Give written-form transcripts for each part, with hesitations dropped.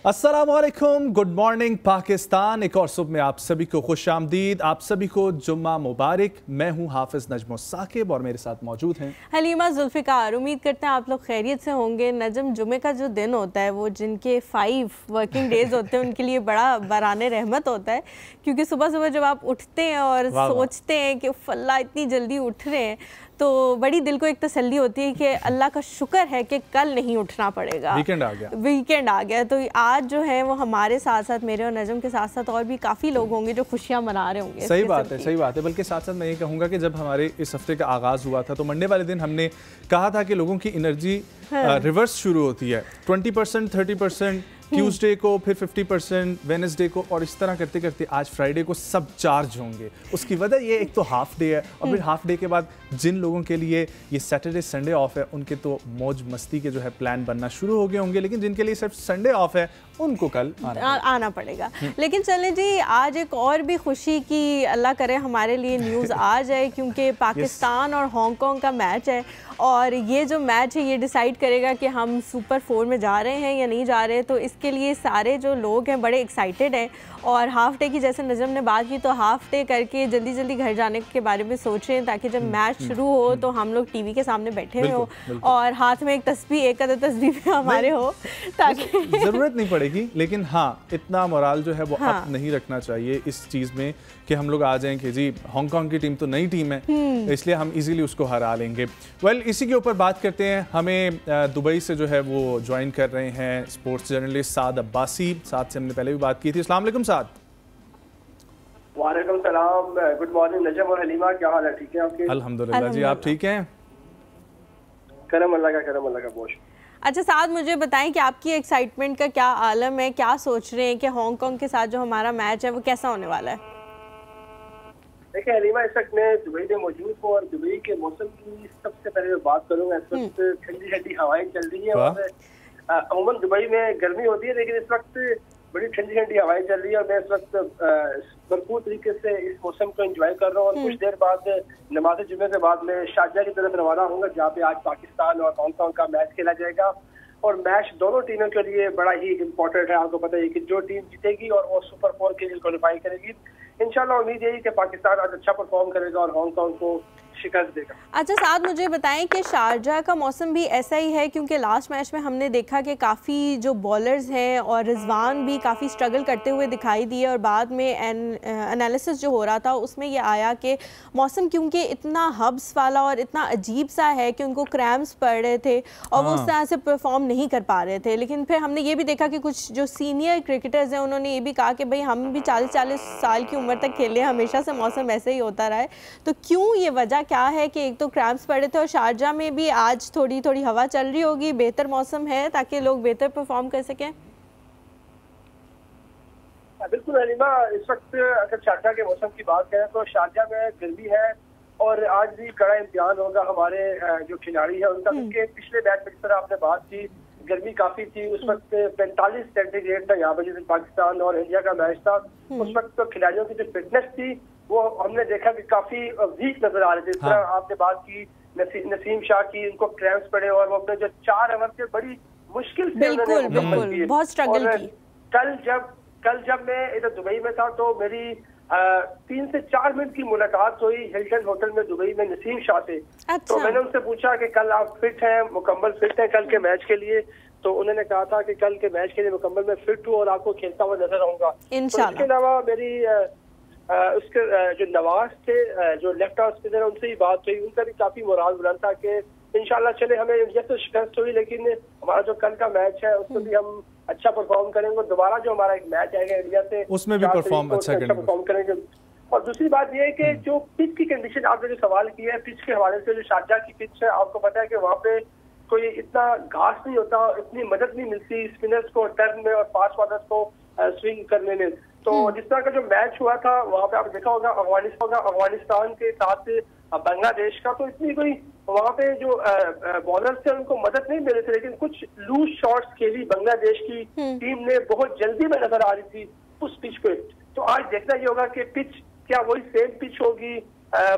अस्सलामुअलैकुम, good morning Pakistan. एक और सुबह में आप सभी को खुश आमदीद, आप सभी को जुम्मा मुबारक। मैं हूं हाफिज नजम साकिब और मेरे साथ मौजूद हैं हलीमा जुल्फिकार। उम्मीद करते हैं आप लोग खैरियत से होंगे। नजम, जुमे का जो दिन होता है वो जिनके 5 वर्किंग डेज होते हैं उनके लिए बड़ा बराने रहमत होता है, क्योंकि सुबह सुबह जब आप उठते हैं और सोचते हैं कि अल्लाह इतनी जल्दी उठ रहे हैं तो बड़ी दिल को एक तसल्ली होती है कि अल्लाह का शुक्र है कि कल नहीं उठना पड़ेगा, वीकेंड आ गया। तो आज जो है वो हमारे साथ साथ मेरे और नजम के साथ साथ और भी काफ़ी लोग होंगे जो खुशियां मना रहे होंगे। सही बात है। बल्कि साथ साथ मैं ये कहूँगा कि जब हमारे इस हफ्ते का आगाज़ हुआ था तो मंडे वाले दिन हमने कहा था कि लोगों की एनर्जी रिवर्स शुरू होती है, 20%, 30% ट्यूसडे को, फिर 50% वेडनेसडे को, और इस तरह करते करते आज फ्राइडे को सब चार्ज होंगे। उसकी वजह ये एक तो हाफ डे है और फिर हाफ डे के बाद जिन लोगों के लिए ये सैटरडे संडे ऑफ है उनके तो मौज मस्ती के जो है प्लान बनना शुरू हो गए होंगे, लेकिन जिनके लिए सिर्फ संडे ऑफ है उनको कल आना पड़ेगा। लेकिन चलें जी, आज एक और भी खुशी की अल्लाह करे हमारे लिए न्यूज़ आ जाए, क्योंकि पाकिस्तान और हांगकांग का मैच है और ये जो मैच है ये डिसाइड करेगा कि हम सुपर 4 में जा रहे हैं या नहीं जा रहे। तो इसके लिए सारे जो लोग हैं बड़े एक्साइटेड हैं और हाफ डे की जैसे नजम ने बात की तो हाफ डे करके जल्दी जल्दी घर जाने के बारे में सोच रहे हैं ताकि जब मैच शुरू हो तो हम लोग टीवी के सामने बैठे हुए हो और हाथ में एक तस्बीह, एक अदर तस्बीह भी हमारे हो, ताकि जरूरत नहीं पड़ेगी। लेकिन हाँ, इतना मोराल जो है वो अप नहीं रखना चाहिए इस चीज़ में कि हम लोग आ जाएं कि जी हांगकांग की टीम तो नई टीम है इसलिए हम इजीली उसको हरा लेंगे। वेल, इसी के ऊपर बात करते हैं। हमें दुबई से जो है वो ज्वाइन कर रहे हैं स्पोर्ट्स जर्नलिस्ट साद अब्बासी। साद से हमने पहले भी बात की थी। अस्सलाम वालेकुम साद। वालेकुम सलाम, गुड मॉर्निंग नजम और हलीमा, क्या हाल है? ठीक है आपके? अल्हम्दुलिल्लाह जी, आप ठीक हैं? करम अल्लाह का बहुत। अच्छा साद, मुझे बताएं कि आपकी एक्साइटमेंट का क्या आलम है, क्या सोच रहे हैं कि हांगकांग के साथ जो हमारा मैच है वो कैसा होने वाला है? देखिए हलीमा, इस वक्त मैं दुबई में मौजूद हूँ और दुबई के मौसम की सबसे पहले बात करूँगा। इस वक्त ठंडी ठंडी हवाएं चल रही है और अमूमन दुबई में गर्मी होती है लेकिन इस वक्त बड़ी ठंडी ठंडी हवाएं चल रही है और मैं इस वक्त भरपूर तरीके से इस मौसम को एंजॉय कर रहा हूँ। और कुछ देर बाद नमाज जुमे के बाद मैं शारजा की तरफ रवाना होऊंगा जहाँ पे आज पाकिस्तान और हांगकांग का मैच खेला जाएगा। और मैच दोनों टीमों के लिए बड़ा ही इम्पोर्टेंट है। आपको पता है कि जो टीम जीतेगी और वो सुपर 4 के लिए क्वालिफाई करेगी। इंशाल्लाह उम्मीद यही कि पाकिस्तान आज अच्छा परफॉर्म करेगा और हांगकांग को शिकस्त देगा। अच्छा साथ मुझे बताएं कि शारजा का मौसम भी ऐसा ही है, क्योंकि लास्ट मैच में हमने देखा कि काफ़ी जो बॉलर्स हैं और रिजवान भी काफ़ी स्ट्रगल करते हुए दिखाई दिए और बाद में एनालिसिस जो हो रहा था उसमें ये आया कि मौसम क्योंकि इतना हब्स वाला और इतना अजीब सा है कि उनको क्रैम्प्स पड़ रहे थे और वो उस तरह से परफॉर्म नहीं कर पा रहे थे। लेकिन फिर हमने ये भी देखा कि कुछ जो सीनियर क्रिकेटर्स हैं उन्होंने ये भी कहा कि भाई हम भी 40-40 साल की उम्र तक खेले, हमेशा से मौसम ऐसे ही होता रहा है। तो क्यों, ये वजह क्या है कि एक तो क्रैम्प्स पड़े थे और शारजा में भी आज थोड़ी थोड़ी हवा चल रही होगी, बेहतर मौसम है ताकि लोग बेहतर परफॉर्म कर सकें? बिल्कुल हलीमा, इस वक्त अगर शारजा के मौसम की बात करें तो शारजा में गर्मी है और आज भी कड़ा इम्तिहान होगा हमारे जो खिलाड़ी है उनका, क्योंकि पिछले मैच में जिस तरह आपने बात की गर्मी काफी थी। उस वक्त 45 सेंटीग्रेड था यहाँ पर जिस पाकिस्तान और इंडिया का मैच था। उस वक्त तो खिलाड़ियों की जो फिटनेस थी वो हमने देखा कि काफी वीक नजर आ रहे थे। इस तरह आपने बात की नसीम शाह की, उनको क्रैम्प्स पड़े और वो अपने जो 4 ओवर से बड़ी मुश्किल से उन्होंने बहुत स्ट्रगल की। कल जब मैं इधर दुबई में था तो मेरी 3 से 4 मिनट की मुलाकात हुई हिल्टन होटल में दुबई में नसीम शाह से। अच्छा। तो मैंने उनसे पूछा कि कल आप फिट हैं, मुकम्मल फिट हैं कल के मैच के लिए? तो उन्होंने कहा था कि कल के मैच के लिए मुकम्मल मैं फिट हूँ और आपको खेलता हुआ नजर आऊंगा। इंशाल्लाह। इसके अलावा मेरी उसके जो नवाज थे जो लेफ्ट आर्म स्पिनर उनसे ही बात हुई, उनका भी काफी मोराल बुलंद था कि इंशाल्लाह चले हमें इंडिया से शिकस्त हुई लेकिन हमारा जो कल का मैच है उसमें भी हम अच्छा परफॉर्म करेंगे। दोबारा जो हमारा एक मैच आएगा इंडिया से उसमें भी परफॉर्म परफॉर्म करेंगे। और दूसरी बात यह है कि जो पिच की कंडीशन आपने जो सवाल किया है, पिच के हवाले से जो शारजा की पिच है आपको पता है कि वहाँ पे कोई इतना घास नहीं होता, इतनी मदद नहीं मिलती स्पिनर्स को टर्न में और फास्ट बॉलर्स को स्विंग करने में। तो जिस तरह का जो मैच हुआ था वहाँ पे आप देखा होगा अफगानिस्तान के साथ बांग्लादेश का, तो इतनी कोई वहाँ पे जो बॉलर्स थे उनको मदद नहीं मिल रही थी, लेकिन कुछ लूज शॉट्स खेली बांग्लादेश की टीम ने बहुत जल्दी में नजर आ रही थी उस पिच पे। तो आज देखना ये होगा कि पिच क्या वही सेम पिच होगी,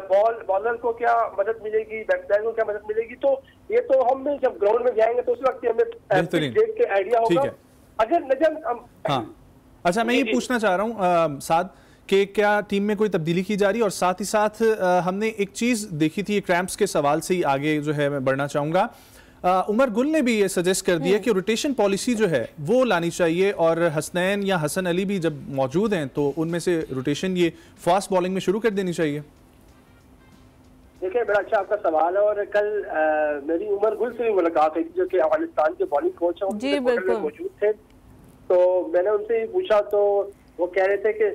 बॉलर को क्या मदद मिलेगी, बैट्समैन को क्या मदद मिलेगी। तो ये तो हम जब ग्राउंड में जाएंगे तो उस वक्त हमें देख के आइडिया होगा। अगर नजम हाँ, अच्छा मैं ये पूछना चाह रहा हूँ साद कि क्या टीम में कोई तब्दीली की जा रही है, और साथ ही साथ हमने एक चीज़ देखी थी, क्रैम्प्स के सवाल से ही आगे जो है मैं बढ़ना चाहूँगा। उमर गुल ने भी ये सजेस्ट कर दिया कि रोटेशन पॉलिसी जो है वो लानी चाहिए, और हसनैन या हसन अली भी जब मौजूद हैं तो उनमें से रोटेशन ये फास्ट बॉलिंग में शुरू कर देनी चाहिए। देखिए, बड़ा अच्छा आपका सवाल है, और कल मेरी उमर गुल से भी मुलाकात हुई जो कि अफगानिस्तान के बॉलिंग कोच हैं, जी बिल्कुल मौजूद थे। तो मैंने उनसे पूछा तो वो कह रहे थे कि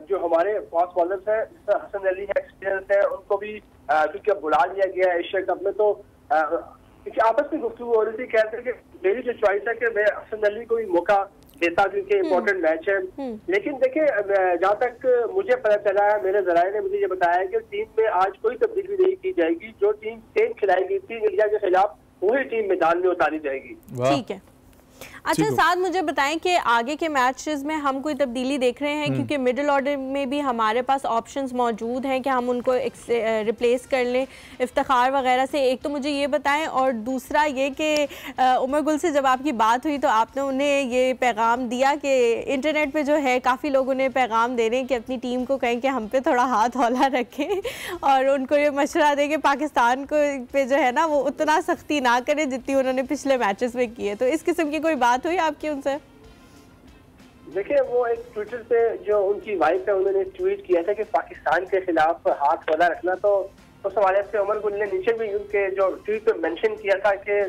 जो हमारे फास्ट बॉलर्स हैं, हसन अली है, एक्सपीरियंस है, उनको भी क्योंकि अब बुला लिया गया है एशिया कप में, तो क्योंकि आपस में गुफ्तगू हो रही थी, कहते हैं कि मेरी जो चॉइस है कि मैं हसन अली को भी मौका देता क्योंकि इम्पोर्टेंट मैच है। लेकिन देखिए, जहाँ तक मुझे पता चला है, मेरे जराये ने मुझे ये बताया है कि टीम में आज कोई तब्दीली नहीं की जाएगी। जो टीम टेस्ट खिलाई गई थी इंडिया के खिलाफ, वही टीम मैदान में उतारी जाएगी। ठीक है। अच्छा साथ मुझे बताएं कि आगे के मैचेस में हम कोई तब्दीली देख रहे हैं, क्योंकि मिडिल ऑर्डर में भी हमारे पास ऑप्शंस मौजूद हैं कि हम उनको रिप्लेस कर लें इफ्तिखार वगैरह से। एक तो मुझे ये बताएं, और दूसरा ये कि उमर गुल से जब आपकी बात हुई तो आपने उन्हें ये पैगाम दिया कि इंटरनेट पे जो है काफ़ी लोग उन्हें पैगाम दे रहे हैं कि अपनी टीम को कहें कि हम पे थोड़ा हाथ हौला रखें, और उनको ये मशवरा दें कि पाकिस्तान को पे जो है ना वो उतना सख्ती ना करें जितनी उन्होंने पिछले मैचेस में की है। तो इस किस्म की कोई बात हुई आपकी उनसे? देखिए, वो एक ट्विटर पे जो उनकी वाइफ है उन्होंने ट्वीट किया था कि पाकिस्तान के खिलाफ हाथ वाला रखना, तो उस हवाले से उमर गुल ने नीचे भी उनके जो ट्वीट पे मेंशन किया था कि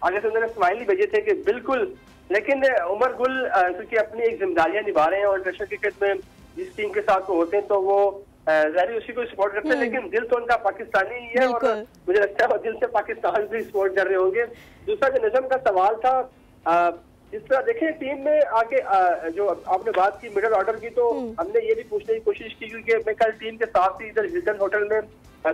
आगे से उन्होंने स्माइली भेजे थे कि बिल्कुल। लेकिन उमर गुल क्योंकि अपनी एक जिम्मेदारियां निभा रहे हैं, और इंटरनेशनल क्रिकेट में जिस टीम के साथ वो होते हैं तो वो ज़ाहिर उसी को सपोर्ट करते हैं, लेकिन दिल तो उनका पाकिस्तानी ही है, और मुझे लगता है वो दिल से पाकिस्तान भी सपोर्ट कर रहे होंगे। दूसरा जो नजम का सवाल था, जिस तरह देखें टीम में आके जो आपने बात की मिडिल ऑर्डर की, तो हमने ये भी पूछने की कोशिश की, क्योंकि मैं कल टीम के साथ ही इधर हिल्टन होटल में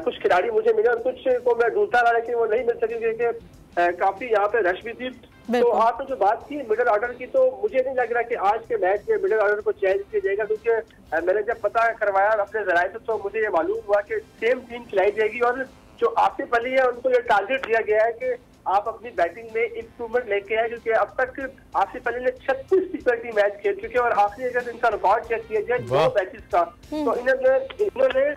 कुछ खिलाड़ी मुझे मिले और कुछ को मैं ढूंढता रहा, लेकिन वो नहीं मिल सके क्योंकि काफी यहाँ पे रश भी थी। तो आपने जो बात की मिडिल ऑर्डर की, तो मुझे नहीं लग रहा कि आज के मैच में मिडिल ऑर्डर को चेंज किया जाएगा, क्योंकि मैंने जब पता करवाया अपने जराये से तो मुझे ये मालूम हुआ कि सेम टीम खिलाई जाएगी, और जो आसिफ अली है उनको ये टारगेट दिया गया है कि आप अपनी बैटिंग में इम्प्रूवमेंट लेके आए, क्योंकि अब तक आसिफ अली ने 36 टी20 मैच खेल चुके हैं, और आखिरी अगर इनका रिकॉर्ड चेक किया जाए 2 मैचेस का, तो इन्होंने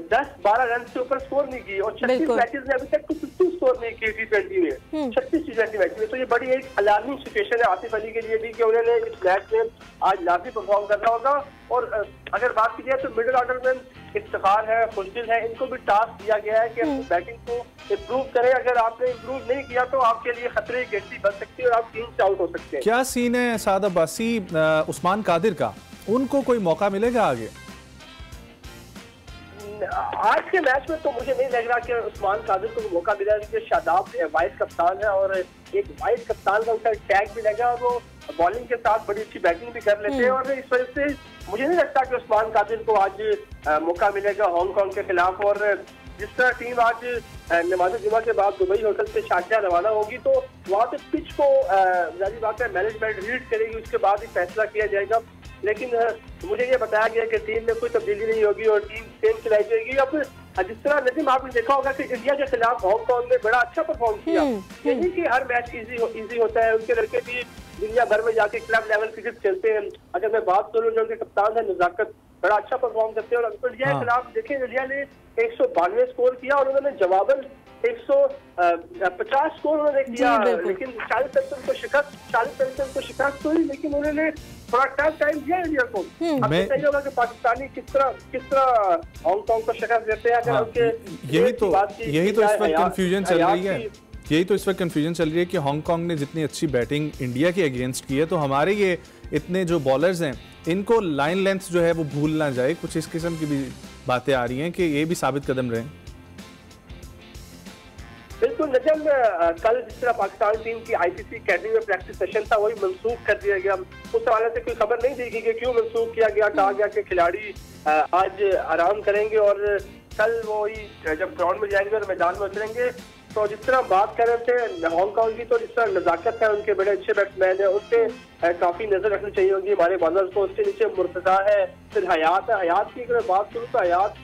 10-12 रन से ऊपर स्कोर नहीं की, और 36 मैचेस में अभी तक कुछ 50 स्कोर नहीं किए टी20 में, 36 टी20 मैच में। तो ये बड़ी एक अलार्मिंग सिचुएशन है आसिफ अली के लिए भी कि उन्होंने इस मैच में आज लाजमी परफॉर्म करना होगा। और अगर बात की जाए तो मिडिल ऑर्डर में इफ्तिखार है, खुशदिल है, इनको भी टास्क दिया गया है कि अपनी बैटिंग को इम्प्रूव करें। अगर आपने इम्प्रूव नहीं किया तो आपके लिए खतरे की घंटी बन सकती है और आप टीम से आउट हो सकते हैं। क्या सीन है साद अब्बासी, उस्मान कादिर का, उनको कोई मौका मिलेगा आगे? आज के मैच में तो मुझे नहीं लग रहा कि उस्मान कादिर को मौका मिला, क्योंकि शादाब वाइस कप्तान है और एक वाइस कप्तान का उनका टैग भी लगा, और वो बॉलिंग के साथ बड़ी अच्छी बैटिंग भी कर लेते हैं, और इस वजह से मुझे नहीं लगता कि उस्मान कादिर को आज मौका मिलेगा हांगकांग के खिलाफ। और जिस तरह टीम आज नमाज जुमा के बाद दुबई होटल से शारजाह रवाना होगी, तो वहाँ पे पिच को जारी बात है मैनेजमेंट रीड करेगी, उसके बाद ही फैसला किया जाएगा। लेकिन मुझे ये बताया गया कि टीम में कोई तब्दीली नहीं होगी और टीम सेम खिलाई जाएगी। अब जिस तरह नजीम आपने देखा होगा कि इंडिया के खिलाफ हांगकांग में बड़ा अच्छा परफॉर्म किया, यही कि हर मैच इजी होता है, उनके लड़के भी दुनिया भर में जाके क्लब लेवल क्रिकेट खेलते हैं। अगर मैं बात करूँ जो उनके कप्तान है नजाकत, बड़ा अच्छा परफॉर्म करते हैं। और इंडिया के खिलाफ देखिए, इंडिया ने 192 स्कोर किया और उन्होंने जवाबन 150 स्कोर उन्होंने किया, लेकिन 40% को शिकस्त हुई, लेकिन उन्होंने थोड़ा टफ टाइम दिया इंडिया को। अब सही होगा कि पाकिस्तानी किस तरह हांगकांग को शिकस्त देते हैं। अगर उनके यही तो इस वक्त कंफ्यूजन चल रही है, यही तो इस वक्त कंफ्यूजन चल रही है कि हांगकांग ने जितनी अच्छी बैटिंग इंडिया के अगेंस्ट की है, तो हमारे ये इतने जो बॉलर्स हैं इनको लाइन लेंथ जो है वो भूल ना जाए। कुछ इस किस्म की भी बातें आ रही हैं कि ये भी साबित कदम रहे। बिल्कुल नजम, कल जिस तरह पाकिस्तान टीम की आईसीसी अकेडमी में प्रैक्टिस सेशन था वही मंसूख कर दिया गया। उस हवाले से कोई खबर नहीं दी गई कि क्यों मंसूख किया गया। कहा गया कि खिलाड़ी आज आराम करेंगे और कल वो ही जब ग्राउंड में जाएंगे और मैदान में उतरेंगे। तो जिस तरह बात कर रहे थे हांगकांग की, तो जिस तरह नजाकत है, उनके बड़े अच्छे बैट्समैन है, उससे काफी नजर रखनी चाहिए होगी हमारे बॉलर्स को। उसके नीचे मुर्तजा है, फिर हयात है। हयात की अगर बात करूँ तो हयात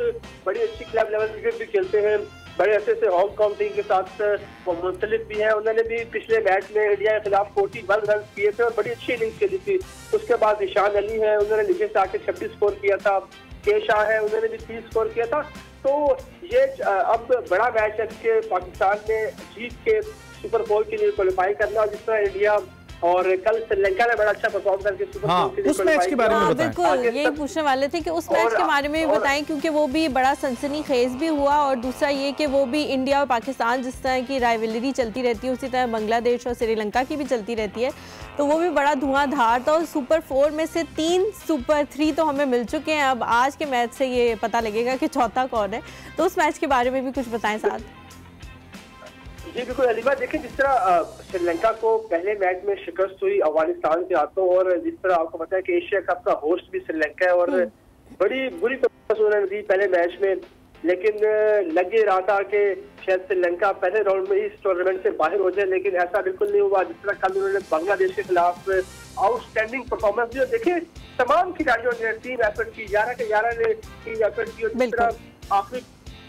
बड़ी अच्छी क्लब लेवल क्रिकेट भी खेलते हैं। बड़े अरसे से हांगकांग टीम के साथ वो मुंसलिक भी हैं। उन्होंने भी पिछले मैच में इंडिया के खिलाफ 41 रन किए थे और बड़ी अच्छी इनिंग्स खेली थी। उसके बाद निशान अली है, उन्होंने नीचे से आके 26 स्कोर किया था। के शाह है, उन्होंने भी 30 स्कोर किया था। तो ये अब बड़ा मैच है कि पाकिस्तान ने जीत के सुपर 4 के लिए क्वालिफाई करना, और जिस तरह इंडिया और कल श्रीलंका ने बड़ा अच्छा परफॉर्म करके सुपर 4 के लिए उस मैच के बारे में बताएं। बिल्कुल यही पूछने वाले थे कि उस मैच के बारे में भी बताएं, क्योंकि वो भी बड़ा सनसनीखेज भी हुआ, और दूसरा ये कि वो भी इंडिया और पाकिस्तान जिस तरह की राइवलरी चलती रहती है उसी तरह बांग्लादेश और श्रीलंका की भी चलती रहती है, तो वो भी बड़ा धुआंधार था। और सुपर 4 में से 3 सुपर 3 तो हमें मिल चुके हैं। अब आज के मैच से ये पता लगेगा कि चौथा कौन है, तो उस मैच के बारे में भी कुछ बताएं साथ। जी बिल्कुल अलीमा, देखिए जिस तरह श्रीलंका को पहले मैच में शिकस्त हुई अफगानिस्तान के हाथों, और जिस तरह आपको पता है कि एशिया कप का होस्ट भी श्रीलंका है, और बड़ी बुरी परफॉर्मेंस उन्होंने दी पहले मैच में, लेकिन लग रहा था कि शायद श्रीलंका पहले राउंड में ही इस टूर्नामेंट से बाहर हो जाए, लेकिन ऐसा बिल्कुल नहीं हुआ। जिस तरह कल उन्होंने बांग्लादेश के खिलाफ आउटस्टैंडिंग परफॉर्मेंस दी, और देखिए तमाम खिलाड़ियों ने टीम एफर्ट की, 11 के 11 ने टीम एफर्ट की, और जिस तरह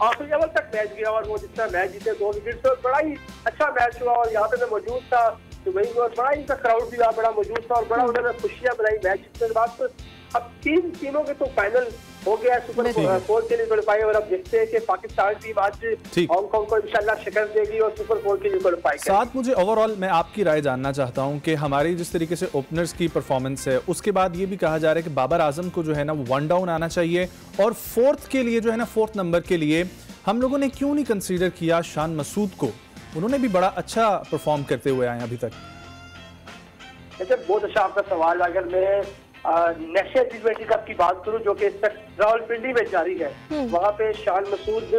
आखिरी ओवर तक मैच गया और वो जिस तरह मैच जीते 2 विकेट से, बड़ा ही अच्छा मैच हुआ। और यहाँ पे मैं मौजूद था दुबई में, और बड़ा ही क्राउड भी बड़ा मौजूद था, और बड़ा उन्होंने खुशियां बनाई मैच जीतने के बाद। अब 3 टीमों के तो फाइनल हो गया सुपर 4 के लिए क्वालिफाई, और अब देखते हैं कि पाकिस्तान टीम आज हांगकांग को इंशाल्लाह शिकस्त देगी और सुपर 4 के लिए क्वालिफाई करेगी। साथ मुझे ओवरऑल मैं आपकी राय जानना चाहता हूं कि हमारी जिस तरीके से ओपनर्स की परफॉर्मेंस है, उसके बाद ये भी कहा जा रहा है कि बाबर आजम को जो है ना 1 डाउन आना चाहिए, और 4th के लिए जो है ना 4th नंबर के लिए हम लोगों ने क्यों नहीं कंसीडर किया शान मसूद को? उन्होंने भी बड़ा अच्छा परफॉर्म करते हुए आए अभी तक। अच्छा, बहुत अच्छा आपका सवाल। अगर मैं नेशनल T20 कप की बात करूं जो कि इस वक्त रावलपिंडी में जारी है, वहां पे शान मसूद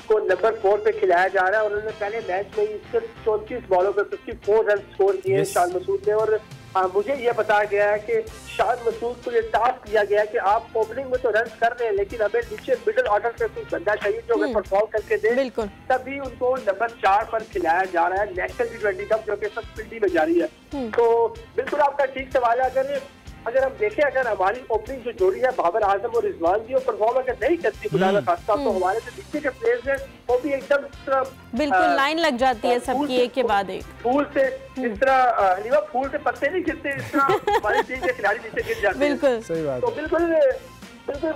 को नंबर 4 पे खिलाया जा रहा है, और उन्होंने पहले मैच में ही सिर्फ 34 बॉलों पे 54 रन स्कोर किए शान मसूद ने। और मुझे ये बताया गया है कि शान मसूद को ये टास्क दिया गया है कि आप ओपनिंग में तो रन कर रहे हैं, लेकिन हमें नीचे मिडिल ऑर्डर पे कुछ बंदा चाहिए जो हमें परफॉर्म करके दे। तभी उनको नंबर 4 पर खिलाया जा रहा है नेशनल T20 कप जो कि इस वक्त पिंडी में जारी है। तो बिल्कुल आपका ठीक सवाल है। अगर हम देखें, अगर हमारी ओपनिंग जो जोड़ी है बाबर आजम और रिजवान की, वो परफॉर्म अगर नहीं करती खुदा ना खास्ता, तो हमारे जो नीचे के प्लेयर्स हैं वो भी एकदम बिल्कुल लाइन लग जाती है सबकी एक के बाद एक। फूल से इस तरह फूल से पत्ते नहीं गिरते, इस तरह हमारी टीम के खिलाड़ी नीचे गिर जाते हैं। बिल्कुल सही बात। तो बिल्कुल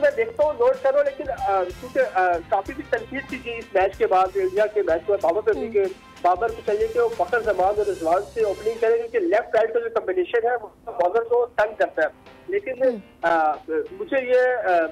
मैं देखता हूँ, नोट करो। लेकिन क्योंकि काफी भी तनकीद की गई इस मैच के बाद, इंडिया के मैच के बाद बाबर को चाहिए कि वो फखर जमान और रिजवान से ओपनिंग करें, क्योंकि लेफ्ट राइट का जो कॉम्बिनेशन है वो बॉलर को तंग करता है। लेकिन मुझे ये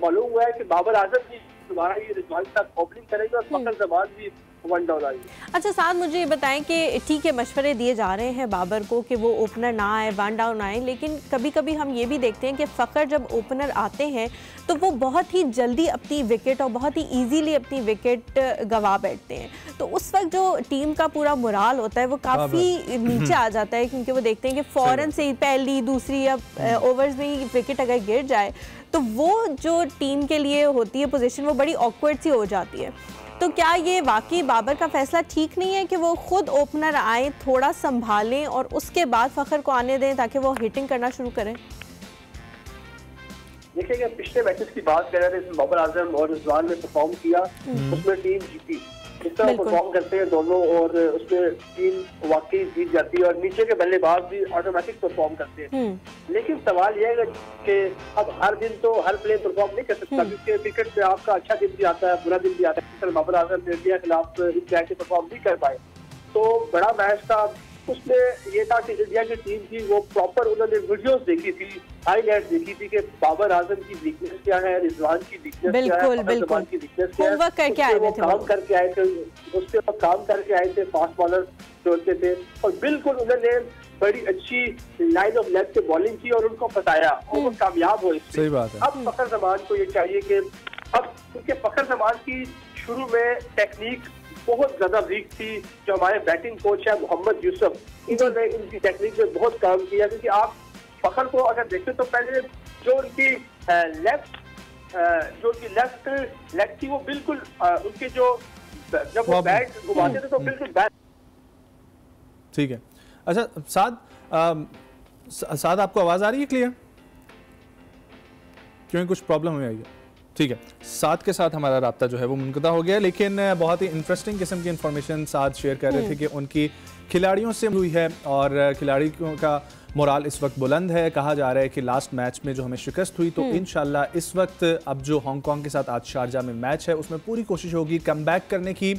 मालूम हुआ है कि बाबर आजम भी दोबारा ये रिजवान के साथ ओपनिंग करेंगे और फखर जमान भी 1 डाउन आएगी। अच्छा साथ मुझे ये बताएं कि ठीक है मशवरे दिए जा रहे हैं बाबर को कि वो ओपनर ना आए, 1 डाउन आए, लेकिन कभी कभी हम ये भी देखते हैं कि फ़खर जब ओपनर आते हैं तो वो बहुत ही जल्दी अपनी विकेट और बहुत ही इजीली अपनी विकेट गंवा बैठते हैं। तो उस वक्त जो टीम का पूरा मोराल होता है वो काफ़ी नीचे आ जाता है, क्योंकि वो देखते हैं कि फ़ौरन से ही पहली दूसरी या ओवर्स में ही विकेट अगर गिर जाए तो वो जो टीम के लिए होती है पोजीशन वो बड़ी ऑकवर्ड सी हो जाती है। तो क्या ये वाकई बाबर का फैसला ठीक नहीं है कि वो खुद ओपनर आए, थोड़ा संभालें और उसके बाद फखर को आने दें ताकि वो हिटिंग करना शुरू करें? देखिए, पिछले मैचेस की बात करें, बाबर आजम और रिजवान ने परफॉर्म किया, उसमें टीम जीती। इस तरह परफॉर्म करते हैं दोनों और उसमें टीम वाकई जीत जाती है, और नीचे के बल्लेबाज भी ऑटोमेटिक परफॉर्म करते हैं। लेकिन सवाल यह है कि अब हर दिन तो हर प्लेयर परफॉर्म नहीं कर सकता, क्योंकि क्रिकेट में आपका अच्छा दिन भी आता है, बुरा दिन भी आता है। बाबर आजम इंडिया के खिलाफ इस मैच में परफॉर्म नहीं कर पाए, तो बड़ा मैच था। उसमें ये था कि इंडिया की टीम थी वो प्रॉपर, उन्होंने वीडियोस देखी थी, हाईलाइट्स देखी थी कि बाबर आजम की वीकनेस क्या है, रिजवान की वीकनेस क्या है, रिजवान की वीकनेस क्या है, काम करके आए थे, उस पर काम करके आए थे, फास्ट बॉलर जोड़ते थे, और बिल्कुल उन्होंने बड़ी अच्छी लाइन ऑफ लेग से बॉलिंग की और उनको फंसाया और वो कामयाब हो इसमें। सही बात है। अब फखर जमान को ये चाहिए कि अब क्योंकि फखर जमान की शुरू में टेक्निक बहुत ज्यादा वीक थी, जो हमारे बैटिंग कोच है मोहम्मद यूसुफ, इन्होंने इनकी टेक्निक में बहुत काम किया। क्योंकि आप फखर को अगर देखें तो पहले जो उनकी लेफ्ट लेग थी वो बिल्कुल उनके जो जब वो बैट घुमाते थे तो बिल्कुल बैट। ठीक है। अच्छा साद आपको आवाज आ रही है क्लियर? क्योंकि कुछ प्रॉब्लम हुई है? ठीक है, साथ के साथ हमारा राब्ता जो है वो मुनक़ता हो गया, लेकिन बहुत ही इंटरेस्टिंग किस्म की इंफॉर्मेशन साथ शेयर कर रहे थे कि उनकी खिलाड़ियों से हुई है और खिलाड़ियों का मोराल इस वक्त बुलंद है। कहा जा रहा है कि लास्ट मैच में जो हमें शिकस्त हुई तो इंशाल्लाह इस वक्त अब जो हांगकांग के साथ आज शारजा में मैच है उसमें पूरी कोशिश होगी कम बैक करने की।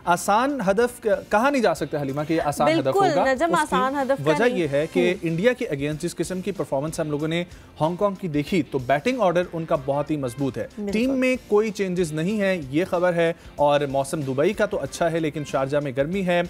आसान हदफ कहा नहीं जा सकता हलीमा कि ये आसान हदफ होगा। आसान हदफ वजह यह है कि इंडिया के अगेंस्ट जिस किस्म की परफॉर्मेंस हम लोगों ने हांगकांग की देखी तो बैटिंग ऑर्डर उनका बहुत ही मजबूत है। टीम में कोई चेंजेस नहीं है, ये खबर है। और मौसम दुबई का तो अच्छा है लेकिन शारजा में गर्मी है।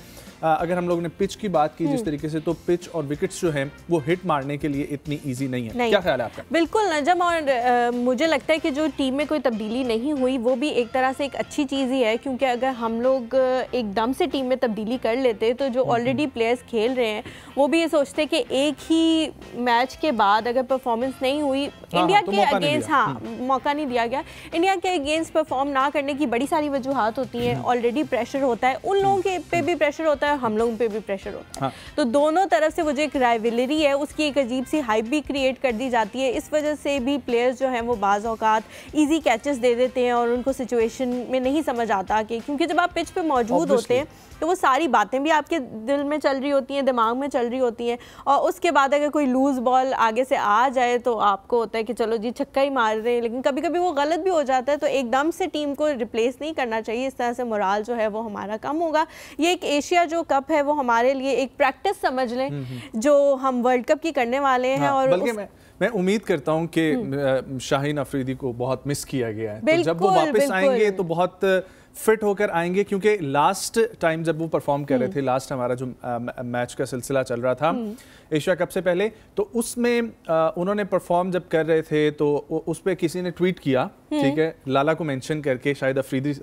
अगर हम लोगों ने पिच की बात की जिस तरीके से, तो पिच और विकेट्स जो हैं वो हिट मारने के लिए इतनी इजी नहीं है। क्या ख्याल है आपका? बिल्कुल नजम, और मुझे लगता है कि जो टीम में कोई तब्दीली नहीं हुई वो भी एक तरह से एक अच्छी चीज़ ही है, क्योंकि अगर हम लोग एकदम से टीम में तब्दीली कर लेते तो जो ऑलरेडी प्लेयर्स खेल रहे हैं वो भी ये सोचते कि एक ही मैच के बाद अगर परफॉर्मेंस नहीं हुई इंडिया के अगेंस्ट, मौका नहीं दिया गया, इंडिया के अगेंस्ट परफॉर्म ना करने की बड़ी सारी वजूहात होती हैं। ऑलरेडी प्रेशर होता है, उन लोगों के पे भी प्रेशर होता है, हम लोगों पे भी प्रेशर होता है। तो दोनों तरफ से वो जो एक राइवलरी है उसकी एक अजीब सी हाइप भी क्रिएट कर दी जाती है। इस वजह से भी प्लेयर्स जो हैं वो बाज़ औक़ात ईजी कैचेस दे देते हैं और उनको सिचुएशन में नहीं समझ आता कि, क्योंकि जब आप पिच पे मौजूद होते हैं तो वो सारी बातें भी आपके दिल में चल रही होती हैं, दिमाग में चल रही होती हैं, और उसके बाद अगर कोई लूज बॉल आगे से आ जाए तो आपको होता है कि चलो जी छक्का ही मार रहे हैं, लेकिन कभी कभी वो गलत भी हो जाता है। तो एकदम से टीम को रिप्लेस नहीं करना चाहिए, इस तरह से मोराल जो है वो हमारा कम होगा। ये एक एशिया जो कप है वो हमारे लिए एक प्रैक्टिस समझ लें जो हम वर्ल्ड कप की करने वाले हैं। और बल्कि मैं उम्मीद करता हूं कि शाहीन अफरीदी को बहुत मिस किया गया है, तो जब वो वापस आएंगे तो बहुत फिट होकर आएंगे, क्योंकि लास्ट टाइम जब वो परफॉर्म कर रहे थे, लास्ट हमारा जो मैच का सिलसिला चल रहा था एशिया कप से पहले, तो उसमें उन्होंने परफॉर्म जब कर रहे थे तो उस पर किसी ने ट्वीट किया, ठीक है, लाला को मेंशन करके, शाहिद अफरीदी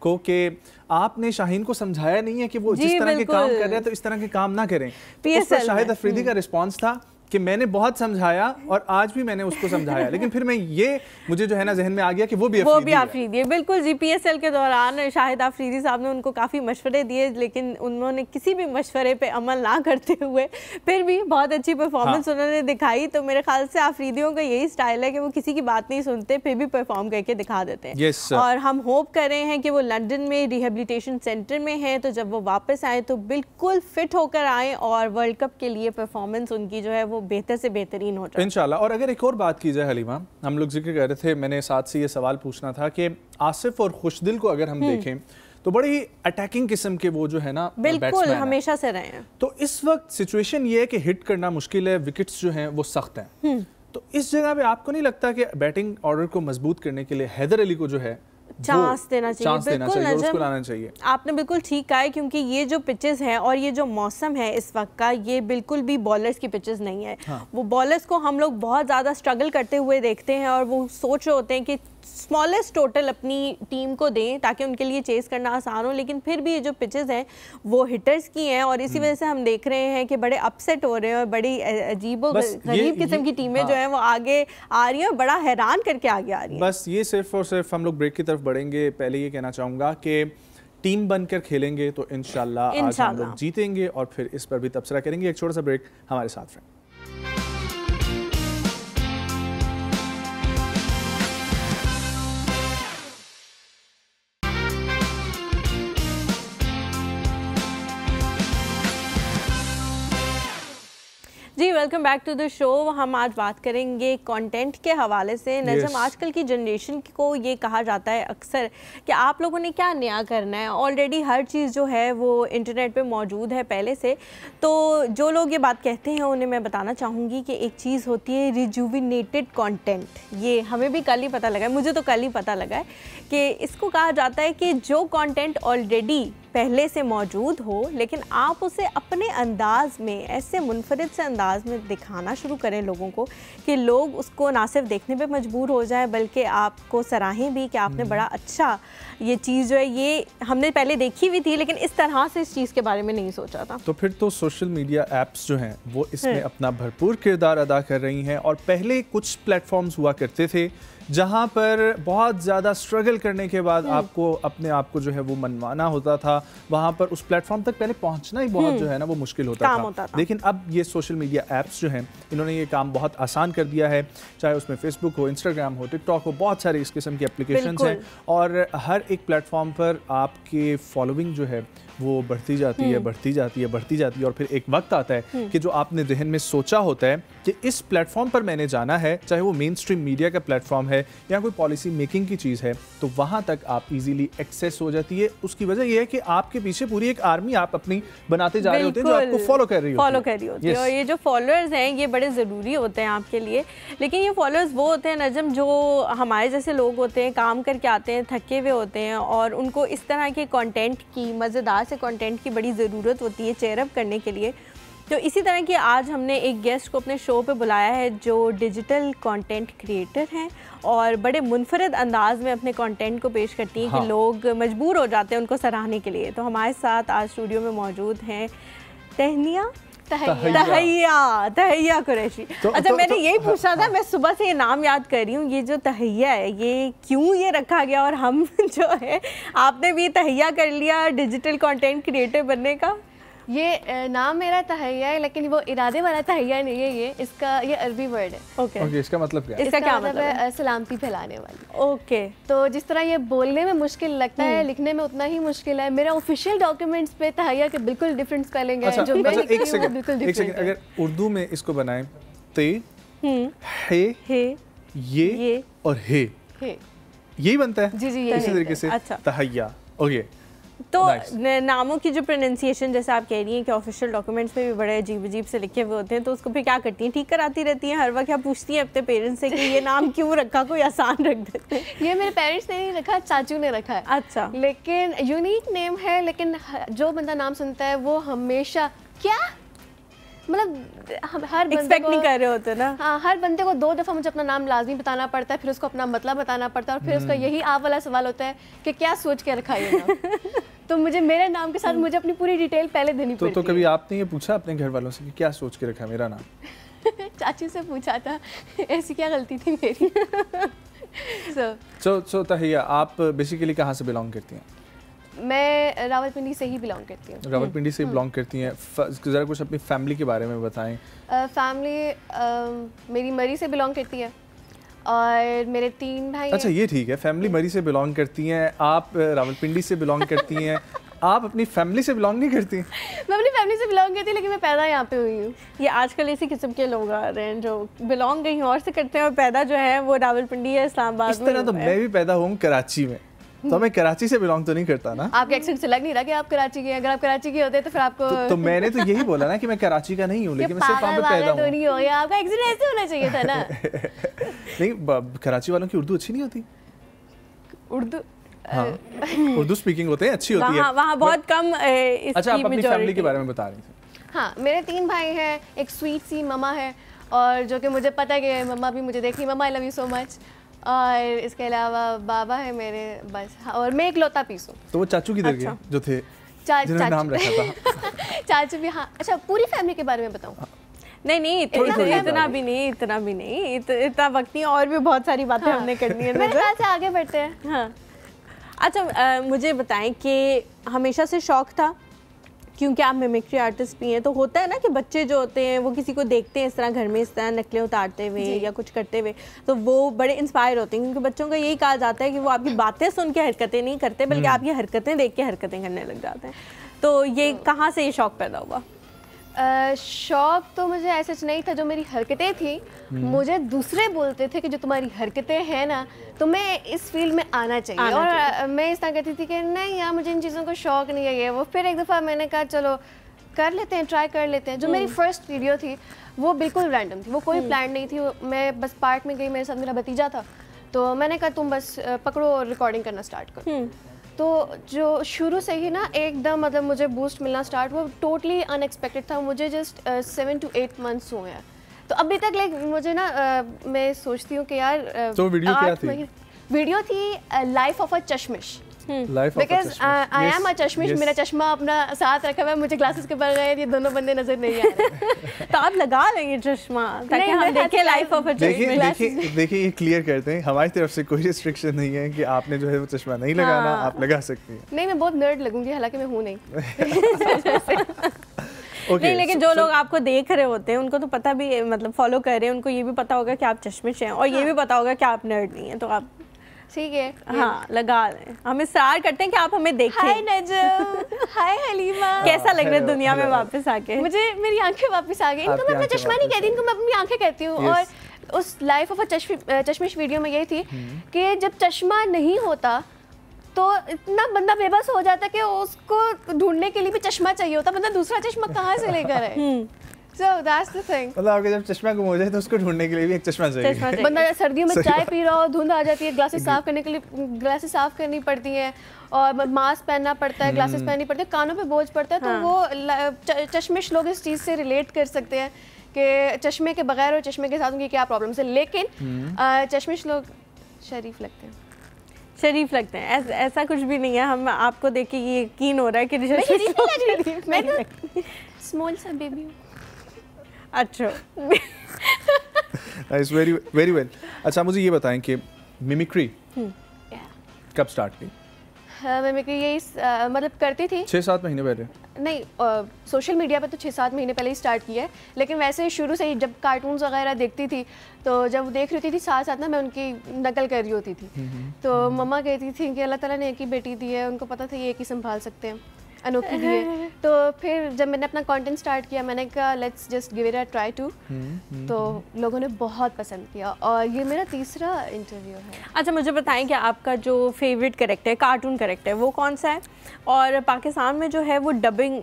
को, कि आपने शाहीन को समझाया नहीं है कि वो जिस तरह के काम कर रहे हैं तो इस तरह के काम ना करें। उस पर शाहिद अफरीदी का रिस्पॉन्स था कि मैंने बहुत समझाया और आज भी मैंने उसको समझाया, लेकिन फिर मैं ये मुझे जो है ना जहन में आ गया कि वो भी अफरीदी है। बिल्कुल जी, PSL के दौरान शाहिद अफरीदी साहब ने उनको काफ़ी मशवरे दिए, लेकिन उन्होंने किसी भी मशवरे पे अमल ना करते हुए फिर भी बहुत अच्छी परफॉर्मेंस उन्होंने दिखाई। तो मेरे ख्याल से अफरीदियों का यही स्टाइल है कि वो किसी की बात नहीं सुनते, फिर भी परफॉर्म करके दिखा देते हैं। और हम होप कर रहे हैं कि वो लंदन में रिहेबिलिटेशन सेंटर में हैं, तो जब वो वापस आए तो बिल्कुल फिट होकर आए और वर्ल्ड कप के लिए परफॉर्मेंस उनकी जो है वो बेहतर से बेहतरीन हो जाए इंशाल्लाह। और अगर एक और बात की जाए हलीमा, हम लोग जिक्र कर रहे थे, मैंने साथ से ये सवाल पूछना था कि आसिफ और खुशदिल को अगर हम देखें तो बड़ी अटैकिंग किस्म के वो जो है ना बिल्कुल हमेशा से रहे हैं। तो इस वक्त सिचुएशन ये है कि हिट करना मुश्किल है, विकेट्स जो हैं वो सख्त हैं। तो इस जगह पे आपको नहीं लगता कि बैटिंग ऑर्डर को मजबूत करने के लिए हैदर अली को जो है चांस देना चाहिए? बिल्कुल उसको लाना चाहिए। आपने बिल्कुल ठीक कहा है, क्योंकि ये जो पिचेस हैं और ये जो मौसम है इस वक्त का, ये बिल्कुल भी बॉलर्स की पिचेस नहीं है। वो बॉलर्स को हम लोग बहुत ज़्यादा स्ट्रगल करते हुए देखते हैं और वो सोच रहे होते हैं कि स्मॉलेस्ट टोटल अपनी टीम को दें ताकि उनके लिए चेस करना आसान हो, लेकिन फिर भी ये जो पिचेस हैं वो हिटर्स की हैं और इसी वजह से हम देख रहे हैं कि बड़े अपसेट हो रहे हैं और बड़ी अजीब और गरीब किस्म की टीमें जो हैं वो आगे आ रही हैं और बड़ा हैरान करके आगे आ रही हैं। बस ये सिर्फ और सिर्फ हम लोग ब्रेक की तरफ बढ़ेंगे, पहले ये कहना चाहूँगा कि टीम बनकर खेलेंगे तो इंशाल्लाह आज हम लोग जीतेंगे और फिर इस पर भी तबसरा करेंगे। एक छोटा सा ब्रेक, हमारे साथ रहें। जी welcome back to the show. हम आज बात करेंगे कंटेंट के हवाले से। नजम, आजकल की जनरेशन को ये कहा जाता है अक्सर कि आप लोगों ने क्या नया करना है, ऑलरेडी हर चीज़ जो है वो इंटरनेट पे मौजूद है पहले से। तो जो लोग ये बात कहते हैं उन्हें मैं बताना चाहूँगी कि एक चीज़ होती है रिजुविनेटेड कंटेंट। ये हमें भी कल ही पता लगा है, मुझे तो कल ही पता लगा है कि इसको कहा जाता है कि जो कंटेंट ऑलरेडी पहले से मौजूद हो लेकिन आप उसे अपने अंदाज में, ऐसे मुनफरिद से अंदाज में दिखाना शुरू करें लोगों को कि लोग उसको ना सिर्फ देखने पे मजबूर हो जाए बल्कि आपको सराहें भी कि आपने बड़ा अच्छा ये चीज़ जो है ये हमने पहले देखी हुई थी लेकिन इस तरह से इस चीज़ के बारे में नहीं सोचा था। तो फिर तो सोशल मीडिया ऐप्स जो हैं वो इसमें अपना भरपूर किरदार अदा कर रही हैं। और पहले कुछ प्लेटफॉर्म्स हुआ करते थे जहाँ पर बहुत ज़्यादा स्ट्रगल करने के बाद आपको अपने आप को जो है वो मनवाना होता था वहाँ पर उस प्लेटफॉर्म तक पहले पहुँचना ही बहुत जो है ना वो मुश्किल होता था। लेकिन अब ये सोशल मीडिया ऐप्स जो हैं इन्होंने ये काम बहुत आसान कर दिया है, चाहे उसमें फेसबुक हो, इंस्टाग्राम हो, टिकटॉक हो, बहुत सारे इस किस्म की एप्लीकेशंस हैं और हर एक प्लेटफॉर्म पर आपके फॉलोइंग जो है वो बढ़ती जाती है, बढ़ती जाती है, बढ़ती जाती है और फिर एक वक्त आता है कि जो आपने जहन में सोचा होता है कि इस प्लेटफॉर्म पर मैंने जाना है, चाहे वो मेन स्ट्रीम मीडिया का प्लेटफॉर्म है या कोई पॉलिसी मेकिंग की चीज़ है, तो वहाँ तक आप इजीली एक्सेस हो जाती है। उसकी वजह यह है कि आपके पीछे पूरी एक आर्मी आप अपनी बनाते जा रहे होते हैं जो आपको फॉलो कर रही होती है। और ये जो फॉलोअर्स हैं ये बड़े ज़रूरी होते हैं आपके लिए। लेकिन ये फॉलोअर्स वो होते हैं नजम जो हमारे जैसे लोग होते हैं, काम करके आते हैं, थके हुए होते हैं और उनको इस तरह के कंटेंट की, मज़ेदार से कंटेंट की बड़ी ज़रूरत होती है चेयर अप करने के लिए। तो इसी तरह की आज हमने एक गेस्ट को अपने शो पे बुलाया है जो डिजिटल कंटेंट क्रिएटर हैं और बड़े मुनफरद अंदाज में अपने कंटेंट को पेश करती हैं कि लोग मजबूर हो जाते हैं उनको सराहने के लिए। तो हमारे साथ आज स्टूडियो में मौजूद हैं तहैया कुरैशी। अच्छा, मैंने यही पूछा था, मैं सुबह से ये नाम याद कर रही हूँ, ये जो तहैया है ये क्यों ये रखा गया और हम जो है आपने भी तहैया कर लिया डिजिटल कंटेंट क्रिएटर बनने का? ये नाम मेरा तहैया है लेकिन वो इरादे वाला तहैया नहीं है, ये अरबी वर्ड है। ओके, इसका मतलब क्या है? इसका क्या मतलब है? सलामती फैलाने वाली। ओके, तो जिस तरह ये बोलने में मुश्किल लगता है, लिखने में उतना ही मुश्किल है। मेरा ऑफिशियल डॉक्यूमेंट्स पे तहैया के बिल्कुल डिफरेंट स्पेलिंग है। जो मैं लिखती हूं वो बिल्कुल डिफरेंट है। अगर उर्दू में इसको बनाएं ते हे ये और हे यही बनता है। जी जी, इसी तरीके से तहैया। ओके, तो नामों की जो प्रोनाउंसिएशन जैसे आप कह रही हैं कि ऑफिशियल डॉक्यूमेंट्स में भी बड़े अजीब अजीब से लिखे हुए होते हैं, तो उसको फिर क्या करती हैं? ठीक कराती रहती हैं हर वक्त या पूछती हैं अपने पेरेंट्स से कि ये नाम क्यों रखा, कोई आसान रख देते हैं? ये मेरे पेरेंट्स ने नहीं रखा, चाचू ने रखा है। अच्छा, लेकिन यूनिक नेम है, लेकिन जो बंदा नाम सुनता है वो हमेशा क्या मतलब हर बंदे को नहीं कर रहे होते ना। हाँ, हर बंदे को 2 दफ़ा मुझे अपना नाम लाजमी बताना पड़ता है, फिर उसको अपना मतलब बताना पड़ता है और फिर उसका यही आप वाला सवाल होता है कि क्या सोच के रखा है नाम। तो मुझे मेरे नाम के साथ मुझे अपनी पूरी डिटेल पहले देनी पड़ती है। तो कभी आपने ये पूछा अपने घर वालों से कि क्या सोच के रखा है मेरा नाम? चाचू से पूछा था, ऐसी क्या गलती थी मेरी। सो तहैया, आप बेसिकली कहाँ से बिलोंग करती हैं? मैं रावलपिंडी से ही बिलोंग करती हूँ। रावलपिंडी से बिलोंग करती हैं। ज़रा कुछ अपनी फैमिली के बारे में बताएं। फैमिली मेरी मरी से बिलोंग करती है और मेरे 3 भाई। अच्छा, ये ठीक है, फैमिली मरी से बिलोंग करती हैं, आप रावलपिंडी से बिलोंग करती हैं। आप अपनी फैमिली से बिलोंग नहीं करती? मैं अपनी फैमिली से बिलोंग करती, लेकिन मैं पैदा यहाँ पे हुई हूँ। ये आजकल इसी किस्म के लोग आ रहे हैं जो बिलोंग कहीं और से करते हैं और पैदा जो है वो रावलपिंडी या इस्लामाबाद में। इस तरह तो मैं भी पैदा हुआ कराची में, तो मैं कराची से बिलोंग तो नहीं करता ना। आपके एक्सेंट से लग नहीं रहा कि आप कराची के हैं। अगर आप कराची के होते तो फिर आपको तो मैंने तो यही बोला ना कि मैं कराची का नहीं हूँ, लेकिन मैं सिर्फ वहाँ पे पैदा हूँ। तो नहीं हो गया, आपका एक्सेंट ऐसे होना चाहिए था ना। नहीं, कराची वालों की उर्दू अच्छी नहीं होती। उर्दू, हाँ, उर्दू स्पीकिंग होते हैं, अच्छी होती है वहाँ बहुत कम। अच्छा, आप अपनी फैमिली के बारे में बता रही थी। हाँ, मेरे 3 भाई हैं, एक स्वीट सी ममा है और जो कि मुझे पता है कि मम्मा भी मुझे देख रही। मम्मा, I love you so much. और इसके अलावा बाबा है मेरे, बस। और मैं इकलौता पीस हूँ। तो वो चाचू किधर गए जो थे जिन्होंने नाम रखा था? चाचू भी। हाँ, अच्छा, पूरी फैमिली के बारे में बताऊँ? नहीं, इतना भी नहीं, इतना वक्त नहीं, और भी बहुत सारी बातें हमने करनी है। मेरे ख्याल से आगे बढ़ते हैं। हाँ, अच्छा, मुझे बताएं कि हमेशा से शौक था, क्योंकि आप मिमिक्री आर्टिस्ट भी हैं, तो होता है ना कि बच्चे जो होते हैं वो किसी को देखते हैं इस तरह घर में इस तरह नकलें उतारते हुए या कुछ करते हुए, तो वो बड़े इंस्पायर होते हैं, क्योंकि बच्चों का यही कहा जाता है कि वो आपकी बातें सुन के हरकतें नहीं करते, बल्कि आपकी हरकतें देख के हरकतें करने लग जाते हैं। तो ये कहाँ से ये शौक पैदा हुआ? शौक तो मुझे ऐसा नहीं था, जो मेरी हरकतें थी मुझे दूसरे बोलते थे कि जो तुम्हारी हरकतें हैं ना, तुम्हें इस फील्ड में आना चाहिए। और मैं इस तरह कहती थी कि नहीं यार, मुझे इन चीज़ों को शौक नहीं है ये वो। फिर एक दफ़ा मैंने कहा चलो कर लेते हैं, ट्राई कर लेते हैं। जो मेरी फर्स्ट वीडियो थी वो बिल्कुल रैंडम थी, वो कोई प्लान नहीं थी। मैं बस पार्क में गई, मेरे साथ मेरा भतीजा था, तो मैंने कहा तुम बस पकड़ो और रिकॉर्डिंग करना स्टार्ट करो। तो जो शुरू से ही ना एकदम मतलब मुझे बूस्ट मिलना स्टार्ट, वो टोटली अनएक्सपेक्टेड था। मुझे जस्ट 7 to 8 months हुए हैं, तो अभी तक लाइक मुझे ना मैं सोचती हूँ कि यार तो वीडियो क्या थी? वीडियो थी life of a Chashmish. Life of a because Chashmish. I am a Yes, Chashmish. yes. मेरा चश्मा अपना साथ रखा हुआ है, मुझे ग्लासेस के बगैर ये दोनों बंदे नजर नहीं आ रहे. तो आप लगा लेंगे चश्मा ताकि नहीं, हम मैं देखें लाइफ ऑफ अ देखिए चश्मिश. देखिए ये क्लियर करते हैं, हमारी तरफ से कोई रिस्ट्रिक्शन नहीं है कि आपने जो है वो चश्मा नहीं लगाना, हाँ. आप लगा सकती हैं. नहीं, मैं बहुत नर्ड लगूंगी, हालांकि मैं हूँ नहीं. Okay, नहीं, लेकिन so- जो so- लोग आपको देख रहे होते हैं उनको तो पता भी है, मतलब फॉलो कर रहे हैं, उनको ये भी पता होगा कि आप चश्मिश हैं और ये भी पता होगा कि आप नर्ड नहीं हैं, तो आप ठीक है. हाँ लगा लें. हम इसरार करते हैं कि आप हमें देखें. हाय नजम, हाय हलीमा. कैसा लग रहा है Hello, दुनिया में hello. वापस आके? मुझे मेरी आंखें वापस आ गई. इनको आपकी मैं अपना आंखें चश्मा नहीं वापस कहती, आ इनको मैं अपनी आंखें कहती हूँ. Yes. और उस लाइफ ऑफ अ चश्मिश वीडियो में यही थी कि जब चश्मा नहीं होता तो इतना बंदा बेबस हो जाता कि उसको ढूंढने के लिए भी चश्मा चाहिए होता. बंदा दूसरा चश्मा कहाँ से लेकर आए? So that's the thing. मतलब आपके जब चश्मा गुम हो जाए तो उसको ढूंढने के लिए भी एक चश्मा चश्मा चाहिए. चाहिए. बंदा सर्दियों में सही चाय बात. पी रहा हो, धुंध आ जाती है, ग्लासेस साफ करने के लिए ग्लासेस साफ करनी पड़ती हैं और मास्क पहनना पड़ता है, ग्लासेस पहननी पड़ती है, कानों पे बोझ पड़ता है. तो हाँ. वो चश्मिश लोग इस चीज़ से रिलेट कर सकते हैं कि चश्मे के बगैर और चश्मे के साथ उनकी क्या प्रॉब्लम्स है. लेकिन चश्मिश लोग शरीफ लगते हैं. शरीफ लगते हैं. ऐसा कुछ भी नहीं है. हम आपको देख के ये यकीन हो रहा है कि मैं शरीफ नहीं लग रही, मैं तो स्मॉल सा बेबी हूँ. अच्छा. Nice, very well. अच्छा मुझे ये बताएं कि मिमिक्री कब स्टार्ट की? मिमिक्री यही मतलब करती थी 6-7 महीने पहले. नहीं. सोशल मीडिया पे तो 6-7 महीने पहले ही स्टार्ट किया है, लेकिन वैसे शुरू से ही जब कार्टून्स वगैरह देखती थी तो जब देख रही थी साथ साथ ना मैं उनकी नकल कर रही होती थी. तो मम्मा कहती थी कि अल्लाह ताला ने एक ही बेटी दी है, उनको पता था ये एक ही संभाल सकते हैं, अनोखी दी है. तो फिर जब मैंने अपना कंटेंट स्टार्ट किया मैंने कहा let's just give it a try too. तो लोगों ने बहुत पसंद किया और ये मेरा तीसरा इंटरव्यू है. अच्छा मुझे बताएं कि आपका जो फेवरेट कैरेक्टर है, कार्टून कैरेक्टर, वो कौन सा है? और पाकिस्तान में जो है वो डबिंग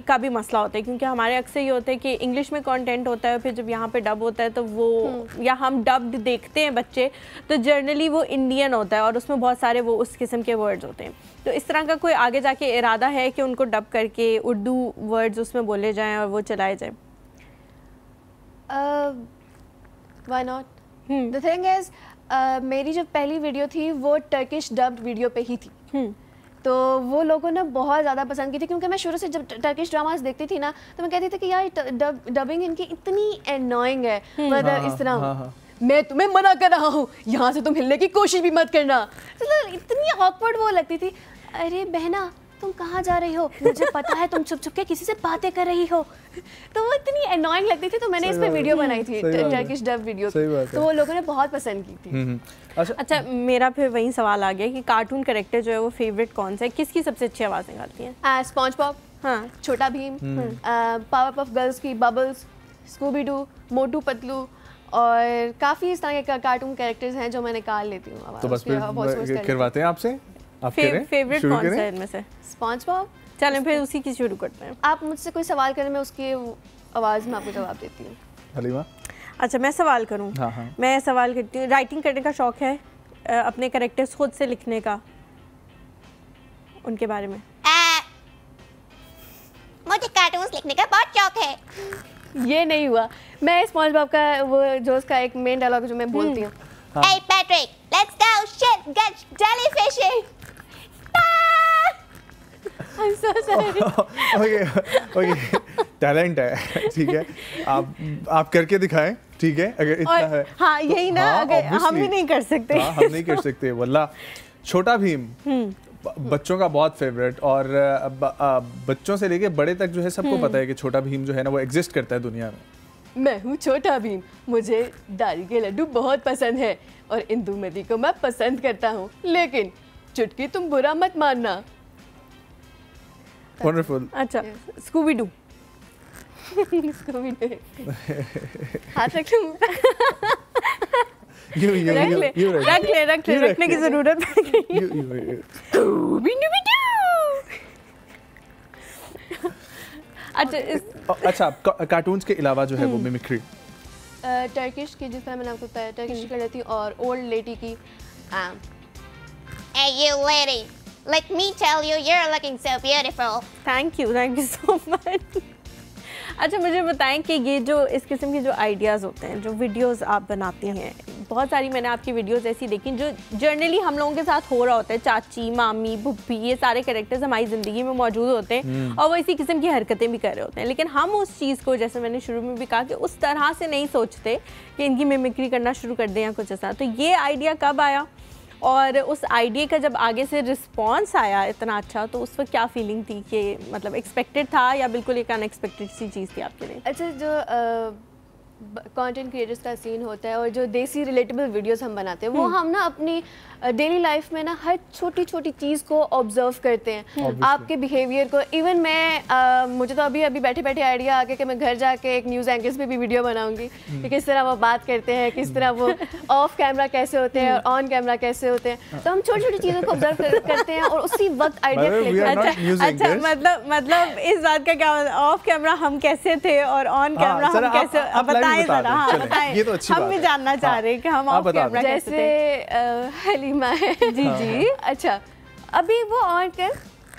का भी मसला होता है, क्योंकि हमारे अक्सर ये होता है कि इंग्लिश में कंटेंट होता है, फिर जब यहाँ पे डब होता है तो वो या हम डब्ड देखते हैं बच्चे तो जनरली वो इंडियन होता है और उसमें बहुत सारे वो उस किस्म के वर्ड्स होते हैं. तो इस तरह का कोई आगे जाके इरादा है कि उनको डब करके उर्दू वर्ड्स उसमें बोले जाएं और वो चलाए जाएं? Why not. The thing is मेरी जो पहली वीडियो थी वो टर्किश डब्ड वीडियो पे ही थी. तो वो लोगों ने बहुत ज़्यादा पसंद की थी क्योंकि मैं शुरू से जब टर्किश ड्रामास देखती थी ना तो मैं कहती थी कि यार डबिंग इनकी इतनी एनोइंग है. मतलब इस तरह मैं तुम्हें मना कर रहा हूँ, यहाँ से तुम हिलने की कोशिश भी मत करना. मतलब इतनी ऑकवर्ड वो लगती थी. अरे बहना तुम कहाँ जा रही हो, मुझे पता है तुम छुप छुप के किसी से बातें कर रही हो. तो वो इतनी एनोइंग लगती थी. तो मैंने इस पे वीडियो बनाई थी, टर्किश डब वीडियो. तो वो लोगों ने बहुत पसंद की थी. अच्छा मेरा फिर वही सवाल आ गया कि कार्टून कैरेक्टर जो है वो फेवरेट कौन सा है, किसकी सबसे अच्छी आवाज़ निकालती है? स्पॉन्ज बॉब, हाँ, छोटा भीम, पावर पफ गर्ल्स की bubbles, Scooby Doo, Motu Patlu और काफ़ी इस तरह के कार्टून कैरेक्टर्स हैं जो मैं निकाल लेती हूँ. तो बस फिर करवाते हैं आपसे. आप फेवरेट कौन सा है इनमें से? Sponge Bob. चलें फिर उसी की शुरू करते हैं. आप मुझसे कोई सवाल करें, मैं उसकी आवाज़ में आपको जवाब देती हूँ. हलीमा. अच्छा मैं सवाल करूँ? हाँ हाँ. मैं सवाल करती हूँ. राइटिंग करने का शौक है अपने कैरेक्टर्स खुद से लिखने का, उनके बारे में? मुझे कार्टून्स लिखने का बहुत शौक है. ये नहीं हुआ. मैं स्पॉन्ज बॉब का वो जो उसका एक मेन डायलॉग जो मैं बोलती हूँ, Hey Patrick, let's go shit get jellyfishing. I'm so sorry. Okay talent है, ठीक है. आप करके दिखाएं, ठीक है, अगर इतना और है. हाँ यही ना, हाँ, अगर हम obviously. भी नहीं कर सकते. हाँ, हम नहीं कर सकते वल्ला. छोटा भीम बच्चों का बहुत फेवरेट और बच्चों से लेके बड़े तक जो है सबको पता है कि छोटा भीम जो है ना वो एग्जिस्ट करता है दुनिया में. मैं हूँ छोटा भीम, मुझे दादी के लड्डू बहुत पसंद है और इंदुमती को मैं पसंद करता हूँ, लेकिन चुटकी तुम बुरा मत मानना. वंडरफुल. अच्छा स्कूबी डू. इसको भी नहीं. हाथ रख लूं? रख ले रखने की जरूरत नहीं. अच्छा कार्टून्स के अलावा जो है वो मिमिक्री. टर्किश की, जिस तरह मैंने आपको बताया, टर्किश की कर लेती हूँ और ओल्ड लेडी की. Hey you lady, let me tell you, you're looking so beautiful. Thank you so much. अच्छा मुझे बताएं कि ये जो इस किस्म के जो आइडियाज़ होते हैं, जो वीडियोस आप बनाती हैं, बहुत सारी मैंने आपकी वीडियोस ऐसी देखी जो जर्नली हम लोगों के साथ हो रहा होता है, चाची, मामी, भुप्पी, ये सारे कैरेक्टर्स हमारी ज़िंदगी में मौजूद होते हैं और वो इसी किस्म की हरकतें भी कर रहे होते हैं, लेकिन हम उस चीज़ को, जैसे मैंने शुरू में भी कहा, कि उस तरह से नहीं सोचते कि इनकी मिमिक्री करना शुरू कर दें या कुछ ऐसा। तो ये आइडिया कब आया और उस आइडिया का जब आगे से रिस्पॉन्स आया इतना अच्छा, तो उस वक्त क्या फीलिंग थी कि मतलब एक्सपेक्टेड था या बिल्कुल एक अनएक्सपेक्टेड सी चीज़ थी आपके लिए? अच्छा, जो कंटेंट क्रिएटर्स का सीन होता है और जो देसी रिलेटेबल वीडियोस हम बनाते हैं, वो हम ना अपनी डेली लाइफ में ना हर छोटी छोटी चीज़ को ऑब्जर्व करते हैं, आपके बिहेवियर को। इवन मैं मुझे तो अभी बैठे बैठे आइडिया आ गया कि मैं घर जाके एक न्यूज़ एंकर्स पे भी वीडियो बनाऊंगी कि किस तरह वो बात करते हैं, किस तरह वो ऑफ कैमरा कैसे होते हैं और ऑन कैमरा कैसे होते हैं। तो हम छोटी छोटी चीज़ों को ऑब्जर्व करते हैं और उसी वक्त आइडिया क्लिक करते हैं। अच्छा, मतलब इस बात का क्या, ऑफ कैमरा हम कैसे थे और ऑन कैमरा हम कैसे, बताएं जरा। हाँ, बताएं, हम भी जानना चाह रहे हैं कि हम ऑफ कैमरा कैसे थे। हलीमा है जी। अच्छा, अभी वो ऑन कर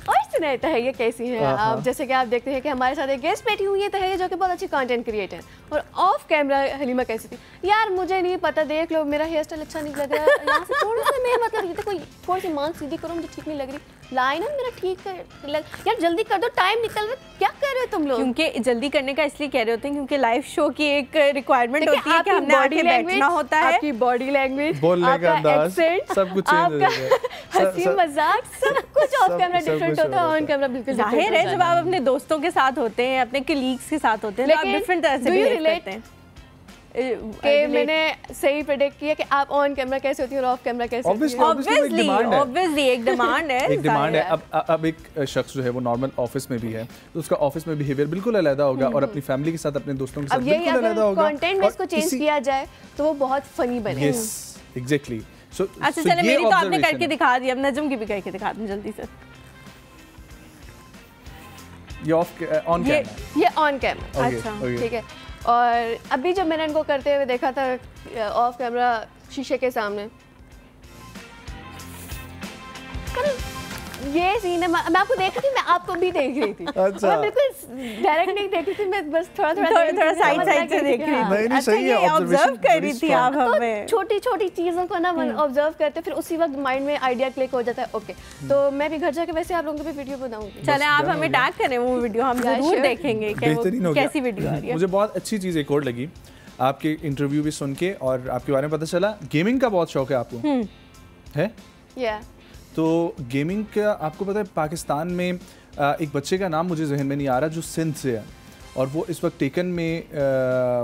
और सुनाए तहैया कैसी है आप, जैसे कि आप देखते हैं कि हमारे साथ एक गेस्ट बैठी हुई है तहैया, जो कि बहुत अच्छी कंटेंट क्रिएटर, और ऑफ कैमरा हलीमा कैसी थी। यार मुझे नहीं पता, देख लो मेरा हेयर स्टाइल अच्छा नहीं लग रहा, यहाँ से थोड़ा सा मैं मतलब कोई थोड़ी सी मांग सीधी करो, मुझे ठीक नहीं लग रही, लाइन है मेरा ठीक लग, यार जल्दी कर दो, टाइम निकल रहा, क्या कर रहे हो तुम लोग? क्योंकि जल्दी करने का इसलिए कह रहे होते हैं क्योंकि लाइव शो की एक रिक्वायरमेंट होती है कि हमने आके बैठना होता है, आपकी बॉडी लैंग्वेज, बोलने का अंदाज, सब कुछ चेंज हो जाता है, हंसी मजाक सब कुछ ऑफ कैमरा डिफरेंट होता है, ऑन कैमरा बिल्कुल जाहिर है। जब आप अपने दोस्तों के साथ होते हैं, अपने कलीग्स के साथ होते हैं, तो आप डिफरेंट तरह से बिहेव करते हैं। कि मैंने सही प्रेडिक्ट किया कि आप ऑन कैमरा कैसे होती हैं और ऑफ कैमरा कैसे होती हैं। ऑब्वियसली एक डिमांड है, एक डिमांड है। अब एक शख्स जो है वो नॉर्मल ऑफिस में भी है, तो उसका ऑफिस में बिहेवियर बिल्कुल अलग होगा और अपनी फैमिली के साथ, अपने दोस्तों के साथ बिल्कुल अलग होगा। कंटेंट में इसको चेंज किया जाए तो वो बहुत फनी बने। Yes, exactly. सो अच्छा, चलिए, मेरी तो आपने करके दिखा दी, अब नजम की भी करके दिखा दें जल्दी से। ये ऑन कैमरा, ये ऑन कैमरा। अच्छा, ठीक है। और अभी जब मैंने इनको करते हुए देखा था ऑफ कैमरा शीशे के सामने, ये सीन है, मैं आपको देख रही थी, मैं आपको भी देख रही थी। अच्छा। मैं बिल्कुल डायरेक्ट नहीं देख रही थी, मैं बस थोड़ा साइड से देख रही थी। नहीं, सही है, ऑब्जर्व कर रही थी आप हमें। छोटी छोटी चीजों को ना ऑब्जर्व करते, फिर उसी वक्त माइंड में आइडिया क्लिक हो जाता है। ओके, तो मैं भी घर जाके वैसे आप लोगों की भी वीडियो बनाऊंगी। चले, आप हमें टैग करें, वो वीडियो हम जरूर देखेंगे कैसी वीडियो आ रही है। मुझे बहुत अच्छी चीज एक और लगी आपके इंटरव्यू भी सुन के, और आपके बारे में पता चला गेमिंग का बहुत शौक है आपको, है? तो गेमिंग का आपको पता है, पाकिस्तान में एक बच्चे का नाम मुझे जहन में नहीं आ रहा, जो सिंध से है और वो इस वक्त टेकन में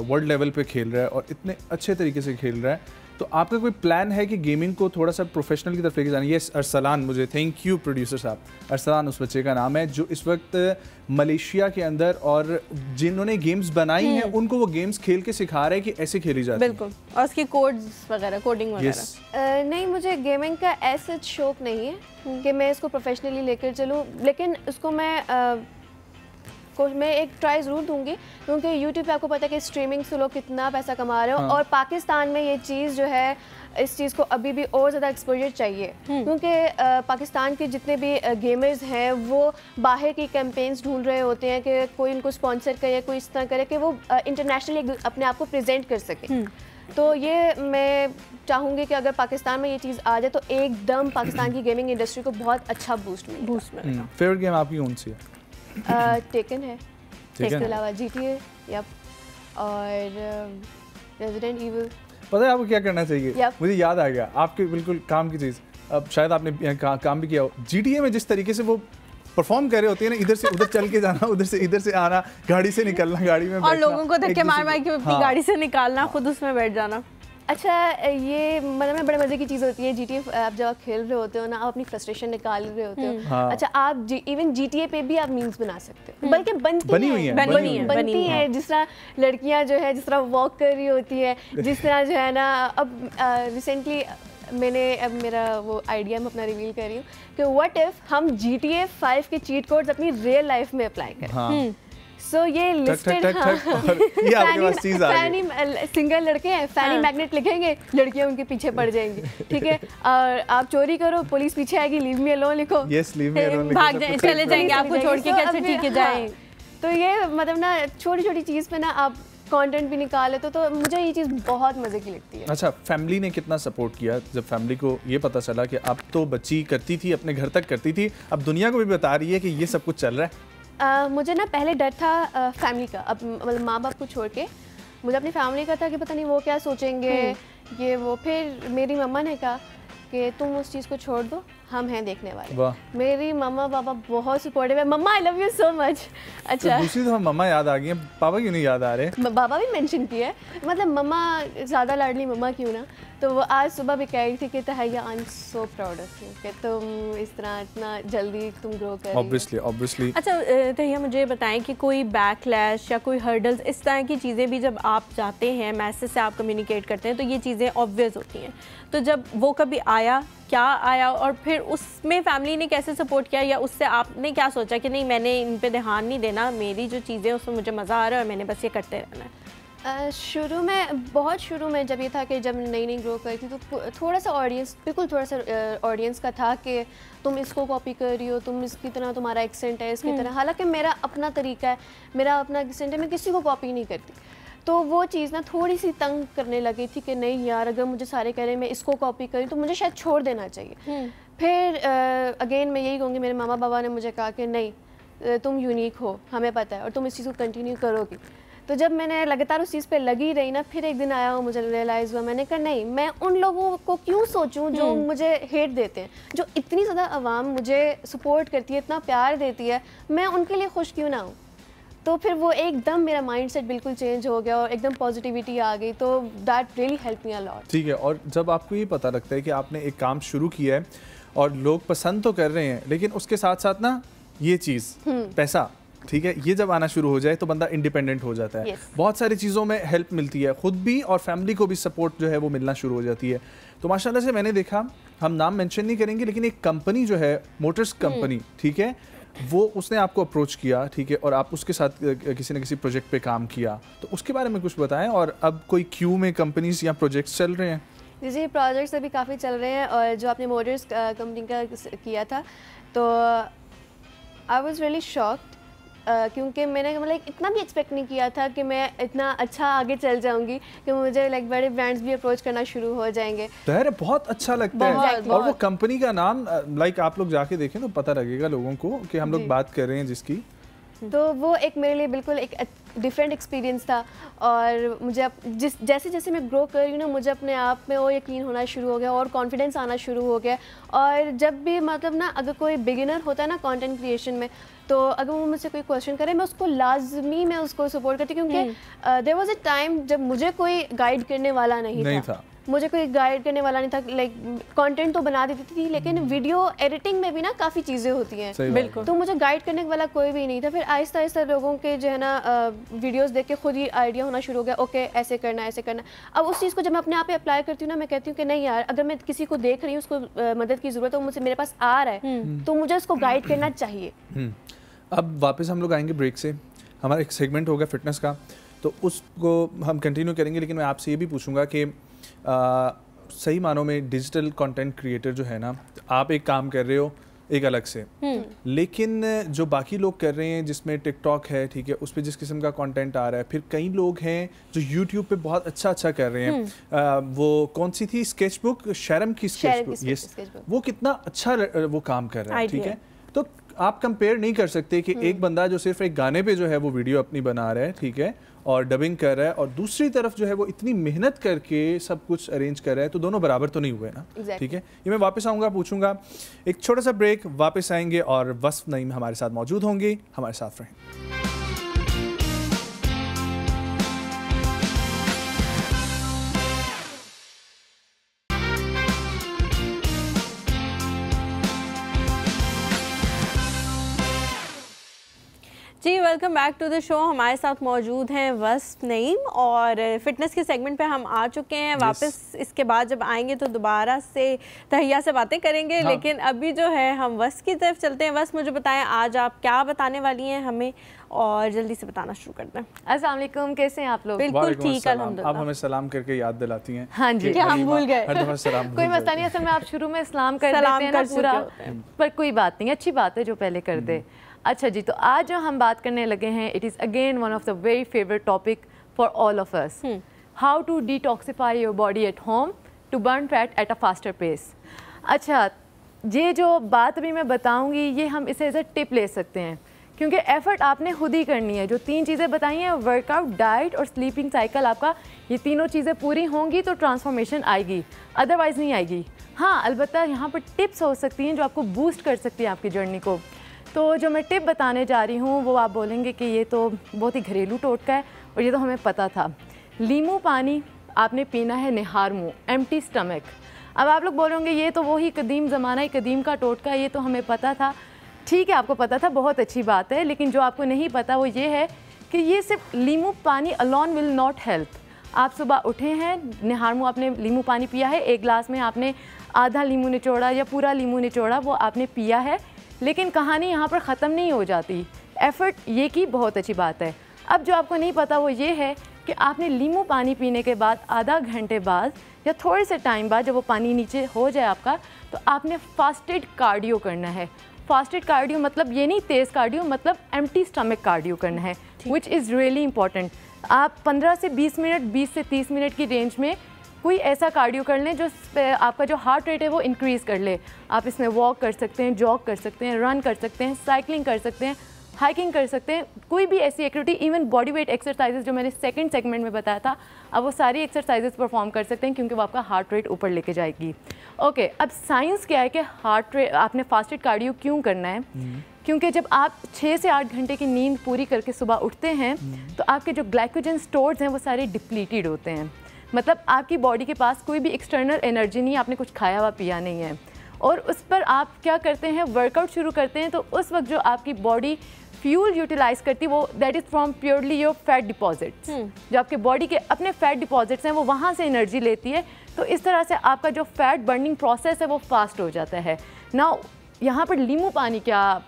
वर्ल्ड लेवल पे खेल रहा है और इतने अच्छे तरीके से खेल रहा है। तो आपका कोई प्लान है कि गेमिंग को थोड़ा सा प्रोफेशनल की तरफ लेके जाना? यस, अरसलान, मुझे थैंक यू प्रोड्यूसर साहब, अरसलान उस बच्चे का नाम है जो इस वक्त मलेशिया के अंदर, और जिन्होंने गेम्स बनाई हैं उनको वो गेम्स खेल के सिखा रहे हैं कि ऐसे खेली जाती है। बिल्कुल, और उसकी कोड्स वगैरह, कोडिंग वगैरह। नहीं, मुझे गेमिंग का ऐसा शौक नहीं है कि मैं इसको प्रोफेशनली लेकर चलूँ, लेकिन उसको मैं एक ट्राई ज़रूर दूंगी, क्योंकि यूट्यूब पे आपको पता है कि स्ट्रीमिंग से लोग कितना पैसा कमा रहे हो। और पाकिस्तान में ये चीज़ जो है, इस चीज़ को अभी भी और ज़्यादा एक्सपोजर चाहिए, क्योंकि पाकिस्तान के जितने भी गेमर्स हैं वो बाहर की कैंपेन्स ढूंढ रहे होते हैं कि कोई इनको स्पॉन्सर करे, कोई इस तरह करे कि वो इंटरनेशनली अपने आप को प्रेजेंट कर सके। तो ये मैं चाहूँगी कि अगर पाकिस्तान में ये चीज़ आ जाए तो एकदम पाकिस्तान की गेमिंग इंडस्ट्री को बहुत अच्छा बूस्ट मिलेगा। फेवरेट गेम आपकी कौन सी है? टेकन है, इसके अलावा GTA, यप, और रेजिडेंट ईविल। पता है आपको क्या करना चाहिए? मुझे याद आ गया आपके बिल्कुल काम की चीज़, अब शायद आपने काम भी किया हो। GTA में जिस तरीके से वो परफॉर्म कर रहे होते हैं ना, इधर से उधर चल के जाना, उधर से इधर से आना, गाड़ी से निकलना, गाड़ी में और लोगों को धक्के मार मार के अपनी गाड़ी से निकालना, खुद उसमें बैठ जाना। अच्छा, ये मतलब में बड़े मजे की चीज़ होती है GTA। आप जब आप खेल रहे होते हो ना, आप अपनी फ्रस्ट्रेशन निकाल रहे होते हो। अच्छा, आप इवन GTA पे भी आप मीम्स बना सकते हो, बल्कि बनती है। जिस तरह लड़कियां जो है, जिस तरह वॉक कर रही होती है, जिस तरह जो है ना, अब रिसेंटली मेरा वो आइडिया मैं अपना रिवील कर रही हूँ कि व्हाट इफ हम GTA 5 के चीट कोड्स अपनी रियल लाइफ में अप्लाई करें। सो ये लिस्टेड, सिंगल लड़के हैं, फैनी मैग्नेट लिखेंगे, लड़कियां उनके पीछे पड़ जाएंगी, ठीक है। और आप चोरी करो, पुलिस पीछे आएगी, लीव मी अलोन लिखो, यस, लीव मी अलोन, भाग जाए, चले जाएंगे आपको छोड़ के, कैसे ठीक है जाए। तो ये मतलब ना छोटी छोटी चीज़ पे ना आप कंटेंट भी निकाले तो मुझे ये चीज़ बहुत मज़े की लगती है। अच्छा, फैमिली ने कितना सपोर्ट किया जब फैमिली को ये पता चला कि अब तो बच्ची करती थी, अपने घर तक करती थी, अब दुनिया को भी बता रही है कि ये सब कुछ चल रहा है? मुझे ना पहले डर था फैमिली का, अब मतलब माँ बाप को छोड़ के मुझे अपनी फैमिली का था कि पता नहीं वो क्या सोचेंगे ये वो। फिर मेरी मम्मा ने कहा कि तुम उस चीज़ को छोड़ दो, हम हैं देखने वाले। मेरी मम्मा पापा बहुत सपोर्टिव है। मम्मा I love you so much. अच्छा, तो दूसरी तो मम्मा याद आ गई हैं, पापा क्यों नहीं याद आ रहे? पापा भी मेंशन किया है, मतलब मम्मा ज़्यादा लाडली मम्मा क्यों ना। तो वो आज सुबह भी कह रही थी कि तहैया I am so proud of you कि तुम इस तरह इतना जल्दी तुम ग्रो कर रही हो। ऑब्वियसली। अच्छा तहैया, मुझे बताएं कि कोई बैकलैश या कोई हर्डल्स इस तरह की चीज़ें भी जब आप जाते हैं, मैसेज से आप कम्युनिकेट करते हैं, तो ये चीज़ें ऑब्वियस होती हैं, तो जब वो कभी आया, क्या आया, और फिर उसमें फैमिली ने कैसे सपोर्ट किया, या उससे आपने क्या सोचा कि नहीं मैंने इन पे ध्यान नहीं देना, मेरी जो चीज़ें उसमें मुझे मज़ा आ रहा है और मैंने बस ये करते रहना है? शुरू में, बहुत शुरू में जब ये था कि जब नई ग्रो करी थी तो थोड़ा सा ऑडियंस, बिल्कुल थोड़ा सा ऑडियंस का था कि तुम इसको कॉपी कर रही हो, तुम इसकी तरह, तुम्हारा एक्सेंट है इसकी तरह। हालांकि मेरा अपना तरीका है, मेरा अपना एक्सेंट है, मैं किसी को कॉपी नहीं करती। तो वो चीज़ ना थोड़ी सी तंग करने लगी थी कि नहीं यार, अगर मुझे सारे कह रहे हैं मैं इसको कॉपी करूँ तो मुझे शायद छोड़ देना चाहिए। फिर अगेन मैं यही कहूँगी, मेरे मामा बाबा ने मुझे कहा कि नहीं तुम यूनिक हो, हमें पता है, और तुम इस चीज़ को कंटिन्यू करोगी। तो जब मैंने लगातार उस चीज़ पे लगी रही ना, फिर एक दिन आया और मुझे रियलाइज़ हुआ, मैंने कहा नहीं, मैं उन लोगों को क्यों सोचूं जो मुझे हेट देते हैं, जो इतनी ज़्यादा आवाम मुझे सपोर्ट करती है, इतना प्यार देती है, मैं उनके लिए खुश क्यों ना हूँ। तो फिर वो एकदम मेरा माइंडसेट बिल्कुल चेंज हो गया और एकदम पॉजिटिविटी आ गई, तो that really help me a lot. ठीक है, और जब आपको ये पता लगता है कि आपने एक काम शुरू किया है और लोग पसंद तो कर रहे हैं, लेकिन उसके साथ साथ ना ये चीज़ पैसा, ठीक है, ये जब आना शुरू हो जाए तो बंदा इंडिपेंडेंट हो जाता है। बहुत सारी चीज़ों में हेल्प मिलती है, खुद भी और फैमिली को भी सपोर्ट जो है वो मिलना शुरू हो जाती है। तो माशाल्लाह से मैंने देखा, हम नाम मेंशन नहीं करेंगे, लेकिन एक कंपनी जो है, मोटर्स कंपनी, ठीक है, वो उसने आपको अप्रोच किया, ठीक है, और आप उसके साथ किसी न किसी प्रोजेक्ट पे काम किया, तो उसके बारे में कुछ बताएं। और अब कोई क्यू में कंपनीज या प्रोजेक्ट्स चल रहे हैं? जी, प्रोजेक्ट्स अभी काफ़ी चल रहे हैं, और जो आपने मोटर्स कंपनी का किया था तो आई वाज रियली शॉक्ड, क्योंकि मैंने मतलब इतना भी एक्सपेक्ट नहीं किया था कि मैं इतना अच्छा आगे चल जाऊंगी कि मुझे लाइक बड़े ब्रांड्स भी अप्रोच करना शुरू हो जाएंगे। तो बहुत अच्छा लगता है। और वो कंपनी का नाम लाइक आप लोग जाके देखें तो पता लगेगा लोगों को कि हम लोग बात कर रहे हैं जिसकी। तो वो एक मेरे लिए बिल्कुल एक डिफरेंट एक्सपीरियंस था, और मुझे जैसे जैसे मैं ग्रो कर रही हूँ ना, मुझे अपने आप में वो यकीन होना शुरू हो गया और कॉन्फिडेंस आना शुरू हो गया। और जब भी मतलब ना, अगर कोई बिगिनर होता है ना कंटेंट क्रिएशन में, तो अगर वो मुझसे कोई क्वेश्चन करे, मैं उसको लाजमी मैं उसको सपोर्ट करती, क्योंकि देयर वाज अ टाइम जब मुझे कोई गाइड करने वाला नहीं था। मुझे कोई गाइड करने वाला नहीं था। लाइक कंटेंट तो बना देती थी, लेकिन वीडियो एडिटिंग में भी ना काफ़ी चीज़ें होती हैं, बिल्कुल, तो मुझे गाइड करने वाला कोई भी नहीं था। फिर आहिस्ता आहिस्ता लोगों के जो है ना वीडियोस देख के खुद ही आइडिया होना शुरू हो गया, ओके ऐसे करना ऐसे करना। अब उस चीज़ को जब मैं अपने आप पे अप्लाई करती हूँ ना, मैं कहती हूँ कि नहीं यार, अगर मैं किसी को देख रही हूँ, उसको मदद की ज़रूरत है, मुझे मेरे पास आ रहा है, तो मुझे उसको गाइड करना चाहिए। अब वापस हम लोग आएंगे ब्रेक से, हमारा एक सेगमेंट होगा फिटनेस का, तो उसको हम कंटिन्यू करेंगे। लेकिन मैं आपसे ये भी पूछूंगा कि सही मानों में डिजिटल कंटेंट क्रिएटर जो है ना, आप एक काम कर रहे हो एक अलग से, लेकिन जो बाकी लोग कर रहे हैं, जिसमें टिकटॉक है, ठीक है, उस पर जिस किस्म का कंटेंट आ रहा है, फिर कई लोग हैं जो यूट्यूब पे बहुत अच्छा कर रहे हैं। वो कौन सी थी स्केचबुक, शर्म की स्केचबुक, यस, वो कितना अच्छा वो काम कर रहा है, ठीक है। तो आप कंपेयर नहीं कर सकते कि एक बंदा जो सिर्फ एक गाने पे जो है वो वीडियो अपनी बना रहा है, ठीक है, और डबिंग कर रहा है, और दूसरी तरफ जो है वो इतनी मेहनत करके सब कुछ अरेंज कर रहा है, तो दोनों बराबर तो नहीं हुए ना, ठीक है। ये मैं वापस आऊँगा, पूछूंगा, एक छोटा सा ब्रेक, वापस आएंगे और वस्फ नईम हमारे साथ मौजूद होंगे, हमारे साथ रहें। जी, welcome back to the show. हमारे साथ मौजूद हैं वस्फ नईम, और फिटनेस के सेगमेंट पे हम आ चुके हैं। वापस इसके बाद जब आएंगे तो दोबारा से तहैया से बातें करेंगे, हाँ। लेकिन अभी जो है हम वस्फ की तरफ चलते हैं। वस्फ, मुझे बताएं आज आप क्या बताने वाली हैं हमें, और जल्दी से बताना शुरू करते हैं। अस्सलाम वालेकुम, कैसे हैं आप लोग? बिल्कुल ठीक, अल्हम्दुलिल्लाह। आप हमें सलाम करके याद दिलाती हैं। हाँ जी, क्या हम भूल गए? कोई मसला नहीं, असल में आप शुरू में सलाम कर देते हैं ना पूरा, पर कोई बात नहीं, अच्छी बात है जो पहले कर दे। अच्छा जी, तो आज जो हम बात करने लगे हैं, it is again one of the very favourite topic, for all of us. How to detoxify your body at home to burn fat at a faster pace. अच्छा, ये जो बात अभी मैं बताऊंगी ये हम इसे एज ए टिप ले सकते हैं, क्योंकि एफर्ट आपने खुद ही करनी है। जो 3 चीज़ें बताई हैं, वर्कआउट, डाइट और स्लीपिंग साइकिल, आपका ये तीनों चीज़ें पूरी होंगी तो ट्रांसफॉर्मेशन आएगी, अदरवाइज़ नहीं आएगी। हाँ, अलबत्ता यहाँ पर टिप्स हो सकती हैं जो आपको बूस्ट कर सकती हैं आपकी जर्नी को। तो जो मैं टिप बताने जा रही हूँ वो आप बोलेंगे कि ये तो बहुत ही घरेलू टोटका है और ये तो हमें पता था। लीमू पानी आपने पीना है निहार मुँह, एम्प्टी स्टमक। अब आप लोग बोलोगे ये तो वही कदीम ज़माना, कदीम का टोटका, ये तो हमें पता था। ठीक है, आपको पता था, बहुत अच्छी बात है, लेकिन जो आपको नहीं पता वो ये है कि ये सिर्फ लीमू पानी अलोन विल नॉट हेल्प। आप सुबह उठे हैं, निहार मुँह आपने लीमू पानी पिया है, 1 गिलास में आपने आधा लीमू निचोड़ा या पूरा लीमू निचोड़ा वो आपने पिया है, लेकिन कहानी यहाँ पर ख़त्म नहीं हो जाती। एफ़र्ट ये की बहुत अच्छी बात है। अब जो आपको नहीं पता वो ये है कि आपने लीमू पानी पीने के बाद आधा घंटे बाद या थोड़े से टाइम बाद जब वो पानी नीचे हो जाए आपका, तो आपने फास्टेड कार्डियो करना है। फास्टेड कार्डियो मतलब ये नहीं तेज़ कार्डियो, मतलब एम्प्टी स्टमक कार्डियो करना है, विच इज़ रियली इंपॉर्टेंट। आप 15 से 20 मिनट, 20 से 30 मिनट की रेंज में कोई ऐसा कार्डियो कर लें जो आपका जो हार्ट रेट है वो इंक्रीज़ कर ले। आप इसमें वॉक कर सकते हैं, जॉग कर सकते हैं, रन कर सकते हैं, साइकिलिंग कर सकते हैं, हाइकिंग कर सकते हैं, कोई भी ऐसी activity, even body weight exercises जो मैंने सेकंड सेगमेंट में बताया था, अब वो सारी एक्सरसाइजेज परफॉर्म कर सकते हैं क्योंकि वो आपका हार्ट रेट ऊपर लेके जाएगी। ओके, अब साइंस क्या है कि हार्ट रेट आपने फास्टेड कार्डियो क्यों करना है? क्योंकि जब आप 6 से 8 घंटे की नींद पूरी करके सुबह उठते हैं तो आपके जो ग्लाइकोजन स्टोर्स हैं वो सारे डिप्लीटेड होते हैं, मतलब आपकी बॉडी के पास कोई भी एक्सटर्नल एनर्जी नहीं है, आपने कुछ खाया हुआ पिया नहीं है, और उस पर आप क्या करते हैं, वर्कआउट शुरू करते हैं, तो उस वक्त जो आपकी बॉडी फ्यूल यूटिलाइज करती है वो that is from purely your fat deposits. जो आपके बॉडी के अपने फैट डिपॉजिट्स हैं वो वहाँ से एनर्जी लेती है, तो इस तरह से आपका जो फैट बर्निंग प्रोसेस है वो फास्ट हो जाता है। नाउ यहाँ पर लीमू पानी क्या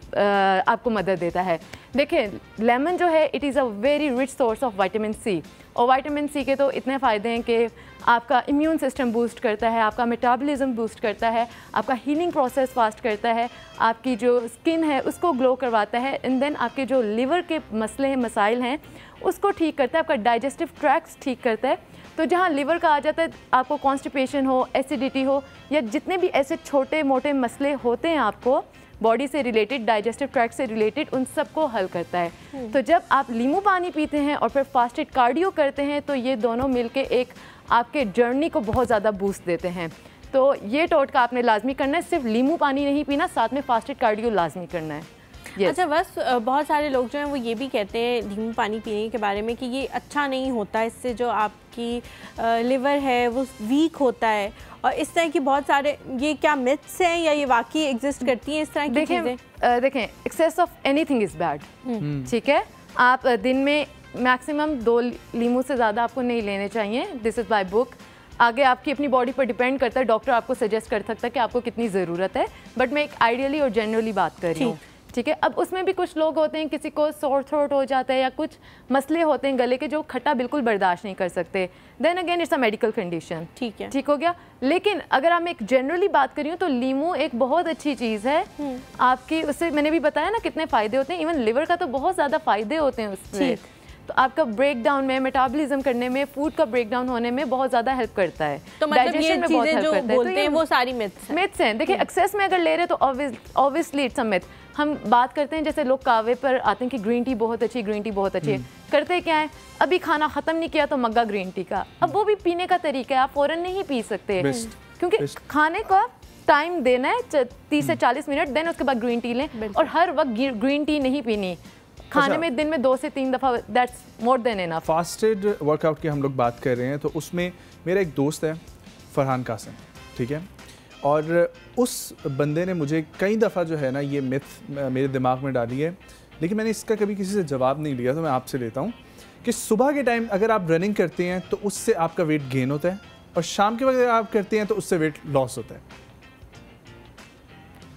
आपको मदद देता है? देखिए, लेमन जो है it is a very rich source of vitamin C, और विटामिन सी के तो इतने फ़ायदे हैं कि आपका इम्यून सिस्टम बूस्ट करता है, आपका मेटाबॉलिज्म बूस्ट करता है, आपका हीलिंग प्रोसेस फास्ट करता है, आपकी जो स्किन है उसको ग्लो करवाता है, एंड देन आपके जो लिवर के मसले हैं, मसाइल हैं, उसको ठीक करता है, आपका डाइजेस्टिव ट्रैक्ट ठीक करता है। तो जहाँ लिवर का आ जाता है, आपको कॉन्स्टिपेशन हो, एसिडिटी हो, या जितने भी ऐसे छोटे मोटे मसले होते हैं आपको बॉडी से रिलेटेड, डाइजेस्टिव ट्रैक्ट से रिलेटेड, उन सब को हल करता है। तो जब आप लीमू पानी पीते हैं और फिर फास्टेड कार्डियो करते हैं तो ये दोनों मिलके एक आपके जर्नी को बहुत ज़्यादा बूस्ट देते हैं। तो ये टोटका आपने लाजमी करना है, सिर्फ लीमू पानी नहीं पीना, साथ में फास्टेड कार्डियो लाजमी करना है। Yes. अच्छा, बस बहुत सारे लोग जो हैं वो ये भी कहते हैं लीमू पानी पीने के बारे में कि ये अच्छा नहीं होता, इससे जो आपकी लिवर है वो वीक होता है, और इस तरह की बहुत सारे, ये क्या मिथ्स हैं या ये वाकई एग्जिस्ट करती हैं इस तरह की चीज़ें? देखें, excess of anything is bad, ठीक है। आप दिन में मैक्सिमम 2 लीमू से ज़्यादा आपको नहीं लेने चाहिए, दिस इज़ बाय बुक। आगे आपकी अपनी बॉडी पर डिपेंड करता है, डॉक्टर आपको सजेस्ट कर सकता है कि आपको कितनी ज़रूरत है, बट मैं एक आइडियली और जनरली बात कर रही हूँ, ठीक है। अब उसमें भी कुछ लोग होते हैं, किसी को सोर थ्रोट हो जाता है या कुछ मसले होते हैं गले के जो खट्टा बिल्कुल बर्दाश्त नहीं कर सकते, then again it's a medical condition, ठीक है, ठीक हो गया। लेकिन अगर हम एक जनरली बात करी हूँ तो लीमू एक बहुत अच्छी चीज़ है आपकी, उससे मैंने भी बताया ना कितने फ़ायदे होते हैं, इवन लिवर का तो बहुत ज़्यादा फ़ायदे होते हैं उससे। तो आपका ब्रेक डाउन में, मेटाबॉलिज्म करने में, फूड का ब्रेक डाउन होने में बहुत ज़्यादा हेल्प करता है। तो मतलब ये चीज़ें जो बोलते हैं वो सारी मिथ्स हैं। देखिए, एक्सेस में अगर ले रहे तो ऑब्वियसली इट्स अ मिथ। हम बात करते हैं जैसे लोग कावे पर आते हैं कि ग्रीन टी बहुत अच्छी, ग्रीन टी बहुत अच्छी है, करते क्या है, अभी खाना ख़त्म नहीं किया तो मग्गा ग्रीन टी का। अब वो भी पीने का तरीका है, आप फ़ौरन नहीं पी सकते क्योंकि खाने का टाइम देना है 30 से 40 मिनट, देन उसके बाद ग्रीन टी लें, और हर वक्त ग्रीन टी नहीं पीनी, खाने में दिन में 2 से 3 दफ़ा, that's more than enough. Fasted workout की हम लोग बात कर रहे हैं, तो उसमें मेरा एक दोस्त है फरहान कासिम, ठीक है, और उस बंदे ने मुझे कई दफ़ा जो है ना ये मिथ मेरे दिमाग में डाली है, लेकिन मैंने इसका कभी किसी से जवाब नहीं लिया, तो मैं आपसे लेता हूँ कि सुबह के टाइम अगर आप रनिंग करते हैं तो उससे आपका वेट गेन होता है, और शाम के वक्त अगर आप करते हैं तो उससे वेट लॉस होता है।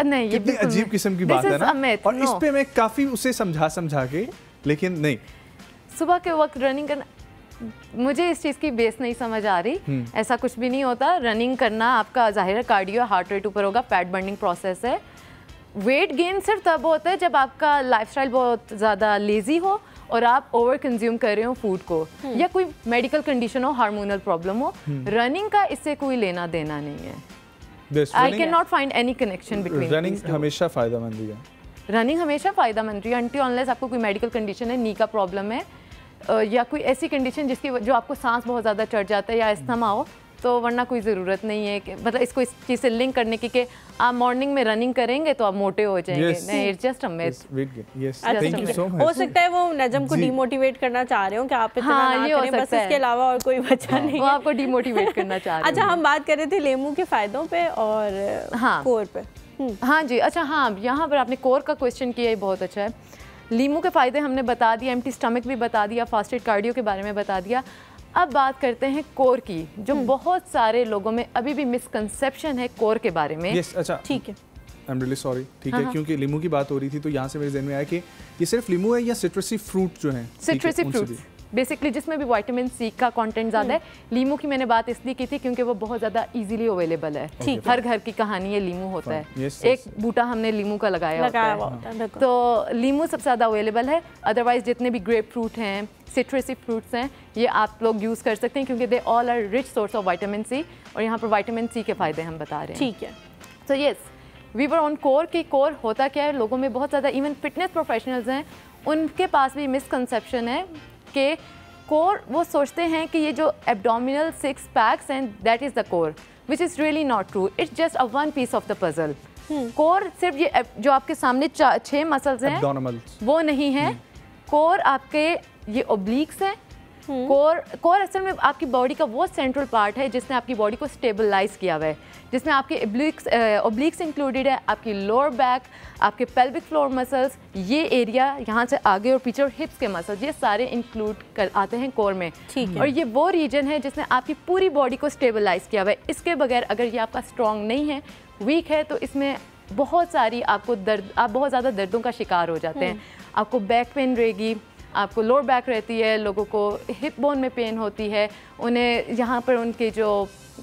नहीं, ये कितनी अजीब किस्म की बात है ना, और इस पे मैं काफ़ी उसे समझा के, लेकिन नहीं, सुबह के वक्त रनिंग करना, मुझे इस चीज़ की बेस नहीं समझ आ रही। ऐसा कुछ भी नहीं होता, रनिंग करना आपका ज़ाहिर है कार्डियो, हार्ट रेट ऊपर होगा, फैट बर्निंग प्रोसेस है। वेट गेन सिर्फ तब होता है जब आपका लाइफस्टाइल बहुत ज़्यादा लेज़ी हो और आप ओवर कंज्यूम कर रहे हो फूड को या कोई मेडिकल कंडीशन हो, हार्मोनल प्रॉब्लम हो, रनिंग का इससे कोई लेना देना नहीं है। I can not find any connection between. Running हमेशा फायदेमंद है, रनिंग हमेशा फ़ायदेमंद है अनटिल अनलेस आपको कोई मेडिकल कंडीशन है, नी का प्रॉब्लम है या कोई ऐसी कंडीशन जिसकी जो आपको सांस बहुत ज़्यादा चढ़ जाता है या अस्थमा हो, तो वरना कोई ज़रूरत नहीं है कि मतलब इसको इस चीज़ से लिंक करने की कि आप मॉर्निंग में रनिंग करेंगे तो आप मोटे हो जाएंगे। नहीं, it's just a myth. Thank you so much. हो सकता है वो नजम को डीमोटिवेट करना चाह रहे हो कि आप इतना ना करें, बस इसके अलावा और कोई बचा नहीं, वो आपको डीमोटिवेट करना चाह रहे हैं। अच्छा, हम बात कर रहे थे लेमू के फायदों पे और कोर पे। हाँ जी, अच्छा हाँ, यहाँ पर आपने कोर का क्वेश्चन किया, ये बहुत अच्छा है। लीमू के फ़ायदे हमने बता दिया, एम्प्टी स्टमक भी बता दिया, फास्टेड कार्डियो के बारे में बता दिया। अब बात करते हैं कोर की, जो बहुत सारे लोगों में अभी भी मिसकंसेप्शन है कोर के बारे में। yes, अच्छा ठीक है, आई एम रियली सॉरी, ठीक है, क्योंकि लीमू की बात हो रही थी तो यहाँ से मेरे ज़हन में आया कि ये सिर्फ लीमू है या सिट्रसी फ्रूट जो हैं, सिट्रसी फ्रूट बेसिकली जिसमें भी विटामिन सी का कंटेंट ज़्यादा है। लीमू की मैंने बात इसलिए की थी क्योंकि वो बहुत ज़्यादा इजीली अवेलेबल है। ठीक, हर घर की कहानी है, लीमू होता है, एक बूटा हमने लीमू का लगाया होता है, तो लीमू सबसे ज़्यादा अवेलेबल है। अदरवाइज जितने भी ग्रेप फ्रूट हैं, सिट्रसी फ्रूट्स हैं, ये आप लोग यूज़ कर सकते हैं क्योंकि they all are rich source of vitamin C, और यहाँ पर विटामिन सी के फ़ायदे हम बता रहे हैं। ठीक है, तो yes, we were on core की कोर होता क्या है, लोगों में बहुत ज़्यादा इवन फिटनेस प्रोफेशनल्स हैं उनके पास भी मिसकंसेप्शन है कि कोर, वो सोचते हैं कि ये जो एब्डोमिनल 6 पैक्स हैं that is the core, which is really not true. It's just a one piece of the puzzle. Core सिर्फ ये जो आपके सामने 6 मसल्स हैं वो नहीं है। कोर आपके ये ओब्लिक्स हैं। कोर असल में आपकी बॉडी का वो सेंट्रल पार्ट है जिसने आपकी बॉडी को स्टेबलाइज किया हुआ है, जिसमें आपके ओब्लिक्स इंक्लूडेड है, आपकी लोअर बैक, आपके पेल्विक फ्लोर मसल्स, ये एरिया यहाँ से आगे और पीछे, और हिप्स के मसल्स, ये सारे इंक्लूड कर आते हैं कोर में। और ये वो रीजन है जिसने आपकी पूरी बॉडी को स्टेबलाइज किया हुआ है। इसके बगैर अगर ये आपका स्ट्रॉन्ग नहीं है, वीक है, तो इसमें बहुत सारी आपको दर्द, आप बहुत ज़्यादा दर्दों का शिकार हो जाते हैं। आपको बैक पेन रहेगी, आपको लोअर बैक रहती है, लोगों को हिप बोन में पेन होती है, उन्हें यहाँ पर उनके जो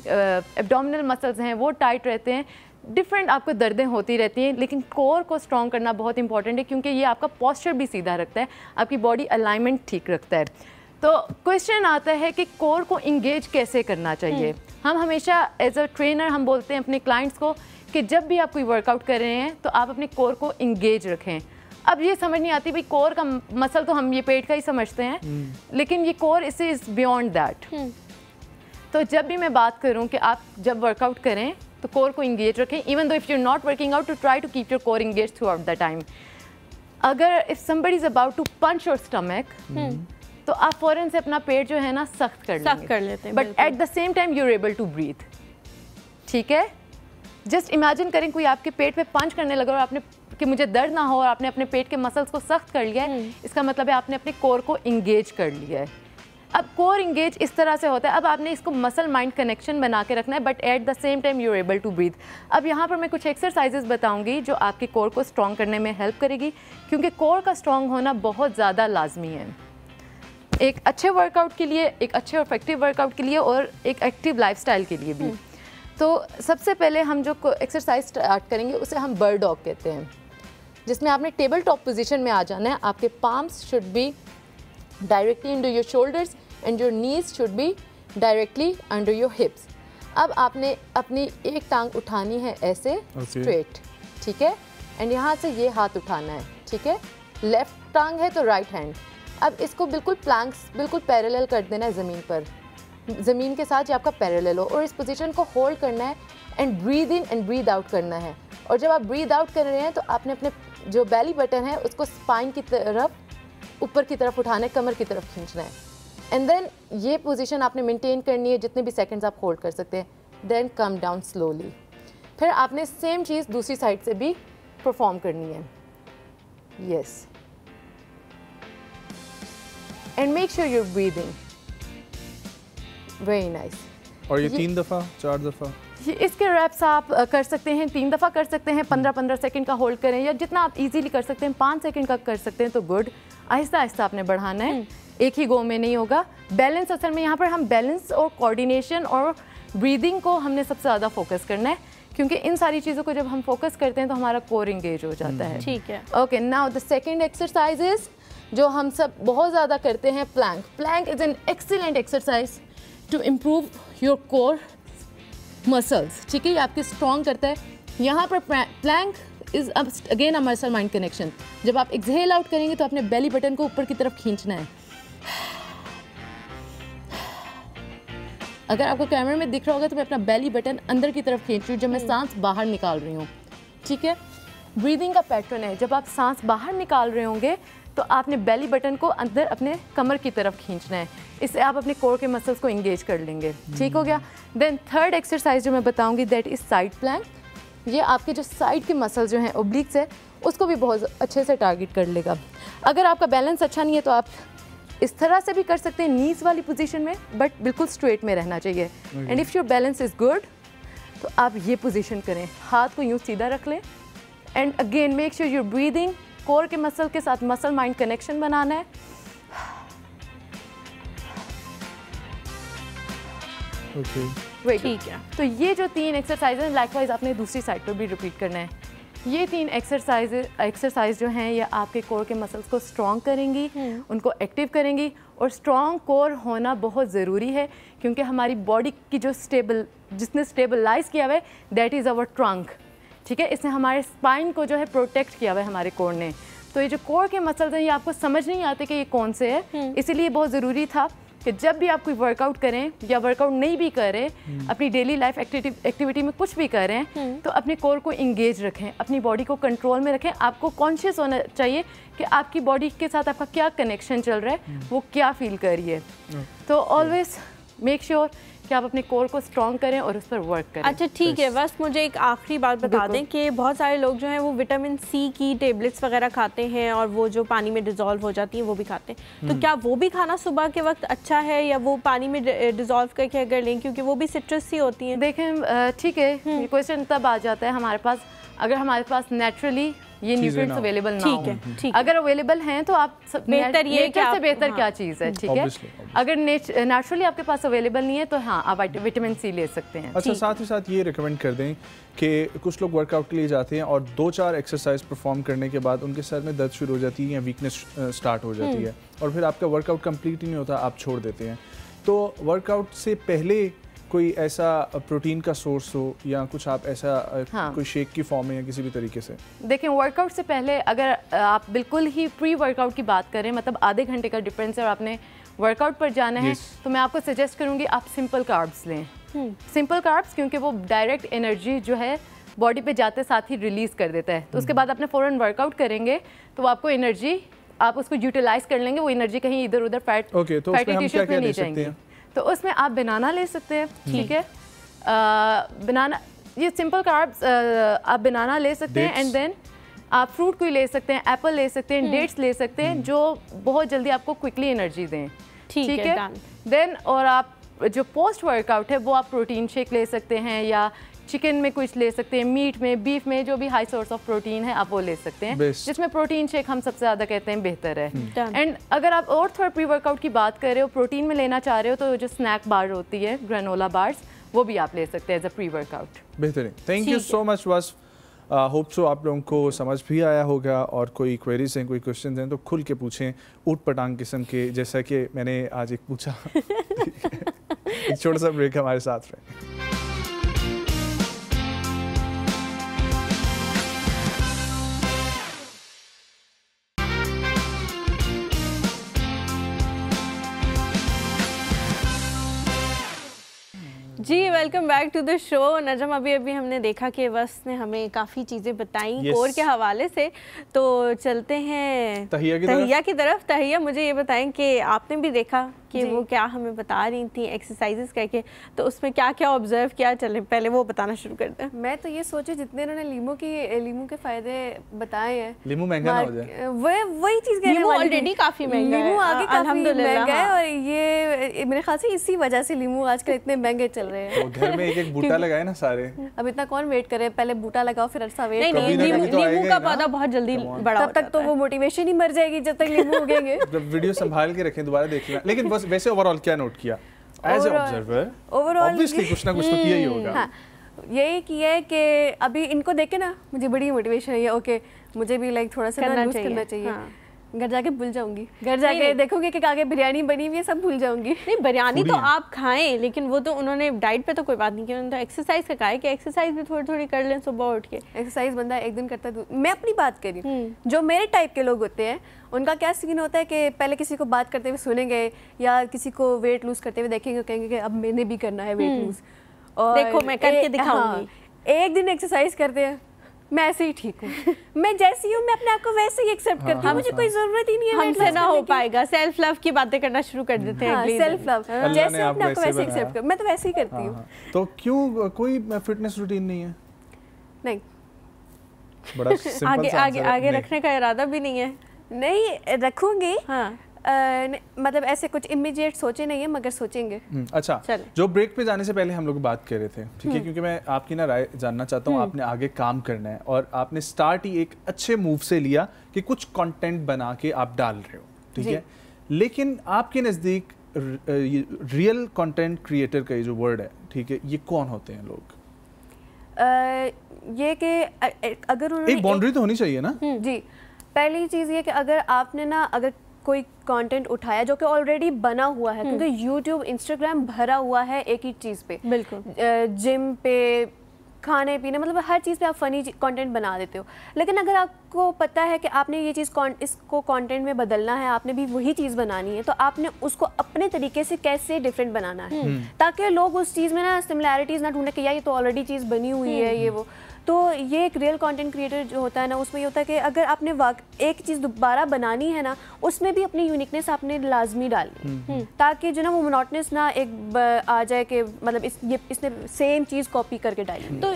एब्डोमिनल मसल्स हैं वो टाइट रहते हैं, डिफरेंट आपको दर्दें होती रहती हैं। लेकिन कोर को स्ट्रॉन्ग करना बहुत इंपॉर्टेंट है क्योंकि ये आपका पोस्चर भी सीधा रखता है, आपकी बॉडी अलाइनमेंट ठीक रखता है। तो क्वेश्चन आता है कि कोर को इंगेज कैसे करना चाहिए। हम हमेशा एज अ ट्रेनर हम बोलते हैं अपने क्लाइंट्स को कि जब भी आप कोई वर्कआउट कर रहे हैं तो आप अपने कोर को इंगेज रखें। अब ये समझ नहीं आती भाई, कोर का मसल तो हम ये पेट का ही समझते हैं, लेकिन ये कोर इससे इज बियॉन्ड दैट। तो जब भी मैं बात करूं कि आप जब वर्कआउट करें तो कोर को इंगेज रखें, even though if you are not working out, to try to keep your core engage throughout the time. अगर if somebody is about to punch your stomach, तो आप फौरन से अपना पेट जो है ना सख्त कर लेते हैं, but at the same time you are able to breathe. ठीक है, जस्ट इमेजिन करें कोई आपके पेट पे पंच करने लगा और आपने कि मुझे दर्द ना हो और आपने अपने पेट के मसल्स को सख्त कर लिया है, इसका मतलब है आपने अपने कोर को इंगेज कर लिया है। अब कोर इंगेज इस तरह से होता है, अब आपने इसको मसल माइंड कनेक्शन बना के रखना है, but at the same time you are able to breathe. अब यहाँ पर मैं कुछ एक्सरसाइजेस बताऊंगी जो आपके कोर को स्ट्रॉन्ग करने में हेल्प करेगी, क्योंकि कोर का स्ट्रॉन्ग होना बहुत ज़्यादा लाजमी है एक अच्छे वर्कआउट के लिए, एक अच्छे और इफेक्टिव वर्कआउट के लिए, और एक एक्टिव लाइफस्टाइल के लिए भी। तो सबसे पहले हम जो एक्सरसाइज स्टार्ट करेंगे उसे हम बर्ड डॉग कहते हैं, जिसमें आपने टेबल टॉप पोजीशन में आ जाना है। आपके palms should be directly under your shoulders and your knees should be directly under your hips. अब आपने अपनी एक टांग उठानी है ऐसे स्ट्रेट, ठीक है, एंड यहाँ से ये हाथ उठाना है, ठीक है। लेफ्ट टांग है तो राइट हैंड। अब इसको बिल्कुल प्लैंक्स बिल्कुल पैरेलल कर देना है ज़मीन पर, ज़मीन के साथ ये आपका पैरेलल हो, और इस पोजीशन को होल्ड करना है and breathe in and breathe out करना है। और जब आप ब्रीद आउट कर रहे हैं तो आपने अपने जो बेली बटन है उसको स्पाइन की तरफ ऊपर की तरफ उठाना है, कमर की तरफ खींचना है, एंड देन ये पोजीशन आपने मेंटेन करनी है जितने भी सेकंड्स आप होल्ड कर सकते हैं। Then come down slowly. फिर आपने सेम चीज़ दूसरी साइड से भी परफॉर्म करनी है। Yes, and make sure you are breathing. Very nice. और ये 3 दफ़ा 4 दफ़ा इसके रैप्स आप कर सकते हैं, 3 दफ़ा कर सकते हैं, 15-15 सेकंड का होल्ड करें, या जितना आप इजीली कर सकते हैं 5 सेकंड का कर सकते हैं तो गुड। आहिस्ता आहिस्ता आपने बढ़ाना है, एक ही गो में नहीं होगा। बैलेंस, असल में यहाँ पर हम बैलेंस और कोऑर्डिनेशन और ब्रीदिंग को हमने सबसे ज़्यादा फोकस करना है, क्योंकि इन सारी चीज़ों को जब हम फोकस करते हैं तो हमारा कोर इंगेज हो जाता है। ठीक है। Okay, now the second exercise is जो हम सब बहुत ज़्यादा करते हैं, plank. Plank is an excellent exercise to improve your core muscles, ठीक है, ये आपके स्ट्रॉन्ग करता है। यहाँ पर plank is again a muscle mind connection. जब आप एक्सहेल आउट करेंगे तो अपने बेली बटन को ऊपर की तरफ खींचना है। अगर आपको कैमरे में दिख रहा होगा तो मैं अपना बेली बटन अंदर की तरफ खींच रही हूँ जब मैं सांस बाहर निकाल रही हूँ, ठीक है। ब्रीदिंग का पैटर्न है, जब आप सांस बाहर निकाल रहे होंगे तो आपने बेली बटन को अंदर अपने कमर की तरफ खींचना है। इससे आप अपने कोर के मसल्स को इंगेज कर लेंगे, ठीक हो गया। देन थर्ड एक्सरसाइज जो मैं बताऊंगी दैट इज़ साइड प्लैंक। ये आपके जो साइड के मसल्स जो हैं, ओब्लिक्स है, उसको भी बहुत अच्छे से टारगेट कर लेगा। अगर आपका बैलेंस अच्छा नहीं है तो आप इस तरह से भी कर सकते हैं, नीज वाली पोजीशन में, बट बिल्कुल स्ट्रेट में रहना चाहिए। And if your balance is good तो आप ये पोजीशन करें, हाथ को यूँ सीधा रख लें। And again make sure you're breathing, core के मसल के साथ मसल माइंड कनेक्शन बनाना है। ठीक है। तो ये जो 3 एक्सरसाइज हैं, लाइकवाइज आपने दूसरी साइड पर भी रिपीट करना है। ये 3 एक्सरसाइज जो हैं ये आपके कोर के मसल्स को स्ट्रॉन्ग करेंगी, उनको एक्टिव करेंगी। और स्ट्रॉन्ग कोर होना बहुत ज़रूरी है क्योंकि हमारी बॉडी की जो जिसने स्टेबलाइज किया हुआ है दैट इज़ आवर ट्रंक, ठीक है। इसने हमारे स्पाइन को जो है प्रोटेक्ट किया हुआ है हमारे कोर ने। तो ये जो कोर के मसल्स हैं ये आपको समझ नहीं आते कि ये कौन से हैं, इसीलिए बहुत ज़रूरी था कि जब भी आप कोई वर्कआउट करें या वर्कआउट नहीं भी करें, अपनी डेली लाइफ एक्टिविटी में कुछ भी करें, तो अपने कोर को इंगेज रखें, अपनी बॉडी को कंट्रोल में रखें। आपको कॉन्शियस होना चाहिए कि आपकी बॉडी के साथ आपका क्या कनेक्शन चल रहा है, वो क्या फील कर रही है। तो ऑलवेज मेक श्योर कि आप अपने कोर को स्ट्रॉन्ग करें और उस पर वर्क करें। अच्छा ठीक है, बस मुझे एक आखिरी बात बता दें कि बहुत सारे लोग जो हैं वो विटामिन सी की टेबलेट्स वगैरह खाते हैं और वो जो पानी में डिज़ोल्व हो जाती हैं वो भी खाते हैं, तो क्या वो भी खाना सुबह के वक्त अच्छा है या वो पानी में डिज़ोल्व करके अगर लें, क्योंकि वो भी सिट्रस सी होती हैं? देखें ठीक है, क्वेश्चन तब आ जाता है हमारे पास अगर हमारे पास नेचुरली ये न्यूट्रिएंट्स अवेलेबल ना हो। ठीक है। अगर अवेलेबल हैं तो आप बेहतर ये कि से बेहतर क्या चीज़ है, ठीक है। अगर नेचुरली आपके पास अवेलेबल नहीं है तो हाँ आप विटामिन सी ले सकते हैं। अच्छा, साथ ही साथ ये रिकमेंड कर दें कि कुछ लोग वर्कआउट के लिए जाते हैं और 2-4 एक्सरसाइज परफॉर्म करने के बाद उनके सर में दर्द शुरू हो जाती है या वीकनेस स्टार्ट हो जाती है और फिर आपका वर्कआउट कंप्लीट ही नहीं होता, आप छोड़ देते हैं। तो वर्कआउट से पहले कोई ऐसा प्रोटीन का सोर्स हो या कुछ आप ऐसा कोई शेक की फॉर्म में या किसी भी तरीके से? देखें, वर्कआउट से पहले अगर आप बिल्कुल ही प्री वर्कआउट की बात करें, मतलब आधे घंटे का डिफरेंस है और आपने वर्कआउट पर जाना है, तो मैं आपको सजेस्ट करूंगी आप सिंपल कार्ब्स लें। सिंपल कार्ब्स क्योंकि वो डायरेक्ट एनर्जी जो है बॉडी पे जाते साथ ही रिलीज कर देता है, तो उसके बाद आपने फ़ौरन वर्कआउट करेंगे तो आपको एनर्जी आप उसको यूटिलाइज कर लेंगे, वो एनर्जी कहीं इधर उधर फैटी टिश्यूज में नहीं जाएंगी। तो उसमें आप बनाना ले सकते हैं, ठीक है। बनाना, ये सिंपल कार्ब्स, आप बनाना ले सकते हैं एंड देन आप फ्रूट कोई ले सकते हैं, एप्पल ले सकते हैं, डेट्स ले सकते हैं जो बहुत जल्दी आपको क्विकली एनर्जी दें, ठीक है। देन और आप जो पोस्ट वर्कआउट है वो आप प्रोटीन शेक ले सकते हैं या चिकन में कुछ ले सकते हैं, मीट में, बीफ में, जो भी हाई सोर्स ऑफ प्रोटीन है आप वो ले सकते हैं, जिसमें प्रोटीन शेक हम सबसे ज़्यादा कहते हैं बेहतर है। एंड अगर आप और थोड़ा प्री वर्कआउट की बात कर रहे हो, प्रोटीन में लेना चाह रहे हो, तो जो स्नैक बार होती है, ग्रेनोला बार्स, वो भी आप ले सकते हैं एज अ प्री वर्कआउट। बेहतरीन, thank you so much Wasf. Hope so आप लोगों को समझ भी आया होगा और कोई क्वेरीज हैं, कोई क्वेश्चन हैं तो खुल के पूछें, ऊट पटांग किस्म के, जैसा कि मैंने आज एक पूछा। एक छोटा सा ब्रेक, हमारे साथ रहे। जी welcome back to the show. Najam, अभी हमने देखा कि वस ने हमें काफ़ी चीज़ें बताई कोर के हवाले से, तो चलते हैं तहिया की तरफ। तहिया, मुझे ये बताएं कि आपने भी देखा कि वो क्या हमें बता रही थी एक्सरसाइजेस करके, तो उसमें क्या क्या ऑब्जर्व किया, चलें पहले वो बताना शुरू करते हैं। मैं तो ये सोची जितने उन्होंने लीमू के फ़ायदे बताए हैं, लीमू महंगा ना हो जाए, वही चीज़ कहने लीमू ऑलरेडी काफ़ी महंगा है, लीमू आगे काफ़ी महंगा है और ये मेरे ख्याल से इसी वजह से लीमू आजकल इतने महंगे चल रहे हैं। घर में एक बूटा लगाए ना सारे, अब इतना कौन वेट करे, पहले बूटा लगाओ फिर अरसा वेट। नहीं, लीमू का पौधा बहुत जल्दी बड़ा तब तक तो वो मोटिवेशन ही मर जाएगी जब तक लीमू उगेंगे। वीडियो संभाल के रखें, दोबारा देख लेना। लेकिन बस वैसे ओवरऑल क्या नोट किया एज ए ऑब्जर्वर? ऑब्वियसली कुछ ना कुछ तो किया ही होगा। हाँ, यही किया है कि अभी इनको देख के ना मुझे बड़ी मोटिवेशन है, ओके मुझे भी लाइक थोड़ा सा लूज करना चाहिए। घर जाके भूल जाऊंगी, घर जाके देखोगे कि आगे बिरयानी बनी हुई है, सब भूल जाऊंगी। नहीं, बिरयानी तो आप खाएं, लेकिन वो तो उन्होंने डाइट पे तो कोई बात नहीं की, उन्होंने तो एक्सरसाइज का कहा है कि एक्सरसाइज भी थोड़ी थोड़ी कर लें सुबह उठ के। एक्सरसाइज बंदा एक दिन करता है, मैं अपनी बात कर रही हूँ। जो मेरे टाइप के लोग होते हैं उनका क्या सीन होता है कि पहले किसी को बात करते हुए सुनेंगे या किसी को वेट लूज करते हुए देखेंगे, कहेंगे कि अब मैंने भी करना है वेट लूज, और देखो मैं करके दिखाऊंगी। एक दिन एक्सरसाइज करते हैं, मैं ऐसे ही ठीक हूँ, मैं जैसी हूँ मैं अपने आप को वैसे ही एक्सेप्ट करती हूँ, मुझे कोई जरूरत ही नहीं है हमसे ना हो पाएगा। सेल्फ लव की बातें करना शुरू कर देते हैं। सेल्फ लव, जैसे अपने आप को वैसे एक्सेप्ट कर, मैं तो वैसे ही करती हूँ। तो क्यों कोई फिटनेस रूटीन नहीं है? नहीं, बड़ा सिंपल आगे सा आगे आगे रखने का इरादा भी नहीं है। नहीं रखूंगी, हाँ मतलब ऐसे कुछ इमीडिएट सोचे नहीं है, मगर सोचेंगे। अच्छा, जो ब्रेक पे जाने से पहले हम लोग बात कर रहे थे, ठीक है, क्योंकि मैं आपकी ना राय जानना चाहता हूँ। आपने आगे काम करना है और आपने स्टार्ट ही एक अच्छे मूव से लिया कि कुछ कंटेंट बना के आप डाल रहे हो, ठीक है, लेकिन आपके नज़दीक रियल कंटेंट क्रिएटर का ये जो वर्ड है, ठीक है, ये कौन होते हैं लोग? ये कि अगर उन्होंने एक बाउंड्री तो होनी चाहिए ना। जी, पहली चीज़ ये कि अगर आपने ना अगर कोई कंटेंट उठाया जो कि ऑलरेडी बना हुआ है, क्योंकि यूट्यूब इंस्टाग्राम भरा हुआ है एक ही चीज़ पे, बिल्कुल, जिम पे, खाने पीने, मतलब हर चीज़ पे आप फ़नी कंटेंट बना देते हो। लेकिन अगर आपको पता है कि आपने ये चीज़ इसको कंटेंट में बदलना है, आपने भी वही चीज़ बनानी है, तो आपने उसको अपने तरीके से कैसे डिफरेंट बनाना है, ताकि लोग उस चीज़ में ना सिमिलैरिटीज़ ना ढूंढे कि यार ये तो ऑलरेडी चीज़ बनी हुई है ये वो। तो ये एक रियल कंटेंट क्रिएटर जो होता है ना, उसमें ये होता है कि अगर आपने एक चीज़ दोबारा बनानी है ना, उसमें भी अपनी यूनिकनेस आपने लाजमी डालनी, ताकि जो ना वो मोनोटोनस ना एक आ जाए कि मतलब इसने सेम चीज़ कॉपी करके डाली। तो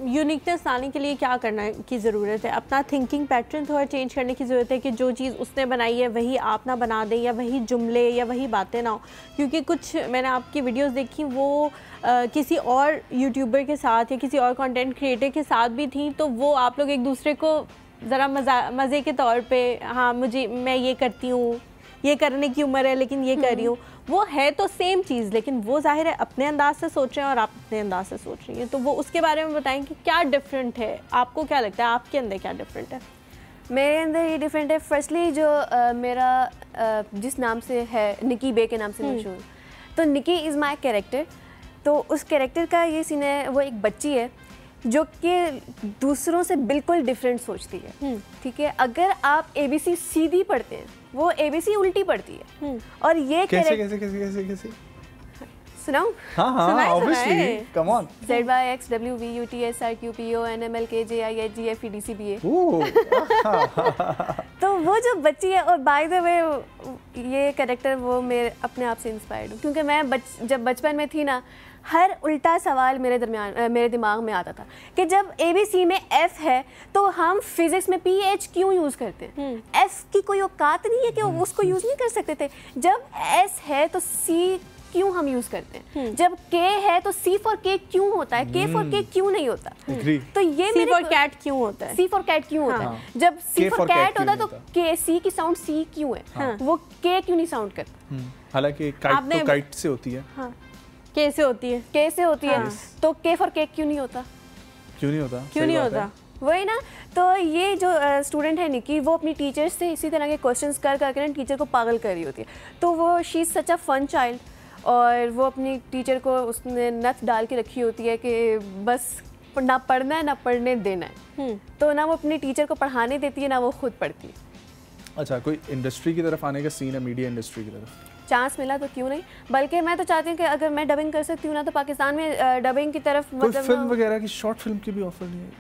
यूनिकनेस लाने के लिए क्या करना की ज़रूरत है? अपना थिंकिंग पैटर्न थोड़ा चेंज करने की ज़रूरत है कि जो चीज़ उसने बनाई है वही आप ना बना दें, या वही जुमले या वही बातें ना हो। क्योंकि कुछ मैंने आपकी वीडियोस देखी, वो किसी और यूट्यूबर के साथ या किसी और कंटेंट क्रिएटर के साथ भी थी, तो वो आप लोग एक दूसरे को ज़रा मज़े के तौर पे, हाँ मैं ये करती हूँ, ये करने की उम्र है लेकिन ये कर रही हूँ, वो है तो सेम चीज़, लेकिन वो जाहिर है अपने अंदाज से सोच रहे हैं और आप अपने अंदाज से सोच रही हैं। तो वो उसके बारे में बताएं कि क्या डिफरेंट है, आपको क्या लगता है आपके अंदर क्या डिफरेंट है? मेरे अंदर ये डिफरेंट है, फर्स्टली जो मेरा जिस नाम से है, निकी बे के नाम से मशहूर, तो निकी इज़ माई कैरेक्टर। तो उस कैरेक्टर का ये सीन है, वो एक बच्ची है जो कि दूसरों से बिल्कुल डिफरेंट सोचती है, ठीक है। अगर आप ABC सीधी पढ़ते हैं, वो ABC उल्टी पढ़ती है। और ये कैसे सुनाऊं? हाँ, obviously, come on. ZYXWVUTSRQPONMLKJIHGFEDCBA। तो वो जो बच्ची है, और बाय द वे ये कैरेक्टर वो मेरे अपने आप से इंस्पायर्ड हूँ, क्योंकि मैं जब बचपन में थी ना, हर उल्टा सवाल मेरे दिमाग में आता था कि जब ABC में F है तो हम फिजिक्स में PH क्यों यूज़ करते हैं? F की कोई औकात नहीं है कि उसको यूज़ नहीं कर सकते थे। जब S है तो C क्यों हम यूज करते हैं? जब K है तो C फॉर K क्यों होता है? K फॉर K क्यों नहीं होता? तो ये C फॉर कैट क्यों होता है? C फॉर कैट क्यों होता है? जब C फॉर कैट होता है तो K, C की साउंड C क्यों है? वो K क्यों नहीं साउंड करता? हालांकि काइट तो काइट से होती है। K से होती है, K से होती है, तो K फॉर K क्यों नहीं होता? क्यों नहीं होता? वही ना। तो ये जो स्टूडेंट है निकी, वो अपनी टीचर से इसी तरह के क्वेश्चंस कर करके ना टीचर को पागल कर रही होती है। तो वो she is such a fun child, और वो अपनी टीचर को उसने नथ डाल के रखी होती है कि बस ना पढ़ना है ना पढ़ने देना है। तो ना वो अपनी टीचर को पढ़ाने देती है ना वो खुद पढ़ती है। अच्छा, कोई इंडस्ट्री की तरफ आने का सीन है, मीडिया इंडस्ट्री की तरफ? चांस मिला तो क्यों नहीं, बल्कि मैं तो चाहती हूँ कि अगर मैं डबिंग कर सकती हूँ ना, तो पाकिस्तान में डबिंग की तरफ मतलब फिल्म वगैरह की, शॉर्ट फिल्म की भी ऑफर नहीं है?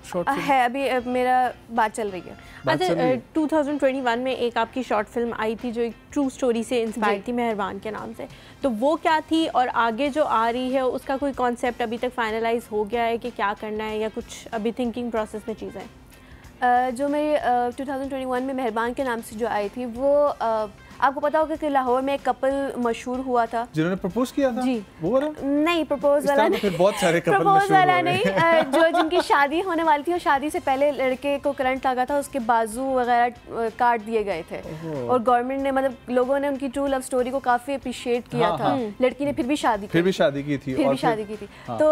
शॉर्ट है अभी मेरा बात चल रही है। अच्छा, 2021 में एक आपकी शॉर्ट फिल्म आई थी जो एक ट्रू स्टोरी से इंस्पायर थी, मेहरबान के नाम से, तो वो क्या थी और आगे जो आ रही है उसका कोई कॉन्सेप्ट अभी तक फाइनलाइज हो गया है कि क्या करना है, या कुछ अभी थिंकिंग प्रोसेस में चीज़ें? जो मेरी 2021 में मेहरबान के नाम से जो आई थी, वो आपको पता होगा कि लाहौर में एक कपल मशहूर हुआ था जिन्होंने प्रपोज किया था। जी वो वाला? नहीं, प्रपोज वाला नहीं, फिर बहुत सारे कपल प्रपोज मशहूर वाला हो नहीं, गए। जो जिनकी शादी होने वाली थी और शादी से पहले लड़के को करंट लगा था, उसके बाजू वगैरह काट दिए गए थे और गवर्नमेंट ने, मतलब लोगों ने उनकी ट्रू लव स्टोरी को काफी अप्रिशिएट किया हाँ, था। लड़की ने फिर भी शादी की थी फिर भी शादी की थी। तो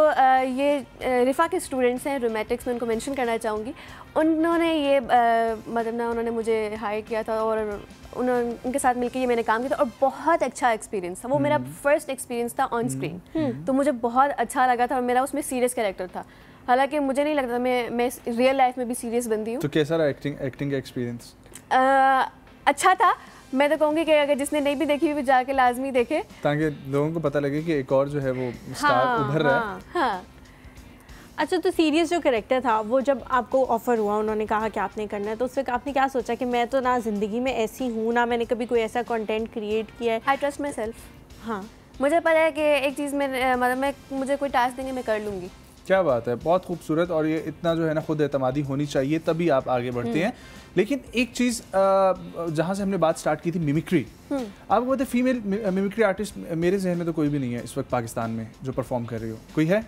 ये रिफा के स्टूडेंट्स हैं रोमैटिक्स में, उनको मेंशन करना चाहूँगी। उन्होंने ये मतलब ना उन्होंने मुझे हायर किया था और उनके साथ मिलकर ये मैंने काम किया था और बहुत अच्छा एक्सपीरियंस था। वो मेरा फर्स्ट एक्सपीरियंस था ऑन स्क्रीन, तो मुझे बहुत अच्छा लगा था और मेरा उसमें सीरियस कैरेक्टर था। हालांकि मुझे नहीं लगता मैं रियल लाइफ में भी सीरियस बनती हूँ। तो कैसा रहा एक्टिंग का एक्सपीरियंस? अच्छा था। मैं तो कहूँगी कि अगर जिसने नहीं भी देखी हुई जाके लाजमी देखे, ताकि लोगों को पता लगे कि एक और जो है वो स्टार उभर रहा है। हाँ। अच्छा, तो सीरियस जो कैरेक्टर था वो जब आपको ऑफर हुआ, उन्होंने कहा कि आपने करना है, तो उस वक्त आपने क्या सोचा कि मैं तो ना ज़िंदगी में ऐसी हूँ, ना मैंने कभी कोई ऐसा कंटेंट क्रिएट किया है। I trust my self. हाँ, मुझे पता है कि एक चीज़ में मतलब मुझे कोई टास्क देंगे मैं कर लूँगी। क्या बात है, बहुत खूबसूरत। और ये इतना जो है ना खुद एतमादी होनी चाहिए, तभी आप आगे बढ़ते हैं। लेकिन एक चीज़ जहाँ से हमने बात स्टार्ट की थी, मिमिक्री। आपको पता है फीमेल मिमिक्री आर्टिस्ट मेरे जहन में तो कोई भी नहीं है इस वक्त पाकिस्तान में जो परफॉर्म कर रही हो। कोई है?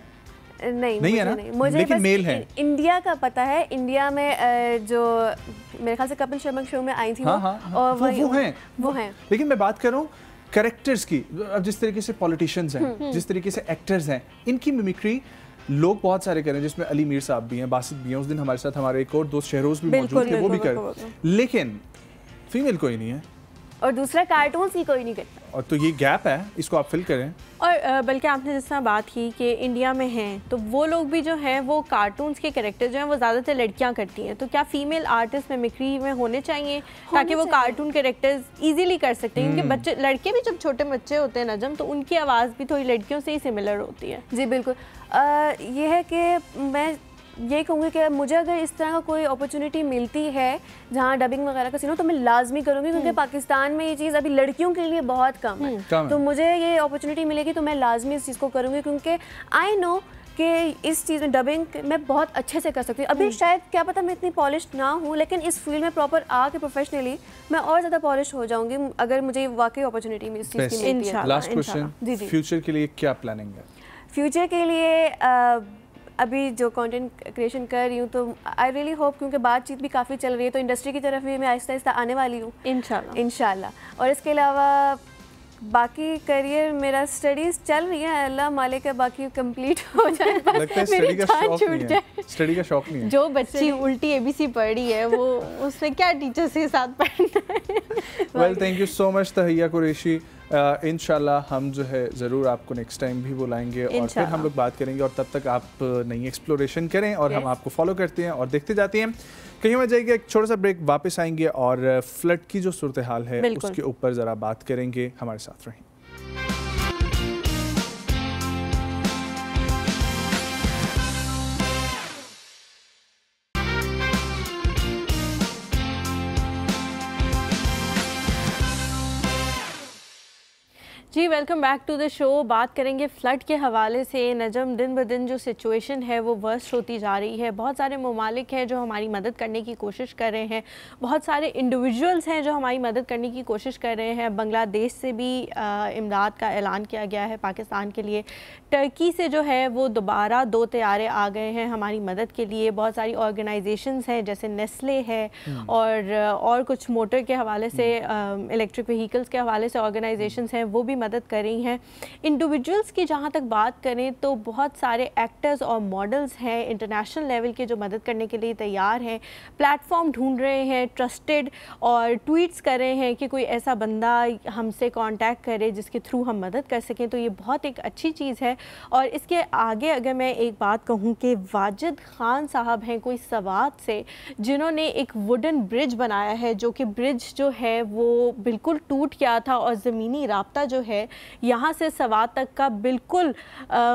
नहीं है ना? मुझे लेकिन बस मेल है। इंडिया का पता है। इंडिया में जो मेरे ख्याल से कपिल शर्मा शो में आई थी, और वो हैं। लेकिन मैं बात कर रहा हूँ कैरेक्टर्स की। अब जिस तरीके से पॉलिटिशियंस हैं, जिस तरीके से एक्टर्स हैं, इनकी मिमिक्री लोग बहुत सारे करें, जिसमें अली मीर साहब भी हैं, बासित भी हैं। उस दिन हमारे साथ हमारे एक और दोस्त शहरोज भी मौजूद थे, वो भी कर। लेकिन फीमेल कोई नहीं है और दूसरा कार्टून्स की कोई नहीं करता। और तो ये गैप है, इसको आप फिल करें। और बल्कि आपने जिस तरह बात की कि इंडिया में हैं, तो वो लोग भी जो हैं वो कार्टून्स के कैरेक्टर जो हैं वो ज़्यादातर लड़कियां करती हैं। तो क्या फीमेल आर्टिस्ट मिमिक्री में होने चाहिए ताकि वो कार्टून कैरेक्टर्स इजीली कर सकते हैं? क्योंकि बच्चे, लड़के भी जब छोटे बच्चे होते हैं नजम, तो उनकी आवाज़ भी थोड़ी लड़कियों से ही सिमिलर होती है। जी बिल्कुल। ये है कि मैं ये कहूँगी कि मुझे अगर इस तरह का कोई अपॉर्चुनिटी मिलती है जहाँ डबिंग वगैरह का सीन हो, तो मैं लाजमी करूँगी, क्योंकि पाकिस्तान में ये चीज़ अभी लड़कियों के लिए बहुत कम है। तो मुझे ये अपॉर्चुनिटी मिलेगी तो मैं लाजमी इस चीज़ को करूँगी, क्योंकि आई नो कि इस चीज़ में डबिंग मैं बहुत अच्छे से कर सकती हूँ। अभी शायद क्या पता मैं इतनी पॉलिश्ड ना हूँ, लेकिन इस फील्ड में प्रॉपर आके प्रोफेशनली मैं और ज़्यादा पॉलिश हो जाऊँगी अगर मुझे वाकई अपॉर्चुनिटी मिली इस चीज़ की मिलती है। लास्ट क्वेश्चन, फ्यूचर के लिए क्या प्लानिंग है? फ्यूचर के लिए अभी जो कंटेंट क्रिएशन कर रही हूँ, तो आई रियली होप, क्योंकि बातचीत भी काफ़ी चल रही है, तो इंडस्ट्री की तरफ भी मैं आहिस्ता आहिस्ता आने वाली हूँ इंशाल्लाह। और इसके अलावा बाकी करियर मेरा स्टडीज़ चल रही है, अल्लाह मालिक है, बाकी कंप्लीट हो जाए। लगता है स्टडी का शौक नहीं है। स्टडी का शौक नहीं है। जो बच्ची उल्टी ABC पढ़ी है वो उसमें क्या टीचर्स के साथ पढ़ना है। Well, thank you so much तहिया कुरैशी। इंशाल्लाह हम जो है ज़रूर आपको नेक्स्ट टाइम भी बुलाएंगे और फिर हम लोग बात करेंगे। और तब तक आप नई एक्सप्लोरेशन करें और हम आपको फॉलो करते हैं और देखते जाते हैं। कहीं में जाएगी, एक छोटा सा ब्रेक, वापस आएंगे और फ्लड की जो सूरत हाल है उसके ऊपर ज़रा बात करेंगे। हमारे साथ रहें। जी, welcome back to the show. बात करेंगे फ़्लड के हवाले से। नजम, दिन ब दिन जो सिचुएशन है वो वर्स्ट होती जा रही है। बहुत सारे ममालिक हैं जो हमारी मदद करने की कोशिश कर रहे हैं, बहुत सारे इंडिविजुअल्स हैं जो हमारी मदद करने की कोशिश कर रहे हैं। बांग्लादेश से भी इमदाद का ऐलान किया गया है पाकिस्तान के लिए। टर्की से जो है वो दोबारा 2 तैयारे आ गए हैं हमारी मदद के लिए। बहुत सारी ऑर्गेनाइजेशंस हैं जैसे नेस्ले है और कुछ मोटर के हवाले से, इलेक्ट्रिक व्हीकल्स के हवाले से ऑर्गेनाइजेशंस हैं, वो भी मदद कर रही हैं। इंडिविजुअल्स की जहाँ तक बात करें तो बहुत सारे एक्टर्स और मॉडल्स हैं इंटरनेशनल लेवल के जो मदद करने के लिए तैयार हैं, प्लेटफॉर्म ढूंढ रहे हैं, ट्रस्टेड, और ट्वीट्स कर रहे हैं कि कोई ऐसा बंदा हमसे कांटेक्ट करे जिसके थ्रू हम मदद कर सकें। तो ये बहुत एक अच्छी चीज़ है। और इसके आगे अगर मैं एक बात कहूँ कि वाजिद खान साहब हैं कोई सवात से, जिन्होंने एक वुडन ब्रिज बनाया है, जो कि ब्रिज जो है वो बिल्कुल टूट गया था और ज़मीनी राब्ता जो है यहाँ से सवात तक का बिल्कुल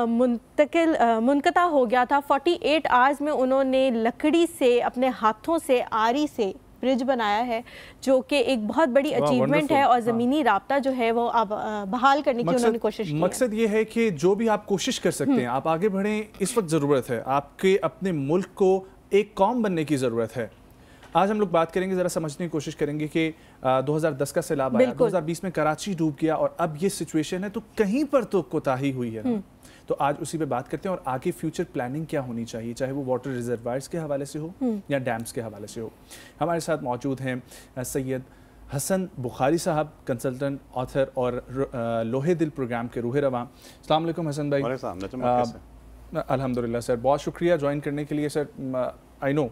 मुनक़ता हो गया था। 48 आवर्स में उन्होंने लकड़ी से, अपने हाथों से, आरी से ब्रिज बनाया है, जो कि एक बहुत बड़ी अचीवमेंट है। और ज़मीनी राब्ता जो है वो अब बहाल करने की उन्होंने कोशिश की। मकसद ये है कि जो भी आप कोशिश कर सकते हैं आप आगे बढ़ें। इस वक्त ज़रूरत है आपके अपने मुल्क को एक कौम बनने की ज़रूरत है। आज हम लोग बात करेंगे, ज़रा समझने की कोशिश करेंगे कि 2010 का सैलाब आया, 2020 में कराची डूब गया और अब ये सिचुएशन है, तो कहीं पर तो कोताही हुई है ना। तो आज उसी पे बात करते हैं और आगे फ्यूचर प्लानिंग क्या होनी चाहिए, चाहे वो वाटर रिजर्वायर्स के हवाले से हो या डैम्स के हवाले से हो। हमारे साथ मौजूद हैं सैयद हसन बुखारी साहब, कंसल्टेंट, ऑथर और लोहे दिल प्रोग्राम के रूह रवां। अस्सलाम वालेकुम हसन भाई। अल्हम्दुलिल्लाह सर, बहुत शुक्रिया ज्वाइन करने के लिए सर। आई नो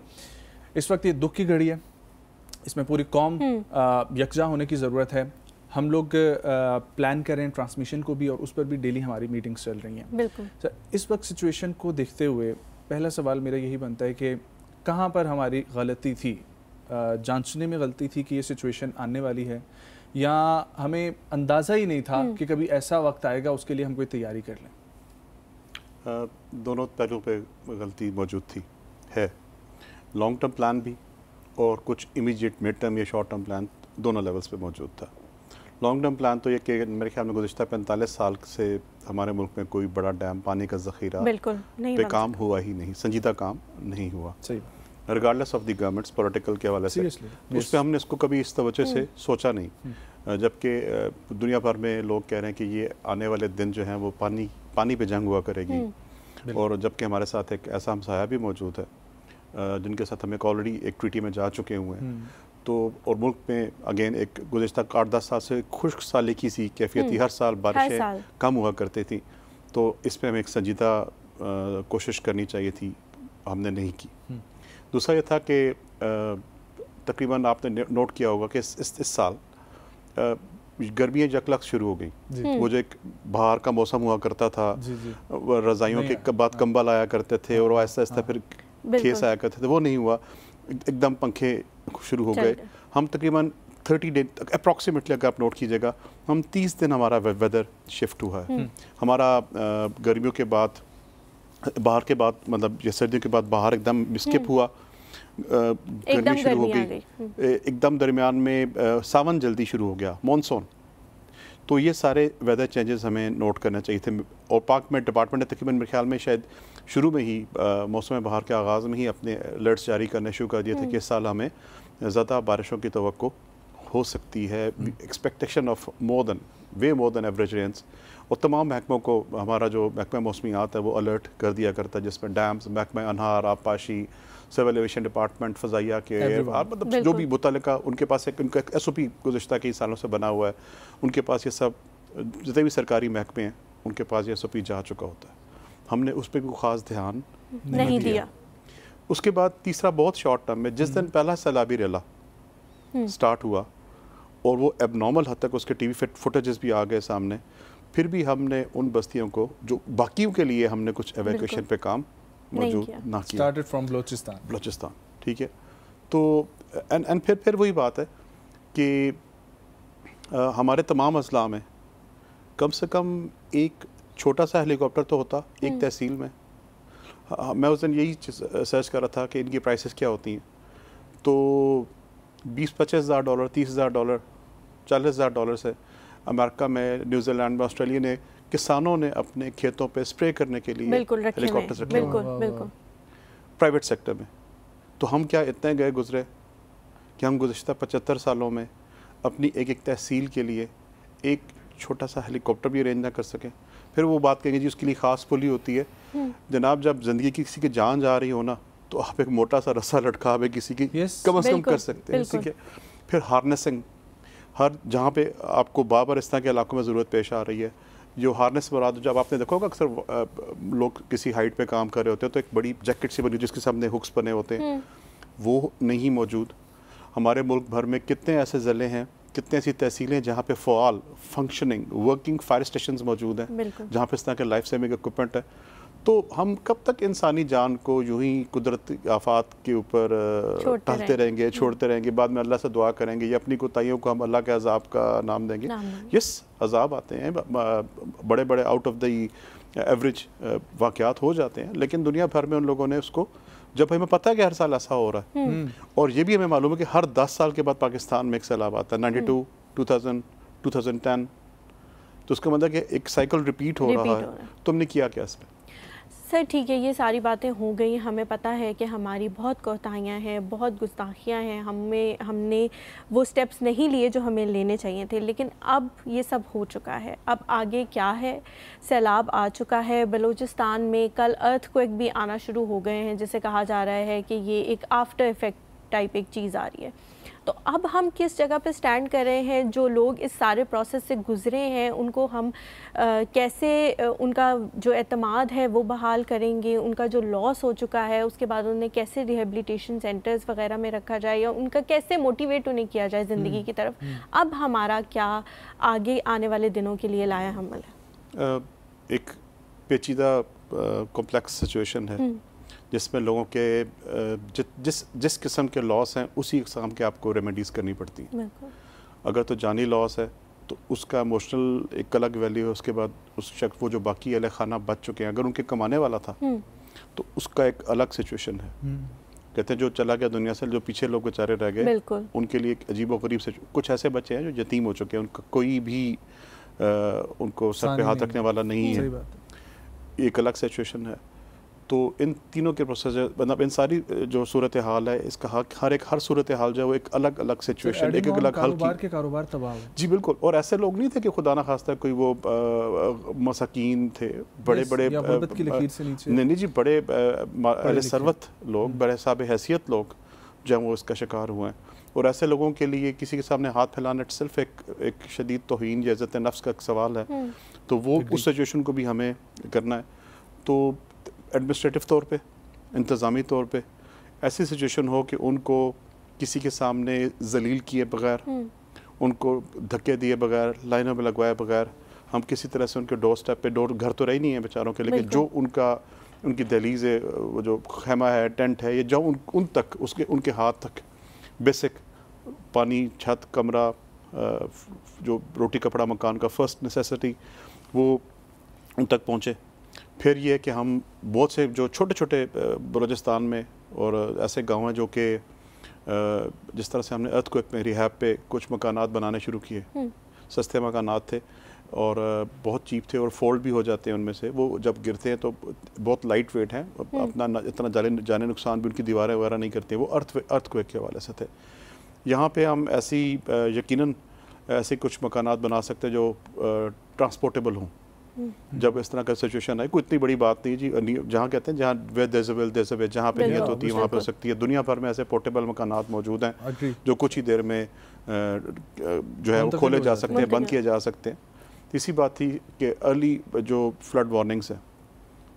इस वक्त ये दुख की घड़ी है, इसमें पूरी कौम यकजा होने की ज़रूरत है। हम लोग प्लान कर रहे हैं ट्रांसमिशन को भी और उस पर भी डेली हमारी मीटिंग्स चल रही हैं। बिल्कुल सर, इस वक्त सिचुएशन को देखते हुए पहला सवाल मेरा यही बनता है कि कहाँ पर हमारी गलती थी, जांचने में गलती थी कि ये सिचुएशन आने वाली है, या हमें अंदाज़ा ही नहीं था कि कभी ऐसा वक्त आएगा, उसके लिए हम कोई तैयारी कर लें? दोनों पहलुओं पे गलती मौजूद थी, है लॉन्ग टर्म प्लान भी और कुछ इमीडिएट मिड टर्म या शॉर्ट टर्म प्लान दोनों लेवल्स पे मौजूद था। लॉन्ग टर्म प्लान तो ये कि मेरे ख्याल में गुज़िश्ता 45 साल से हमारे मुल्क में कोई बड़ा डैम, पानी का ज़ख़ीरा पे काम हुआ ही नहीं, संजीदा काम नहीं हुआ, सही, regardless of the governments political के हवाले से। उस पर हमने इसको कभी इस तवज्जो से सोचा नहीं, जबकि दुनिया भर में लोग कह रहे हैं कि ये आने वाले दिन जो हैं वो पानी पे जंग हुआ करेगी, और जबकि हमारे साथ एक ऐसा हमसाया भी मौजूद है जिनके साथ हम ऑलरेडी एक ट्रीटी में जा चुके हुए हैं। तो और मुल्क में अगेन एक गुज़िश्ता 8-10 साल से खुश्क साली की सी कैफियत थी, हर साल बारिशें कम हुआ करती थी, तो इस पर हमें एक संजीदा कोशिश करनी चाहिए थी, हमने नहीं की। दूसरा ये था कि तकरीबन आपने नोट किया होगा कि इस साल गर्मियाँ जकलक शुरू हो गई। वो जो एक बाहर का मौसम हुआ करता था, रज़ाइयों के बाद कंबल आया करते थे और आहिस्ता आहिस्ता फिर खेस आया करते थे, वो नहीं हुआ, एकदम पंखे शुरू हो गए। हम तकरीबन 30 डे अप्रॉक्सीमेटली, अगर आप नोट कीजिएगा, हम 30 दिन हमारा वेदर शिफ्ट हुआ है। हमारा गर्मियों के बाद, बाहर के बाद, मतलब ये सर्दियों के बाद बाहर एकदम स्किप हुआ, गर्मी शुरू हो गई, एकदम दरमियान में सावन जल्दी शुरू हो गया, मॉनसून। तो ये सारे वेदर चेंजेस हमें नोट करना चाहिए थे, और पाक में डिपार्टमेंट ने तकरीबन मेरे ख्याल में शायद शुरू में ही मौसम बहार के आगाज़ में ही अपने अलर्ट्स जारी करने शुरू कर दिए थे कि इस साल हमें ज़्यादा बारिशों की तवक्को हो सकती है, expectation of way more than average Reigns. और तमाम महकमों को, हमारा जो महकमा मौसमियात है वो अलर्ट कर दिया करता है, जिसमें डैम्स, महकमा अनहार, आबपाशी, सिविल एविएशन डिपार्टमेंट, फ़ज़ाइया के, मतलब जो भी मुतल्लिका, उनके पास एक उनका SOP गुज़िश्ता कई सालों से बना हुआ है, उनके पास ये सब जितने भी सरकारी महकमे हैं उनके पास ये SOP जा चुका होता है। हमने उस पर भी ख़ास ध्यान नहीं दिया। उसके बाद तीसरा बहुत शॉर्ट टर्म में, जिस दिन पहला सैलाबी रेला स्टार्ट हुआ और वो एबनॉर्मल हद तक उसके TV फुटेजेस भी आ गए सामने, फिर भी हमने उन बस्तियों को, जो बाकियों के लिए हमने कुछ एवैक्यूएशन पे काम मौजूद ना किया। स्टार्टेड फ्रॉम बलोचिस्तान, ठीक है। तो एंड फिर वही बात है कि हमारे तमाम अजला में कम से कम एक छोटा सा हेलीकॉप्टर तो होता एक तहसील में। मैं उस दिन यही सर्च कर रहा था कि इनकी प्राइसेस क्या होती हैं, तो 20-25 हज़ार डॉलर, 30 हज़ार डॉलर, 40 हज़ार डॉलर से अमेरिका में, न्यूजीलैंड में, ऑस्ट्रेलिया ने, किसानों ने अपने खेतों पे स्प्रे करने के लिए हेलीकॉप्टर्स रखे बिल्कुल प्राइवेट सेक्टर में। तो हम क्या इतने गए गुजरे कि हम गुज़िश्ता 75 सालों में अपनी एक तहसील के लिए एक छोटा सा हेलीकॉप्टर भी अरेंज ना कर सकें। फिर वो बात कहेंगे जी उसके लिए ख़ास पुली होती है। जनाब, जब ज़िंदगी की किसी की जान जा रही हो ना, तो आप एक मोटा सा रस्सा लटका हुआ किसी की कम से कम कर सकते हैं, ठीक है। फिर हार्नेसिंग, हर जहाँ पे आपको बाबर इस तरह के इलाकों में ज़रूरत पेश आ रही है, जो हार्नेस बना दो। जब आपने देखा होगा अक्सर लोग किसी हाइट पे काम कर रहे होते हैं तो एक बड़ी जैकेट सी बनी जिसके सामने हुक्स बने होते हैं, वो नहीं मौजूद। हमारे मुल्क भर में कितने ऐसे ज़िले हैं, कितने ऐसी तहसीलें जहाँ पे फ़आल फंक्शनिंग वर्किंग फायर स्टेशंस मौजूद हैं, जहाँ पे इस तरह के लाइफ सेविंग इक्विपमेंट है। तो हम कब तक इंसानी जान को यूं ही कुदरती आफात के ऊपर टहलते रहेंगे, छोड़ते रहेंगे, बाद में अल्लाह से दुआ करेंगे, या अपनी कोताहियों को हम अल्लाह के अजाब का नाम देंगे। यस, अजाब आते हैं, बड़े बड़े आउट ऑफ द एवरेज वाक़यात हो जाते हैं, लेकिन दुनिया भर में उन लोगों ने उसको, जब हमें पता है कि हर साल ऐसा हो रहा है, और ये भी हमें मालूम है कि हर 10 साल के बाद पाकिस्तान में एक सैलाब आता है, 92, 2000, 2010, तो उसका मतलब कि एक साइकिल रिपीट हो रहा है। तुमने किया क्या इसमें? सर ठीक है, ये सारी बातें हो गई, हमें पता है कि हमारी बहुत कोताहियाँ हैं, बहुत गुस्ताखियाँ हैं, हमने वो स्टेप्स नहीं लिए जो हमें लेने चाहिए थे, लेकिन अब ये सब हो चुका है। अब आगे क्या है? सैलाब आ चुका है बलूचिस्तान में, कल अर्थक्वेक भी आना शुरू हो गए हैं, जिसे कहा जा रहा है कि ये एक आफ्टर इफ़ेक्ट टाइप एक चीज़ आ रही है। तो अब हम किस जगह पे स्टैंड कर रहे हैं? जो लोग इस सारे प्रोसेस से गुजरे हैं उनको हम कैसे उनका जो एतमाद है वो बहाल करेंगे? उनका जो लॉस हो चुका है उसके बाद उन्हें कैसे रिहेबिलिटेशन सेंटर्स वगैरह में रखा जाए, या उनका कैसे मोटिवेट उन्हें किया जाए ज़िंदगी की तरफ? अब हमारा क्या आगे आने वाले दिनों के लिए लाया हमल है? एक पेचीदा कॉम्प्लेक्स सिचुएशन है जिसमें लोगों के जिस किस्म के लॉस हैं उसी किस्म के आपको रेमेडीज़ करनी पड़ती हैं। अगर तो जानी लॉस है तो उसका इमोशनल एक अलग वैल्यू है, उसके बाद उस शख्स वो जो बाकी अहले खाना बच चुके हैं, अगर उनके कमाने वाला था तो उसका एक अलग सिचुएशन है। कहते हैं जो चला गया दुनिया से, जो पीछे लोग बेचारे रह गए उनके लिए एक अजीब व गरीब से कुछ ऐसे बच्चे हैं जो यतीम हो चुके हैं, उनका कोई भी उनको सर पे हाथ रखने वाला नहीं है, एक अलग सिचुएशन है। तो इन तीनों के प्रोसेस मतलब इन सारी जो सूरत हाल है इसका हर सूरत हाल जो है वो एक अलग अलग सिचुएशन, एक अलग हल की कारोबार तबाह है। जी बिल्कुल। और ऐसे लोग नहीं थे कि खुदा ना खास्ता कोई वो मसाकीन थे, बड़े बड़े नहीं जी, बड़े सरवत लोग, बड़े साहब हैसियत लोग जो वो इसका शिकार हुए हैं। और ऐसे लोगों के लिए किसी के सामने हाथ फैलाना सिर्फ एक शदीद तौहीन या इज़्ज़त नफ्स का एक सवाल है। तो वो उस सिचुएशन को भी हमें करना है। तो एडमिनिस्ट्रेटिव तौर पे, इंतज़ामी तौर पे ऐसी सिचुएशन हो कि उनको किसी के सामने जलील किए बगैर, उनको धक्के दिए बगैर, लाइनों में लगवाए बगैर हम किसी तरह से उनके डोर स्टेप पे, डोर घर तो रही नहीं है बेचारों के, लेकिन जो उनकी दहलीज है, वो जो खैमा है, टेंट है, ये जो उन तक उनके हाथ तक बेसिक पानी, छत, कमरा, जो रोटी कपड़ा मकान का फर्स्ट नेसेसिटी वो उन तक पहुँचे। फिर ये कि हम बहुत से जो छोटे छोटे बलूचिस्तान में और ऐसे गांव हैं जो कि जिस तरह से हमने अर्थक्वेक में रिहैब पे कुछ मकानात बनाने शुरू किए, सस्ते मकानात थे और बहुत चीप थे और फोल्ड भी हो जाते हैं उनमें से, वो जब गिरते हैं तो बहुत लाइट वेट हैं, अपना इतना जाने नुकसान भी उनकी दीवारें वगैरह नहीं करती हैं, वो अर्थक्वेक के हवाले से थे। यहाँ पे हम ऐसी यकीनन ऐसे कुछ मकानात बना सकते हैं जो ट्रांसपोर्टेबल हों जब इस तरह का सिचुएशन है। कोई इतनी बड़ी बात नहीं जी, जहाँ कहते हैं जहाँ वे जहाँ पे नियत होती है वहाँ पे हो सकती है। दुनिया भर में ऐसे पोर्टेबल मकानात मौजूद हैं जो कुछ ही देर में जो है वो खोले जा सकते हैं, बंद किए जा सकते हैं। इसी बात थी कि अर्ली जो फ्लड वार्निंग्स है,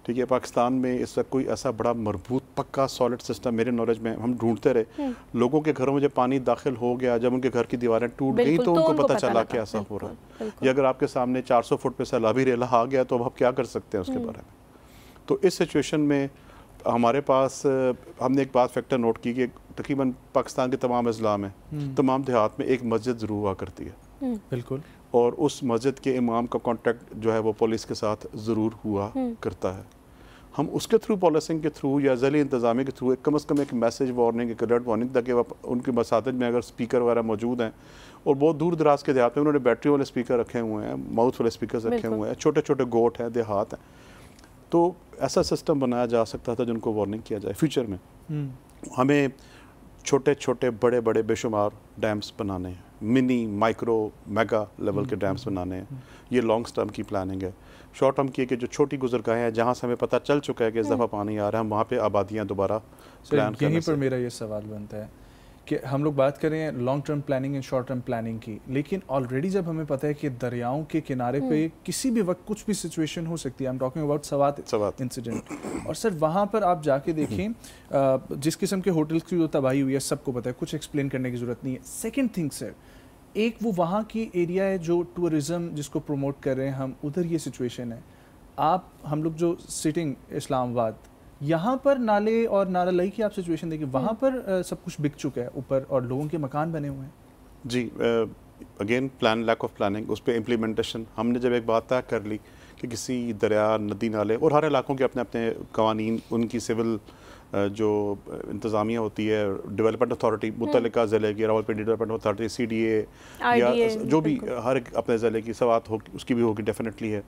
ठीक है, पाकिस्तान में इस वक्त कोई ऐसा बड़ा मजबूत पक्का सॉलिड सिस्टम मेरे नॉलेज में हम ढूंढते रहे। लोगों के घरों में जब पानी दाखिल हो गया, जब उनके घर की दीवारें टूट गई तो उनको पता चला कि ऐसा हो रहा है। ये अगर आपके सामने 400 फुट पे सैलाबी रेला आ गया तो अब आप क्या कर सकते हैं उसके बारे में। तो इस सिचुएशन में हमारे पास हमने एक बात फैक्टर नोट की कि तकरीबन पाकिस्तान के तमाम अजला में, तमाम देहात में एक मस्जिद ज़रूर हुआ करती है। बिल्कुल। और उस मस्जिद के इमाम का कांटेक्ट जो है वो पुलिस के साथ ज़रूर हुआ करता है। हम उसके थ्रू पॉलिसिंग के थ्रू या ज़ैली इंतज़ामी के थ्रू कम से कम एक मैसेज वार्निंग, एक अलर्ट वार्निंग, ताकि उनके मसाजिद में अगर स्पीकर वगैरह मौजूद हैं, और बहुत दूर दराज के देहात में उन्होंने बैटरी वाले स्पीकर रखे हुए हैं, माउथ वाले स्पीकर रखे हुए हैं, छोटे छोटे गोट हैं, देहात हैं, तो ऐसा सिस्टम बनाया जा सकता था जिनको वार्निंग किया जाए। फ्यूचर में हमें छोटे छोटे बड़े बड़े बेशुमार डैम्स बनाने हैं, मिनी माइक्रो मेगा लेवल के डैम्स बनाने हैं। ये लॉन्ग टर्म की प्लानिंग है। शॉर्ट टर्म की कि जो छोटी गुजरगाहें हैं जहाँ से हमें पता चल चुका है कि इस दफ़ा पानी आ रहा है, हम वहाँ पे आबादियाँ दोबारा प्लान करने। यहीं पर मेरा ये सवाल बनता है कि हम लोग बात कर रहे हैं long term planning and short term planning की, लेकिन ऑलरेडी जब हमें पता है कि दरियाओं के किनारे पे किसी भी वक्त कुछ भी सिचुएशन हो सकती है, I am talking about Swat incident, और सर वहाँ पर आप जाके देखें जिस किस्म के होटल्स की जो तबाही हुई है सबको पता है, कुछ एक्सप्लेन करने की ज़रूरत नहीं है। सेकेंड थिंग सर, एक वो वहाँ की एरिया है जो टूरिज़्म जिसको प्रमोट कर रहे हैं हम, उधर ये सिचुएशन है। हम लोग जो सिटिंग इस्लामाबाद, यहाँ पर नाले और नाला लई की आप सिचुएशन देखिए, वहाँ पर सब कुछ बिक चुका है ऊपर और लोगों के मकान बने हुए हैं। जी, again plan, lack of planning, उस पर इम्प्लीमेंटेशन। हमने जब एक बात तय कर ली कि किसी दरिया, नदी, नाले, और हर इलाकों के अपने अपने कवानीन, उनकी सिविल जो इंतज़ामिया होती है, डेवलपमेंट अथॉरिटी मुतल्लिका ज़िले की, रावलपिंडी डेवलपमेंट अथॉरिटी, CDA या जो भी हर एक अपने ज़िले की सवात हो उसकी भी होगी डेफिनेटली है,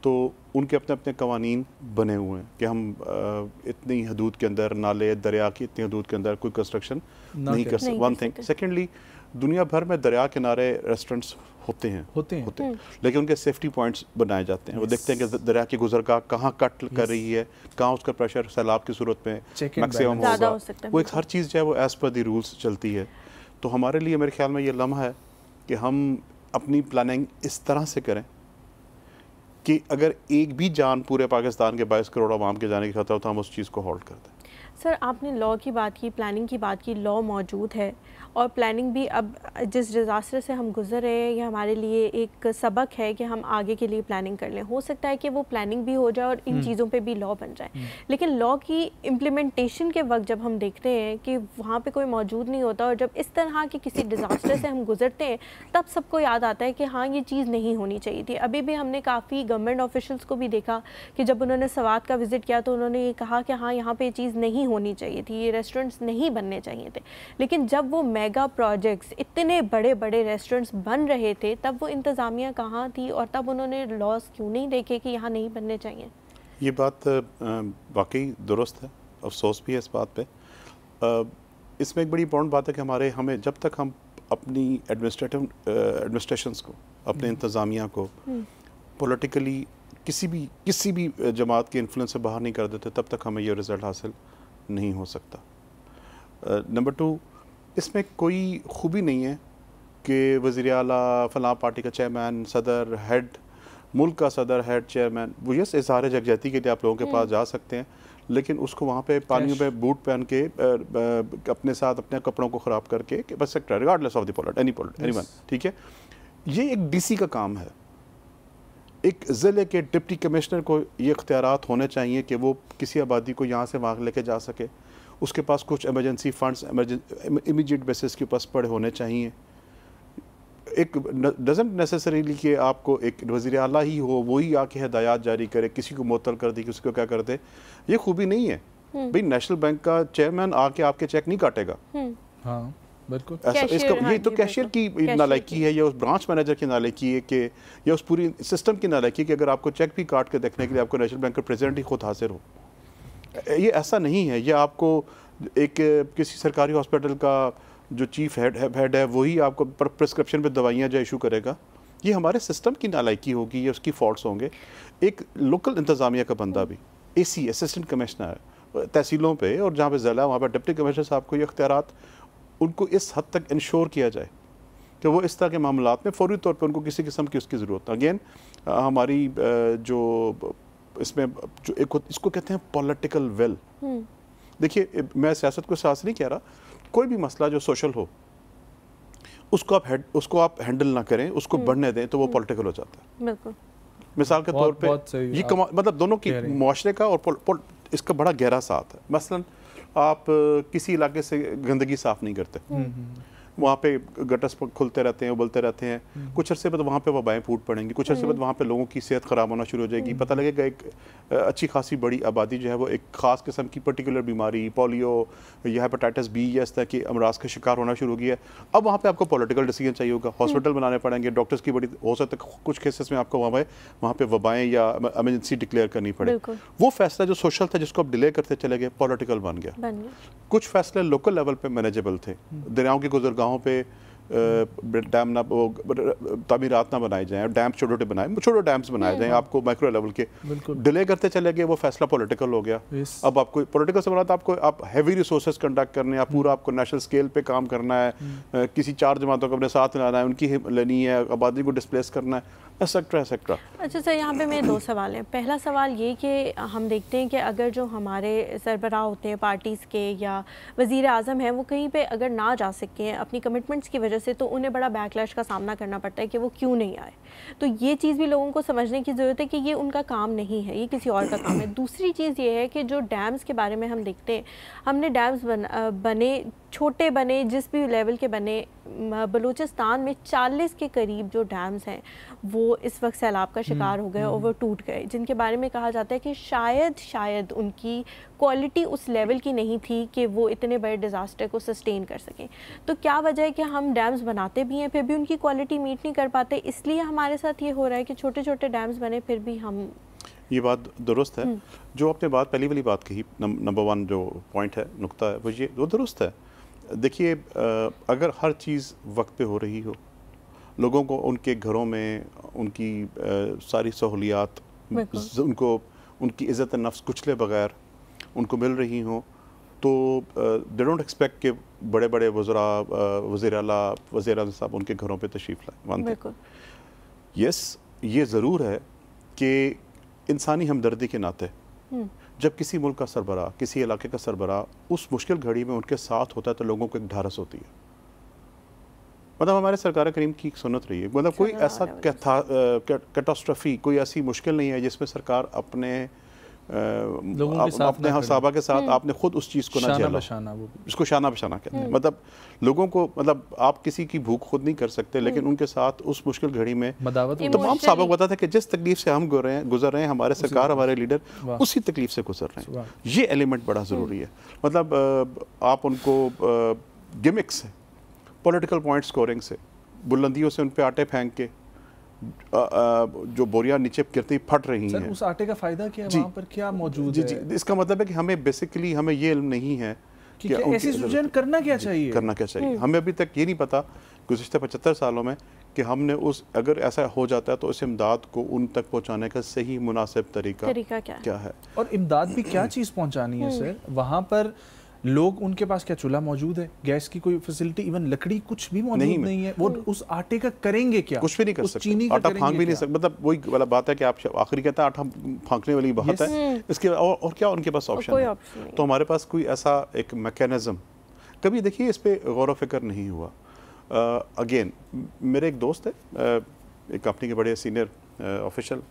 तो उनके अपने अपने कवानीन बने हुए हैं कि हम इतनी हदूद के अंदर नाले दरिया की इतनी हदूद के अंदर कोई कंस्ट्रक्शन नहीं कर सकते। One thing. सेकेंडली, दुनिया भर में दरिया किनारे रेस्टोरेंट्स होते हैं लेकिन उनके सेफ्टी पॉइंट्स बनाए जाते हैं। वो देखते हैं कि दरिया की गुजरगाह कहाँ कट कर रही है, कहाँ उसका प्रेशर सैलाब की सूरत में मैक्सिमम होगा, वो एक हर चीज़ जो है वो एज़ पर दी रूल्स चलती है। तो हमारे लिए मेरे ख्याल में ये लम्हा है कि हम अपनी प्लानिंग इस तरह से करें कि अगर एक भी जान पूरे पाकिस्तान के 22 करोड़ आवाम के जाने की खतरा हो तो हम उस चीज़ को होल्ड कर दें। सर, आपने लॉ की बात की, प्लानिंग की बात की, लॉ मौजूद है और प्लानिंग भी अब जिस डिज़ास्टर से हम गुजर रहे हैं ये हमारे लिए एक सबक है कि हम आगे के लिए प्लानिंग कर लें। हो सकता है कि वो प्लानिंग भी हो जाए और इन चीज़ों पे भी लॉ बन जाए, लेकिन लॉ की इम्प्लीमेंटेशन के वक्त जब हम देखते हैं कि वहाँ पे कोई मौजूद नहीं होता और जब इस तरह की किसी डिज़ास्टर से हम गुजरते हैं तब सबको याद आता है कि हाँ ये चीज़ नहीं होनी चाहिए थी। अभी भी हमने काफ़ी गवर्नमेंट ऑफिशल्स को भी देखा कि जब उन्होंने सवात का विज़िट किया तो उन्होंने ये कहा कि हाँ यहाँ पर ये चीज़ नहीं होनी चाहिए थी, ये रेस्टोरेंट्स नहीं बनने चाहिए थे। लेकिन जब वो मेगा प्रोजेक्ट्स, इतने बड़े बड़े रेस्टोरेंट्स बन रहे थे तब वो इंतज़ामिया कहाँ थी और तब उन्होंने लॉज क्यों नहीं देखे कि यहाँ नहीं बनने चाहिए? ये बात वाकई दुरुस्त है, अफसोस भी है इस बात पे। इसमें एक बड़ी इंपॉर्टेंट बात है कि हमें जब तक हम अपनी एडमिनिस्ट्रेशंस को, अपने इंतज़ामिया को पॉलिटिकली किसी भी जमात के इन्फ्लुएंस से बाहर नहीं कर देते तब तक हमें ये रिज़ल्ट हासिल नहीं हो सकता। नंबर 2, इसमें कोई खूबी नहीं है कि वज़ीर आला, फ़लाँ पार्टी का चेयरमैन, सदर, हेड, मुल्क का सदर, हेड, चेयरमैन, वो यस इज़हार यकजहती के लिए आप लोगों के पास जा सकते हैं, लेकिन उसको वहाँ पे पानी में बूट पहन के अपने साथ अपने कपड़ों को ख़राब करके बस सकता है, regardless of the politics, anyone, ठीक है। ये एक DC का काम है। एक ज़िले के डिप्टी कमिश्नर को ये इख्तियारात होने चाहिए कि वो किसी आबादी को यहाँ से वहाँ लेके जा सके, उसके पास कुछ इमरजेंसी फंड्स इमीडिएट बेसिस के पास पड़े होने चाहिए। एक डजंट नेसेसरीली कि आपको एक वज़ीर आला ही हो वही आके हिदायत जारी करे, किसी को मुअत्तल कर दी, किसी को क्या कर दे, ये खूबी नहीं है। भाई नेशनल बैंक का चेयरमैन आके आपके चेक नहीं काटेगा। हाँ बिल्कुल, ऐसा इसका ये तो कैशियर की नालायकी है या उस ब्रांच मैनेजर की नालायकी है कि या उस पूरी सिस्टम की नालायकी कि अगर आपको चेक भी काट के देखने के लिए आपको नेशनल बैंक का प्रेसिडेंट ही खुद हाजिर हो। ये ऐसा नहीं है। ये आपको एक किसी सरकारी हॉस्पिटल का जो चीफ हेड है वही आपको प्रिस्क्रिप्शन पे दवाइयाँ जो इशू करेगा। ये हमारे सिस्टम की नालायकी होगी या उसकी फॉल्ट्स होंगे। एक लोकल इंतज़ामिया का बंदा भी, AC असिस्टेंट कमिश्नर तहसीलों पे और जहाँ पे ज़िला वहाँ पर डिप्टी कमिश्नर साहब को ये इख्तियारात उनको इस हद तक इंश्योर किया जाए कि वो इस तरह के मामलात में फौरी तौर पे उनको किसी किस्म की उसकी ज़रूरत। अगेन हमारी जो इसमें जो एक इसको कहते हैं पॉलिटिकल विल। देखिए, मैं सियासत को साथ नहीं कह रहा, कोई भी मसला जो सोशल हो उसको आप हैंडल ना करें, उसको बढ़ने दें तो वो पॉलिटिकल हो जाता है। बिल्कुल। मिसाल के तौर पे ये मतलब दोनों की मुआशरे का और इसका बड़ा गहरा साथ है। मसलन आप किसी इलाके से गंदगी साफ़ नहीं करते, वहाँ पे गटर्स खुलते रहते हैं, उबलते रहते हैं, कुछ अरसे बाद वहाँ पे वबाएं फूट पड़ेंगी, कुछ अरसे बाद वहाँ पे लोगों की सेहत ख़राब होना शुरू हो जाएगी। पता लगेगा एक अच्छी खासी बड़ी आबादी जो है वो एक ख़ास किस्म की पर्टिकुलर बीमारी, पोलियो या हेपेटाइटिस B या इस तरह की अमराज का शिकार होना शुरू हो गया है। अब वहाँ पे आपको पॉलिटिकल डिसीजन चाहिए होगा, हॉस्पिटल बनाने पड़ेंगे, डॉक्टर्स की बड़ी हो सकता है कुछ केसेस में आपको वहाँ पे वबाएँ या एमरजेंसी डिक्लेयर करनी पड़े। वो फैसला जो सोशल था जिसको आप डिले करते चले गए, पॉलिटिकल बन गया। कुछ फैसले लोकल लेवल पे मैनेजेबल थे, दरियाओं की गुजरगाहों पे डैम ना तामीरात ना बनाए जाएं, डैम छोटे छोटे डैम्स बनाए जाएं, आपको माइक्रो लेवल के डिले करते चले गए, वो फैसला पॉलिटिकल हो गया। अब आपको पॉलिटिकल से बनाता आप हैवी रिसोर्सेज कंडक्ट करने हैं, पूरा आपको नेशनल स्केल पे काम करना है, किसी 4 जमातों को अपने साथ लाना है, उनकी लेनी है, आबादी को डिस्प्लेस करना है, एक्सेट्रा एक्सेट्रा। अच्छा सर, यहाँ पे मेरे 2 सवाल हैं। पहला सवाल ये कि हम देखते हैं कि अगर जो हमारे सरबराह होते हैं पार्टीज़ के या वज़ीर आज़म हैं वो कहीं पे अगर ना जा सकें अपनी कमिटमेंट्स की वजह से, तो उन्हें बड़ा बैकलैश का सामना करना पड़ता है कि वो क्यों नहीं आए। तो ये चीज़ भी लोगों को समझने की ज़रूरत है कि ये उनका काम नहीं है, ये किसी और का काम है। दूसरी चीज़ ये है कि जो डैम्स के बारे में हम देखते हैं, हमने डैम्स बने छोटे बने, जिस भी लेवल के बने, बलूचिस्तान में 40 के करीब जो डैम्स हैं वो इस वक्त सैलाब का शिकार हो गए और वो टूट गए, जिनके बारे में कहा जाता है कि शायद उनकी क्वालिटी उस लेवल की नहीं थी कि वो इतने बड़े डिज़ास्टर को सस्टेन कर सकें। तो क्या वजह है कि हम डैम्स बनाते भी हैं फिर भी उनकी क्वालिटी मीट नहीं कर पाते, इसलिए हमारे साथ ये हो रहा है कि छोटे छोटे डैम्स बने फिर भी हम। ये बात दुरुस्त है, जो आपने बात पहली वाली बात कही, नंबर 1 जो पॉइंट है, नुक्ता है, वो दुरुस्त है। देखिए, अगर हर चीज़ वक्त पे हो रही हो, लोगों को उनके घरों में उनकी सारी सहूलियात, उनको उनकी इज़्ज़त नफ्स कुचले बगैर उनको मिल रही हों, तो दे डोंट एक्सपेक्ट कि बड़े बड़े वज़रा, वज़ीर आला, वज़ीर आज़म साहब उनके घरों पे तशरीफ़ लाएं। यस, ये ज़रूर है कि इंसानी हमदर्दी के नाते जब किसी मुल्क का सरबराह, किसी इलाके का सरबराह उस मुश्किल घड़ी में उनके साथ होता है तो लोगों को एक ढारस होती है। मतलब हमारे सरकार करीम की सुन्नत रही है, मतलब कोई ऐसा कैटास्ट्रॉफी, कोई ऐसी मुश्किल नहीं है जिसमें सरकार अपने अपने साहबा के साथ आपने खुद उस चीज़ को ना झेला। इसको शाना बशाना कहते हैं। मतलब लोगों को, मतलब आप किसी की भूख खुद नहीं कर सकते, लेकिन उनके साथ उस मुश्किल घड़ी में तमाम साहबा बताते हैं कि जिस तकलीफ से हम गुजर रहे हैं, हमारे सरकार, हमारे लीडर उसी तकलीफ से गुजर रहे हैं। ये एलिमेंट बड़ा ज़रूरी है। मतलब आप उनको गिमिक्स से, पॉलिटिकल पॉइंट स्कोरिंग से, बुलंदियों से उन पे आटे फेंक के जो बोरियां नीचे गिरती फट रही हैं, उस आटे का फायदा क्या है, वहाँ पर क्या मौजूद है? जी, इसका मतलब है कि हमें बेसिकली हमें ये इल्म नहीं है कि ऐसी सिचुएशन करना क्या चाहिए। हमें अभी तक ये नहीं पता गुज़िश्ता 75 सालों में कि हमने अगर ऐसा हो जाता है तो उस इमदाद को उन तक पहुँचाने का सही मुनासिब तरीका क्या है, और इमदाद भी क्या चीज़ पहुँचानी है सर। वहाँ पर लोग, उनके पास क्या चूल्हा मौजूद है, गैस की कोई फैसिलिटी, इवन लकड़ी कुछ भी मौजूद नहीं है। वो उस आटे का करेंगे क्या? कुछ भी नहीं कर सकते, आटा फांक भी नहीं सकते। मतलब वही वाला बात है कि आप आखिरी कहता है आटा फांकने वाली बात है, इसके और क्या उनके पास ऑप्शन है? तो हमारे पास कोई ऐसा एक मैकेनिज्म, कभी देखिए इस पे गौर फिक्र नहीं हुआ। अगेन मेरे एक दोस्त है, एक कंपनी के बड़े सीनियर ऑफिशियल,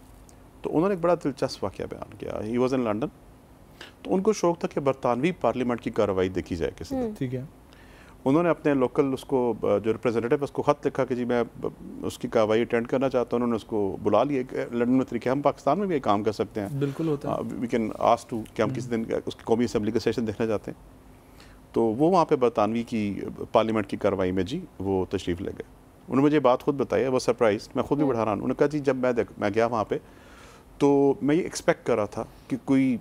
तो उन्होंने एक बड़ा दिलचस्प वाक़या बयान किया। ही वाज इन लंदन, तो उनको शौक था कि बरतानवी पार्लियामेंट की कार्रवाई देखी जाए किसी दिन। ठीक है। उन्होंने अपने लोकल उसको जो रिप्रेजेंटेटिव उसको ख़त लिखा कि जी मैं उसकी कार्रवाई अटेंड करना चाहता हूँ। उन्होंने उसको बुला लिया। लंदन में तरीके, हम पाकिस्तान में भी ये काम कर सकते हैं, बिल्कुल होता है। वी कैन आस्क टू कि हम किसी दिन उसकी कौमी असम्बली का सेशन देखना चाहते हैं। तो वो वहाँ पे बरतानवी की पार्लियामेंट की कार्रवाई में जी वो तशरीफ़ ले गए। उन्होंने मुझे बात खुद बताई, वो सरप्राइज, मैं खुद भी बढ़ा रहा हूँ। उन्होंने कहा जी जब मैं गया वहाँ पे तो मैं ये एक्सपेक्ट कर रहा था कि कोई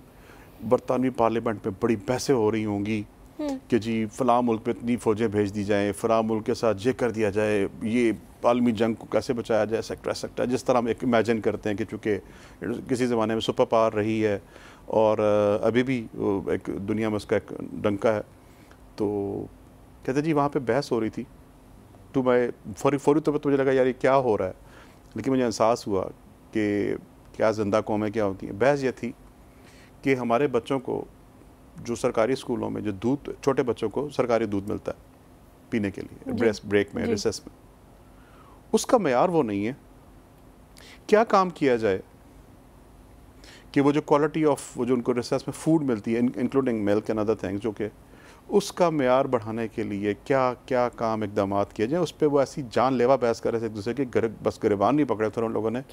बरतानवी पार्लियामेंट में बड़ी बहसें हो रही होंगी कि जी फ़लाँ मुल्क पे इतनी फ़ौजें भेज दी जाएँ, फ़लाँ मुल्क के साथ ये कर दिया जाए, ये आलमी जंग को कैसे बचाया जाए, सेक्टर जिस तरह हम एक इमेजिन करते हैं कि चूँकि किसी ज़माने में सुपर पावर रही है और अभी भी एक दुनिया में उसका एक डंका है। तो कहते जी वहाँ पे बहस हो रही थी, तो मैं फौरी तौर पर मुझे लगा यार ये क्या हो रहा है, लेकिन मुझे एहसास हुआ कि क्या ज़िंदा कौमें क्या होती हैं। बहस ये थी कि हमारे बच्चों को जो सरकारी स्कूलों में जो दूध, छोटे बच्चों को सरकारी दूध मिलता है पीने के लिए ब्रेक में, रिसेस में, उसका मेयार वो नहीं है। क्या काम किया जाए कि वो जो क्वालिटी ऑफ वो जो उनको रिसेस में फूड मिलती है including milk and other things, जो कि उसका मेयार बढ़ाने के लिए क्या क्या काम इकदाम किए जाए। उस पर वो ऐसी जानलेवा बहस कर रहे थे एक दूसरे की, बस गिरबान नहीं पकड़े थे उन लोगों ने।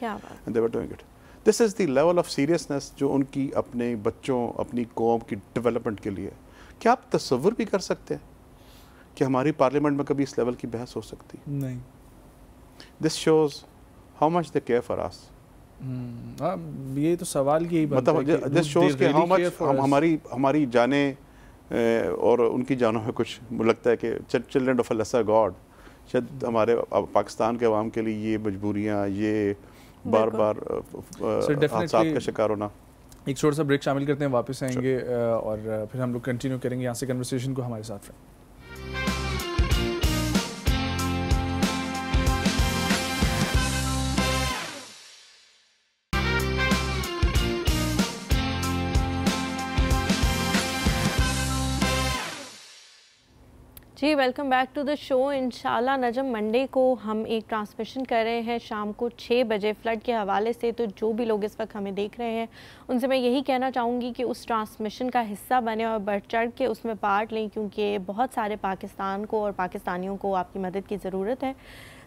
This is the level of seriousness जो उनकी अपने बच्चों, अपनी कौम की डेवलपमेंट के लिए। क्या आप तस्वुर भी कर सकते हैं कि हमारी पार्लियामेंट में कभी इस लेवल की बहस हो सकती? नहीं। This shows how much they care for us. ये तो सवाल यही मतलब दिस शोज के हाउ मच हमारी जाने और उनकी जानों में कुछ लगता है कि children of a lesser God. शायद हमारे पाकिस्तान के अवाम के लिए ये मजबूरियाँ, ये बार बार हादसात का शिकार होना। एक छोटा सा ब्रेक शामिल करते हैं, वापस आएंगे और फिर हम लोग कंटिन्यू करेंगे यहाँ से कन्वर्सेशन को। हमारे साथ रहें। जी welcome back to the show. इंशाल्लाह नजम मंडे को हम एक ट्रांसमिशन कर रहे हैं शाम को 6 बजे फ्लड के हवाले से। तो जो भी लोग इस वक्त हमें देख रहे हैं उनसे मैं यही कहना चाहूँगी कि उस ट्रांसमिशन का हिस्सा बने और बढ़ चढ़ के उसमें पार्ट लें, क्योंकि बहुत सारे पाकिस्तान को और पाकिस्तानियों को आपकी मदद की ज़रूरत है।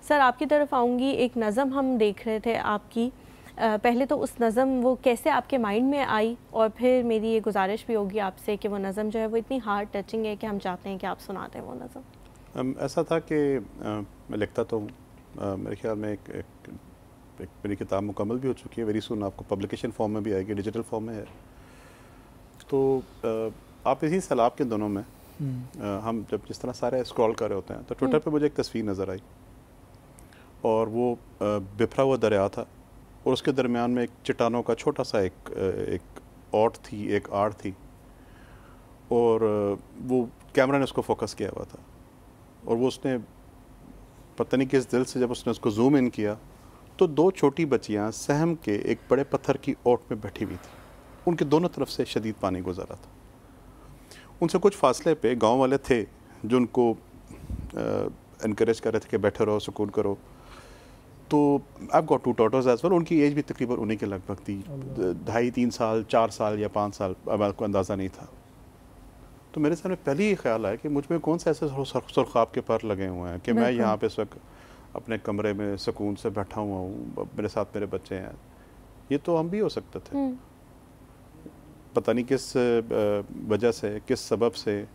सर आपकी तरफ आऊँगी, एक नज़म हम देख रहे थे आपकी, पहले तो उस नज़म वो कैसे आपके माइंड में आई, और फिर मेरी ये गुजारिश भी होगी आपसे कि वो नज़म जो है वो इतनी हार्ट टचिंग है कि हम चाहते हैं कि आप सुना दें वो नज़म। ऐसा था कि मैं लिखता तो मेरे ख्याल में एक मेरी किताब मुकम्मल भी हो चुकी है, वेरी सुन आपको पब्लिकेशन फॉर्म में भी आएगी, डिजिटल फॉर्म में है। तो आप इसी सैलाब के दिनों में हम जब जिस तरह सारे स्क्रॉल कर रहे होते हैं तो ट्विटर पे मुझे एक तस्वीर नज़र आई, और वो बिफरा हुआ दरिया था और उसके दरमियान में एक चट्टानों का छोटा सा एक ऑट थी, एक आड़ थी, और वो कैमरा ने उसको फोकस किया हुआ था, और वो उसने पता नहीं किस दिल से जब उसने उसको जूम इन किया तो 2 छोटी बच्चियां सहम के एक बड़े पत्थर की ओट में बैठी हुई थी। उनके दोनों तरफ से शदीद पानी गुजरा था। उनसे कुछ फासले पे गांव वाले थे जो उनको इनकरेज कर रहे थे कि बैठे रहो, सुकून करो। तो I got 2 daughters as well. उनकी एज भी तकरीबन उन्हीं के लगभग थी, 2.5-3 साल, 4 साल या 5 साल, अब आपको अंदाज़ा नहीं था। तो मेरे सामने पहले ही ख्याल आया कि मुझ में कौन से ऐसे सुरखाब के पर लगे हुए हैं कि मैं यहाँ पे इस वक्त अपने कमरे में सुकून से बैठा हुआ हूँ, मेरे साथ मेरे बच्चे हैं। ये तो हम भी हो सकते थे। पता नहीं किस वजह से, किस सबब से,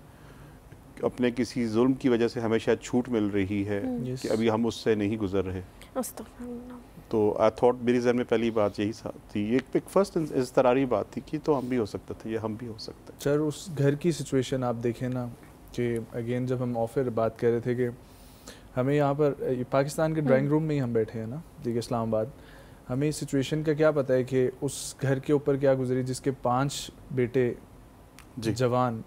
अपने किसी जुल्म की वजह से हमें शायद छूट मिल रही है कि अभी हम उससे नहीं गुजर रहे। तो आई थॉट, मेरी जहन में पहली बात यही थी, एक फर्स्ट इज़तरारी बात थी कि तो हम भी हो सकते थे, ये हम भी हो सकते। सर उस घर की सिचुएशन आप देखें ना कि अगेन जब हम ऑफर बात कर रहे थे कि हमें यहाँ पर पाकिस्तान के ड्राइंग रूम में ही हम बैठे हैं ना, देखिए इस्लामाबाद, हमें इस सिचुएशन का क्या पता है कि उस घर के ऊपर क्या गुजरी जिसके 5 बेटे जवान,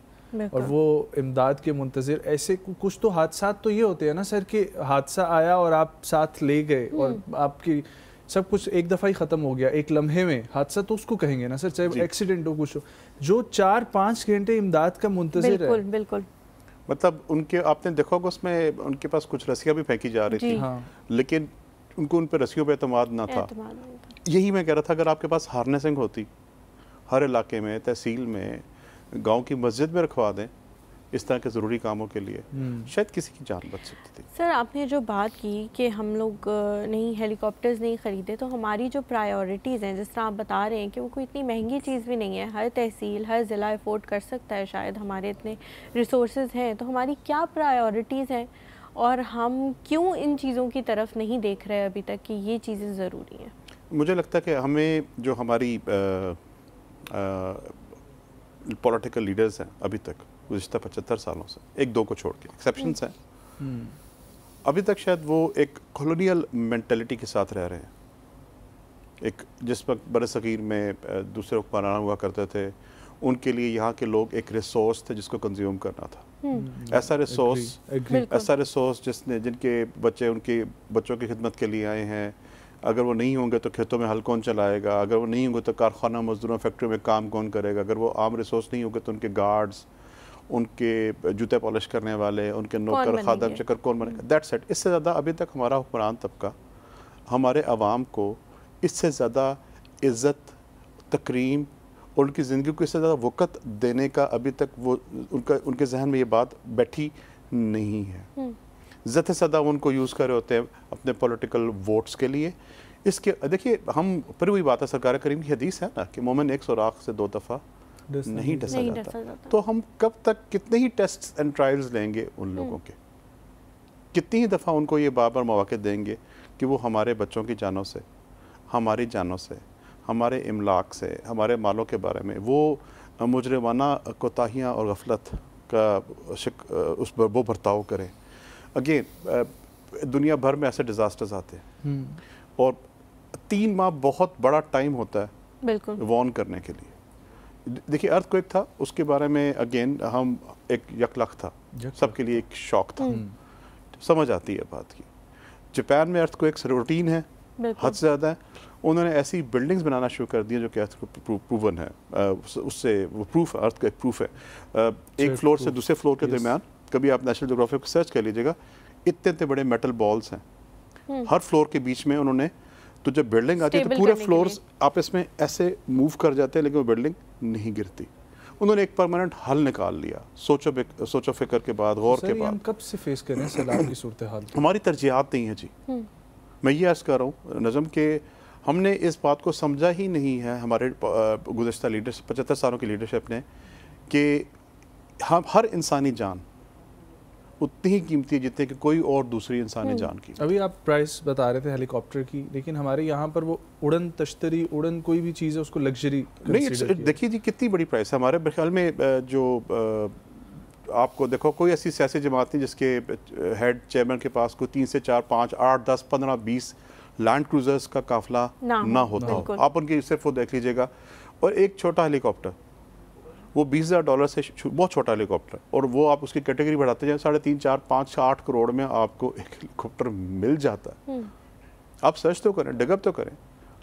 और वो इमदाद के मुंतज़िर। ऐसे कुछ तो हादसात तो ये होते हैं ना सर कि हादसा आया और आप साथ ले गए और आपकी सब कुछ एक दफ़ा ही ख़त्म हो गया, एक लम्हे में। हादसा तो उसको कहेंगे ना सर, चाहे एक्सीडेंट हो कुछ हो। जो 4-5 घंटे इमदाद का मुंतज़िर है, बिल्कुल मतलब उनके आपने देखा होगा उसमें उनके पास कुछ रस्सियाँ भी फेंकी जा रही थी। हाँ। लेकिन उनको उन पर रस्सियों पर एतमाद ना था। यही मैं कह रहा था, अगर आपके पास हार्नेसिंग होती हर इलाके में, तहसील में, गांव की मस्जिद में रखवा दें इस तरह के ज़रूरी कामों के लिए, शायद किसी की जान बच सकती थी। सर आपने जो बात की कि हम लोग नहीं हेलीकॉप्टर्स नहीं ख़रीदे, तो हमारी जो प्रायोरिटीज़ हैं, जिस तरह आप बता रहे हैं कि वो कोई इतनी महंगी चीज़ भी नहीं है, हर तहसील हर ज़िला अफोर्ड कर सकता है, शायद हमारे इतने रिसोर्सेज हैं। तो हमारी क्या प्रायोरिटीज़ हैं और हम क्यों इन चीज़ों की तरफ नहीं देख रहे अभी तक कि ये चीज़ें ज़रूरी हैं? मुझे लगता है कि हमें जो हमारी पॉलिटिकल लीडर्स हैं अभी तक गुज़िश्ता 75 सालों से, 1-2 को छोड़ के, एक्सेप्शंस हैं, अभी तक शायद वो एक कॉलोनियल मेंटालिटी के साथ रह रहे हैं। एक जिस वक्त बरसगीर में दूसरे हुक्मरान हुआ करते थे, उनके लिए यहाँ के लोग एक रिसोर्स थे जिसको कंज्यूम करना था। ऐसा रिसोर्स जिनके बच्चे उनके बच्चों की खिदमत के लिए आए हैं, अगर वो नहीं होंगे तो खेतों में हल कौन चलाएगा, अगर वो नहीं होंगे तो कारखाना मजदूरों फैक्ट्री में काम कौन करेगा, अगर वो आम रिसोर्स नहीं होंगे तो उनके गार्ड्स, उनके जूते पॉलिश करने वाले, उनके नौकर खादम चक्कर कौन बनेगा। That's it. इससे ज़्यादा अभी तक हमारा हुक्मरान तबका हमारे अवाम को इससे ज़्यादा इज़्ज़त, तकरीम और उनकी ज़िंदगी को इससे ज़्यादा वक़्त देने का अभी तक वो उनके जहन में ये बात बैठी नहीं है। ज़्यादा से ज़्यादा उनको यूज़ कर रहे होते हैं अपने पॉलिटिकल वोट्स के लिए। इसके देखिए, हम पर वही बात है, सरकार करीम की हदीस है ना कि मोमिन एक सुराख से 2 दफ़ा नहीं डसा जाता। तो हम कब तक कितने ही टेस्ट एंड ट्रायल्स लेंगे उन लोगों के, कितनी ही दफ़ा उनको ये बार बार मौके देंगे कि वो हमारे बच्चों की जानों से, हमारी जानों से, हमारे इमलाक से, हमारे मालों के बारे में वो मुजरिमाना कोताहियाँ और गफलत का वो बर्ताव करें। अगेन दुनिया भर में ऐसे डिज़ास्टर्स आते हैं और 3 माह बहुत बड़ा टाइम होता है बिल्कुल वॉर्न करने के लिए। देखिए, अर्थक्वेक था, उसके बारे में अगेन हम एक यकलख था, सबके लिए एक शौक था, समझ आती है बात की। जापान में अर्थक्वेक रूटीन है, हद से ज़्यादा है। उन्होंने ऐसी बिल्डिंग्स बनाना शुरू कर दी जो कि अर्थक्वेक प्रूवन है, उससे वो प्रूफ अर्थक्वेक प्रूफ है। एक फ्लोर से दूसरे फ्लोर के दरमियान कभी आप नेशनल ज्योग्राफी को सर्च कर लीजिएगा, इतने इतने बड़े मेटल बॉल्स हैं हर फ्लोर के बीच में उन्होंने, तो जब बिल्डिंग आती है तो पूरे फ्लोर्स आपस में ऐसे मूव कर जाते हैं लेकिन वो बिल्डिंग नहीं गिरती। उन्होंने एक परमानेंट हल निकाल लिया, सोचो फिक्र के बाद, गौर के बाद। हम कब से फेस कर रहे हैं सैलाब की सूरत हाल? हमारी तरजीहात नहीं है जी। मैं ये अर्ज कर रहा हूँ नज़म के हमने इस बात को समझा ही नहीं है हमारे गुज़श्ता लीडरशिप 75 सालों की लीडरशिप ने कि हम हर इंसानी जान उतनी ही कीमती है जितने कि कोई और दूसरी इंसानी जान की। अभी आप प्राइस बता रहे थे हेलीकॉप्टर की, लेकिन हमारे यहाँ पर वो उड़न तश्तरी, उड़न कोई भी चीज़ है उसको लग्जरी नहीं। देखिए जी कितनी बड़ी प्राइस है हमारे ख्याल में। जो आपको देखो कोई ऐसी सियासी जमात नहीं जिसके हेड चेयरमैन के पास कोई 3 से 4 5 8 10 15 20 लैंड क्रूजर्स का काफिला ना होता हो। आप उनकी सिर्फ वो देख लीजिएगा। और एक छोटा हेलीकॉप्टर वो $20,000 से बहुत छोटा हेलीकॉप्टर, और वो आप उसकी कैटेगरी बढ़ाते जाए 3.5 4 5 8 करोड़ में आपको एक हेलीकॉप्टर मिल जाता है। आप सर्च तो करें, डिगअप तो करें।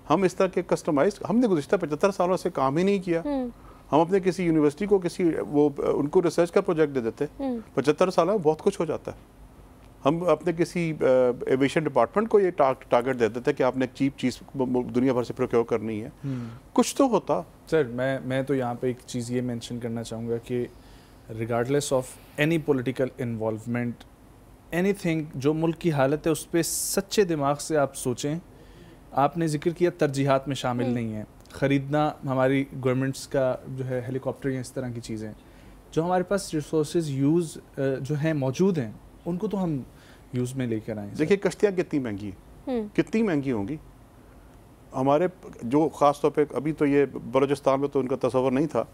हम इस तरह के कस्टमाइज हमने गुज़श्ता 75 सालों से काम ही नहीं किया। हम अपने किसी यूनिवर्सिटी को किसी वो उनको रिसर्च का प्रोजेक्ट दे देते, 75 सालों में बहुत कुछ हो जाता है। हम अपने किसी एविएशन डिपार्टमेंट को ये टारगेट दे देते कि आपने एक चीप चीज़ दुनिया भर से प्रोक्योर करनी है। कुछ तो होता। सर मैं तो यहाँ पे एक चीज़ ये मेंशन करना चाहूँगा कि regardless of any political involvement, anything, जो मुल्क की हालत है उस पर सच्चे दिमाग से आप सोचें। आपने जिक्र किया तरजीहात में शामिल नहीं है ख़रीदना हमारी गवर्नमेंट्स का जो है हेलीकॉप्टर या इस तरह की चीज़ें, जो हमारे पास रिसोर्सेज यूज़ जो हैं मौजूद हैं उनको तो हम यूज़ में लेकर आए। देखिए कश्तियाँ कितनी महंगी है, कितनी महंगी होंगी हमारे जो ख़ास तौर पे अभी तो ये बलूचिस्तान में तो उनका तस्वर नहीं था,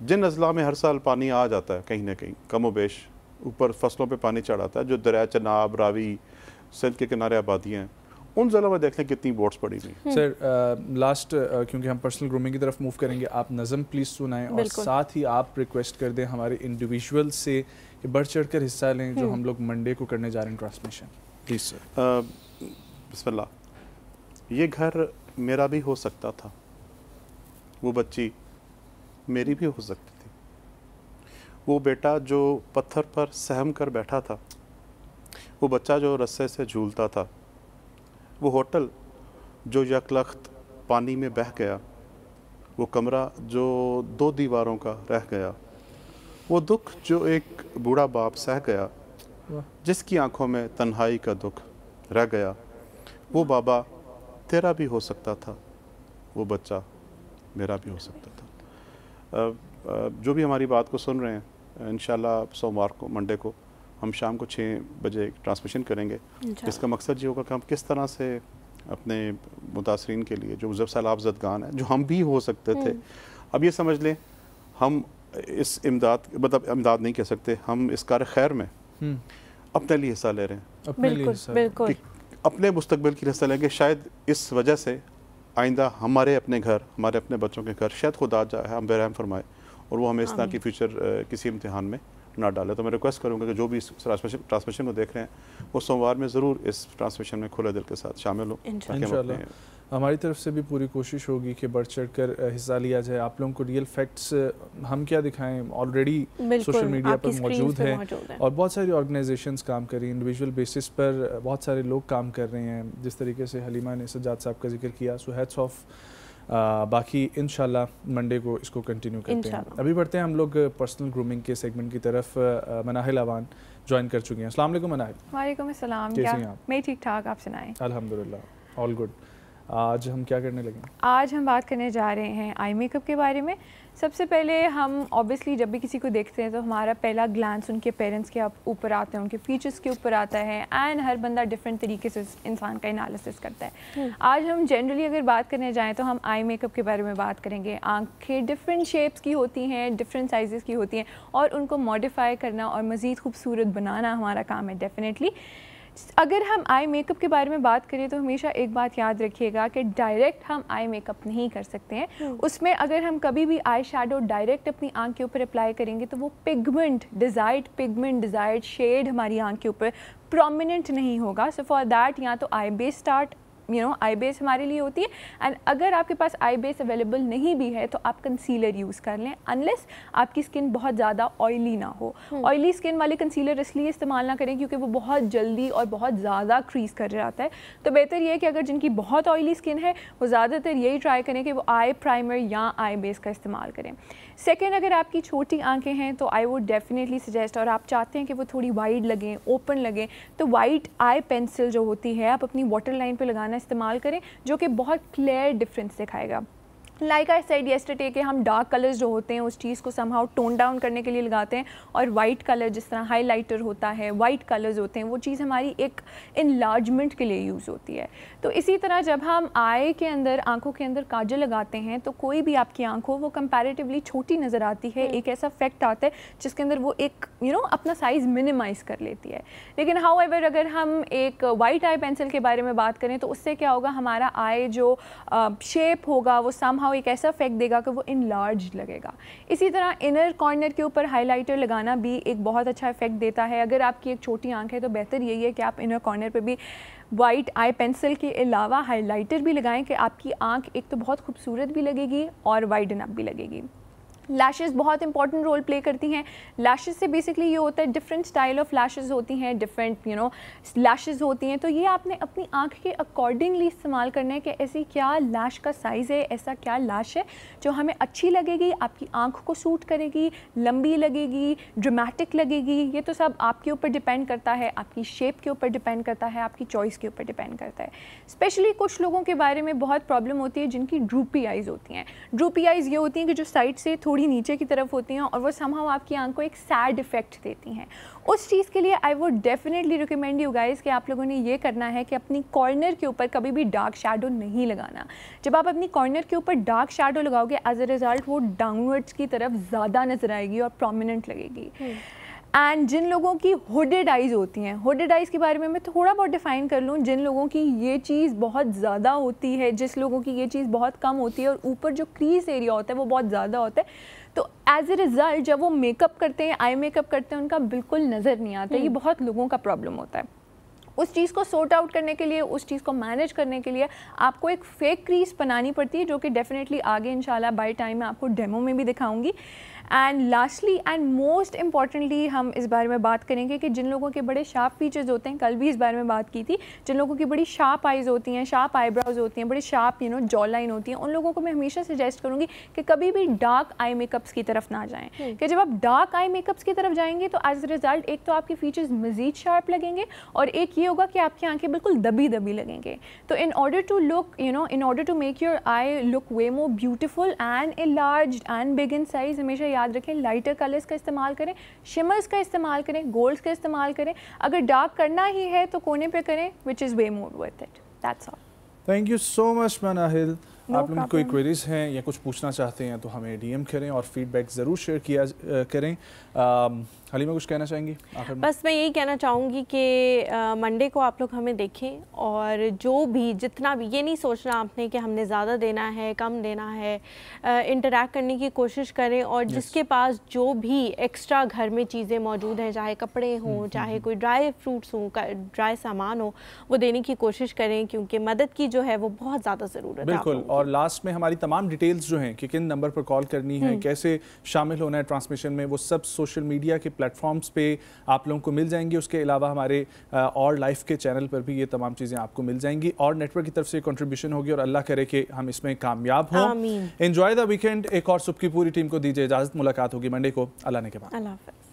जिन अजला में हर साल पानी आ जाता है कहीं ना कहीं कमो बेश, ऊपर फसलों पे पानी चढ़ आता है, जो दरिया चनाब रावी सिंध के किनारे आबादियाँ हैं, उन ज़िलों में देख लें कितनी बोट्स पड़ी हुई। सर लास्ट क्योंकि हम पर्सनल ग्रूमिंग की तरफ मूव करेंगे, आप नज़म प्लीज़ सुनाएं और साथ ही आप रिक्वेस्ट कर दें हमारे इंडिविजुअल से कि बढ़ चढ़ कर हिस्सा लें जो हम लोग मंडे को करने जा रहे हैं ट्रांसमिशन। Please sir. बिस्मिल्लाह। ये घर मेरा भी हो सकता था, वो बच्ची मेरी भी हो सकती थी, वो बेटा जो पत्थर पर सहम कर बैठा था, वो बच्चा जो रस्से से झूलता था, वो होटल जो यकलख्त पानी में बह गया, वो कमरा जो 2 दीवारों का रह गया, वो दुख जो एक बूढ़ा बाप सह गया, जिसकी आंखों में तन्हाई का दुख रह गया, वो बाबा तेरा भी हो सकता था, वो बच्चा मेरा भी हो सकता था। जो भी हमारी बात को सुन रहे हैं, इंशाल्लाह सोमवार को मंडे को हम शाम को 6 बजे ट्रांसमिशन करेंगे। इसका मकसद ये होगा कि हम किस तरह से अपने मुतासरीन के लिए जो जब सैलाब ज़दगान है, जो हम भी हो सकते थे, अब ये समझ लें हम इस इमदाद इमदाद नहीं कह सकते, हम इस कार खैर में अपने लिए हिस्सा ले रहे हैं। बिल्कुल अपने मुस्तकबिल की हिस्सा लेंगे। शायद इस वजह से आइंदा हमारे अपने घर, हमारे अपने बच्चों के घर शायद खुदा जाए हम बेरहम फरमाए और वो हमें इस तरह की फ्यूचर किसी इम्तिहान में ना डाले। तो मैं रिक्वेस्ट करूँगा कि जो भी इस ट्रांसमिशन को देख रहे हैं वो सोमवार में ज़रूर इस ट्रांसमिशन में खुले दिल के साथ शामिल हो। इंशाल्लाह हमारी तरफ से भी पूरी कोशिश होगी कि बढ़ चढ़ कर हिस्सा लिया जाए। आप लोगों को रियल फैक्ट्स हम क्या दिखाएं, ऑलरेडी सोशल मीडिया पर मौजूद है और बहुत सारी ऑर्गेनाइजेशंस काम कर रही हैं, इंडिविजुअल बेसिस पर बहुत सारे लोग काम कर रहे हैं, जिस तरीके से हलीमा ने सज्जाद साहब का जिक्र किया। So hats off. बाकी इंशाल्लाह मंडे को इसको कंटिन्यू करते हैं। अभी बढ़ते हैं हम लोग पर्सनल ग्रूमिंग के सेगमेंट की तरफ। मनाहिल अवान ज्वाइन कर चुकी हैं। अस्सलाम वालेकुम मनाहिल। वालेकुम अस्सलाम। कैसी हैं आप? मैं ठीक ठाक, आप सुनाएं? अल्हम्दुलिल्लाह ऑल गुड। आज हम क्या करने लगे? आज हम बात करने जा रहे हैं आई मेकअप के बारे में। सबसे पहले हम ऑब्वियसली जब भी किसी को देखते हैं तो हमारा पहला ग्लांस उनके पेरेंट्स के ऊपर आता है, उनके फीचर्स के ऊपर आता है, एंड हर बंदा डिफरेंट तरीके से इंसान का एनालिसिस करता है। आज हम जनरली अगर बात करने जाएँ तो हम आई मेकअप के बारे में बात करेंगे। आँखें डिफरेंट शेप्स की होती हैं, डिफरेंट साइज़ की होती हैं, और उनको मॉडिफाई करना और मज़ीद खूबसूरत बनाना हमारा काम है डेफिनेटली। अगर हम आई मेकअप के बारे में बात करें तो हमेशा एक बात याद रखिएगा कि डायरेक्ट हम आई मेकअप नहीं कर सकते हैं। उसमें अगर हम कभी भी आई शैडो डायरेक्ट अपनी आंख के ऊपर अप्लाई करेंगे तो वो पिगमेंट डिज़ायर्ड शेड हमारी आंख के ऊपर प्रोमिनेंट नहीं होगा। सो फॉर दैट या तो आई बेस स्टार्ट आई बेस हमारे लिए होती है। एंड अगर आपके पास आई बेस अवेलेबल नहीं भी है तो आप कंसीलर यूज़ कर लें, अनलेस आपकी स्किन बहुत ज़्यादा ऑयली ना हो। ऑयली स्किन वाले कंसीलर इसलिए इस्तेमाल ना करें क्योंकि वो बहुत जल्दी और बहुत ज़्यादा क्रीज कर जाता है। तो बेहतर ये है कि अगर जिनकी बहुत ऑयली स्किन है वो ज़्यादातर यही ट्राई करें कि वो आई प्राइमर या आई बेस का इस्तेमाल करें। सेकेंड, अगर आपकी छोटी आंखें हैं तो आई वुड डेफिनेटली सजेस्ट, और आप चाहते हैं कि वो थोड़ी वाइड लगें, ओपन लगें, तो वाइट आई पेंसिल जो होती है आप अपनी वाटर लाइन पे लगाना इस्तेमाल करें, जो कि बहुत क्लियर डिफरेंस दिखाएगा। लाइक आई सेड येस्टरडे कि हम डार्क कलर्स जो होते हैं उस चीज़ को समहाउ टोन डाउन करने के लिए लगाते हैं, और वाइट कलर जिस तरह हाइलाइटर होता है, वाइट कलर्स होते हैं, वो चीज़ हमारी एक इनलार्जमेंट के लिए यूज़ होती है। तो इसी तरह जब हम आई के अंदर, आंखों के अंदर काजल लगाते हैं तो कोई भी आपकी आंख हो वो कंपैरेटिवली छोटी नज़र आती है, एक ऐसा इफेक्ट आता है जिसके अंदर वो एक अपना साइज़ मिनिमाइज़ कर लेती है। लेकिन हाउएवर अगर हम एक वाइट आई पेंसिल के बारे में बात करें तो उससे क्या होगा, हमारा आई जो शेप होगा वो समहाउ एक ऐसा इफेक्ट देगा कि वो इनलार्ज लगेगा। इसी तरह इनर कॉर्नर के ऊपर हाइलाइटर लगाना भी एक बहुत अच्छा इफेक्ट देता है। अगर आपकी एक छोटी आंख है तो बेहतर यही है कि आप इनर कॉर्नर पे भी वाइट आई पेंसिल के अलावा हाइलाइटर भी लगाएं कि आपकी आंख एक तो बहुत खूबसूरत भी लगेगी और वाइडन अप भी लगेगी। लैशेस बहुत इंपॉर्टेंट रोल प्ले करती हैं। लैशेस से बेसिकली ये होता है, डिफरेंट स्टाइल ऑफ लैशेस होती हैं, डिफरेंट लैशेस होती हैं, तो ये आपने अपनी आंख के अकॉर्डिंगली इस्तेमाल करना है कि ऐसी क्या लैश का साइज़ है, ऐसा क्या लैश है जो हमें अच्छी लगेगी, आपकी आंख को सूट करेगी, लंबी लगेगी, ड्रामेटिक लगेगी। ये तो सब आपके ऊपर डिपेंड करता है, आपकी शेप के ऊपर डिपेंड करता है, आपकी चॉइस के ऊपर डिपेंड करता है। स्पेशली कुछ लोगों के बारे में बहुत प्रॉब्लम होती है जिनकी ड्रूपी आइज़ होती हैं। ड्रूपी आइज़ ये होती हैं कि जो साइड से थोड़ी नीचे की तरफ होती हैं और वो समहाउ आपकी आंख को एक सैड इफेक्ट देती हैं। उस चीज़ के लिए I would definitely recommend you guys कि आप लोगों ने ये करना है कि अपनी कॉर्नर के ऊपर कभी भी डार्क शैडो नहीं लगाना। जब आप अपनी कॉर्नर के ऊपर डार्क शैडो लगाओगे एज अ रिज़ल्ट वो डाउनवर्ड्स की तरफ ज़्यादा नजर आएगी और प्रोमिनेंट लगेगी। एंड जिन लोगों की हुडेड आइज़ होती हैं, हुडेड आइज़ के बारे में मैं थोड़ा बहुत डिफ़ाइन कर लूँ। जिन लोगों की ये चीज़ बहुत ज़्यादा होती है, जिस लोगों की ये चीज़ बहुत कम होती है और ऊपर जो क्रीज एरिया होता है वो बहुत ज़्यादा होता है, तो एज ए रिज़ल्ट जब वो मेकअप करते हैं, आई मेकअप करते हैं, उनका बिल्कुल नज़र नहीं आता। ये बहुत लोगों का प्रॉब्लम होता है। उस चीज़ को सॉर्ट आउट करने के लिए, उस चीज़ को मैनेज करने के लिए आपको एक फेक क्रीज बनानी पड़ती है, जो कि डेफिनेटली आगे इंशाल्लाह बाय टाइम मैं आपको डेमो में भी दिखाऊंगी। And lastly and most importantly हम इस बारे में बात करेंगे कि जिन लोगों के बड़े शार्प फीचर्स होते हैं, कल भी इस बारे में बात की थी, जिन लोगों की बड़ी शार्प आइज़ होती हैं, शार्प आईब्राउज होती हैं, बड़ी शार्प जॉ लाइन होती हैं, उन लोगों को मैं हमेशा सजेस्ट करूँगी कि कभी भी डार्क आई मेकअप्स की तरफ ना जाएँ। कि जब आप डार्क आई मेकअप्स की तरफ जाएंगे तो एज अ रिजल्ट एक तो आपके फीचर्स मज़ीद शार्प लगेंगे और एक ये होगा कि आपकी आंखें बिल्कुल दबी दबी लगेंगे। तो in order to look in order to make your eye look way more beautiful and enlarged and big in size, हमेशा याद रखें लाइटर कलर्स का इस्तेमाल करें, शिमर्स का इस्तेमाल करें, गोल्ड्स का इस्तेमाल करें। अगर डार्क करना ही है तो कोने पे करें, which is way more worth it. That's all. Thank you so much Manahil. आप लोगों कोई क्वेरीज हैं या कुछ पूछना चाहते हैं तो हमें डीएम करें और फीडबैक ज़रूर शेयर किया करें। हलीमा कुछ कहना चाहेंगी आखिर में? बस मैं यही कहना चाहूँगी कि मंडे को आप लोग हमें देखें और जो भी जितना भी, ये नहीं सोचना आपने कि हमने ज़्यादा देना है कम देना है, इंटरैक्ट करने की कोशिश करें और जिसके पास जो भी एक्स्ट्रा घर में चीज़ें मौजूद हैं, चाहे कपड़े हों, चाहे कोई ड्राई फ्रूट्स हों, ड्राई सामान हो, वो देने की कोशिश करें क्योंकि मदद की जो है वो बहुत ज़्यादा ज़रूरत है। बिल्कुल। और लास्ट में हमारी तमाम डिटेल्स जो हैं कि किन नंबर पर कॉल करनी है, कैसे शामिल होना है ट्रांसमिशन में, वो सब सोशल मीडिया के प्लेटफॉर्म्स पे आप लोगों को मिल जाएंगी। उसके अलावा हमारे और लाइफ के चैनल पर भी ये तमाम चीज़ें आपको मिल जाएंगी और नेटवर्क की तरफ से कंट्रीब्यूशन होगी और अल्लाह करे कि हम इसमें कामयाब हों। Enjoy the weekend. एक और सुबह की पूरी टीम को दीजिए इजाज़त। मुलाकात होगी मंडे को। अल्लाह ने के बाद। अल्लाह हाफ़िज़।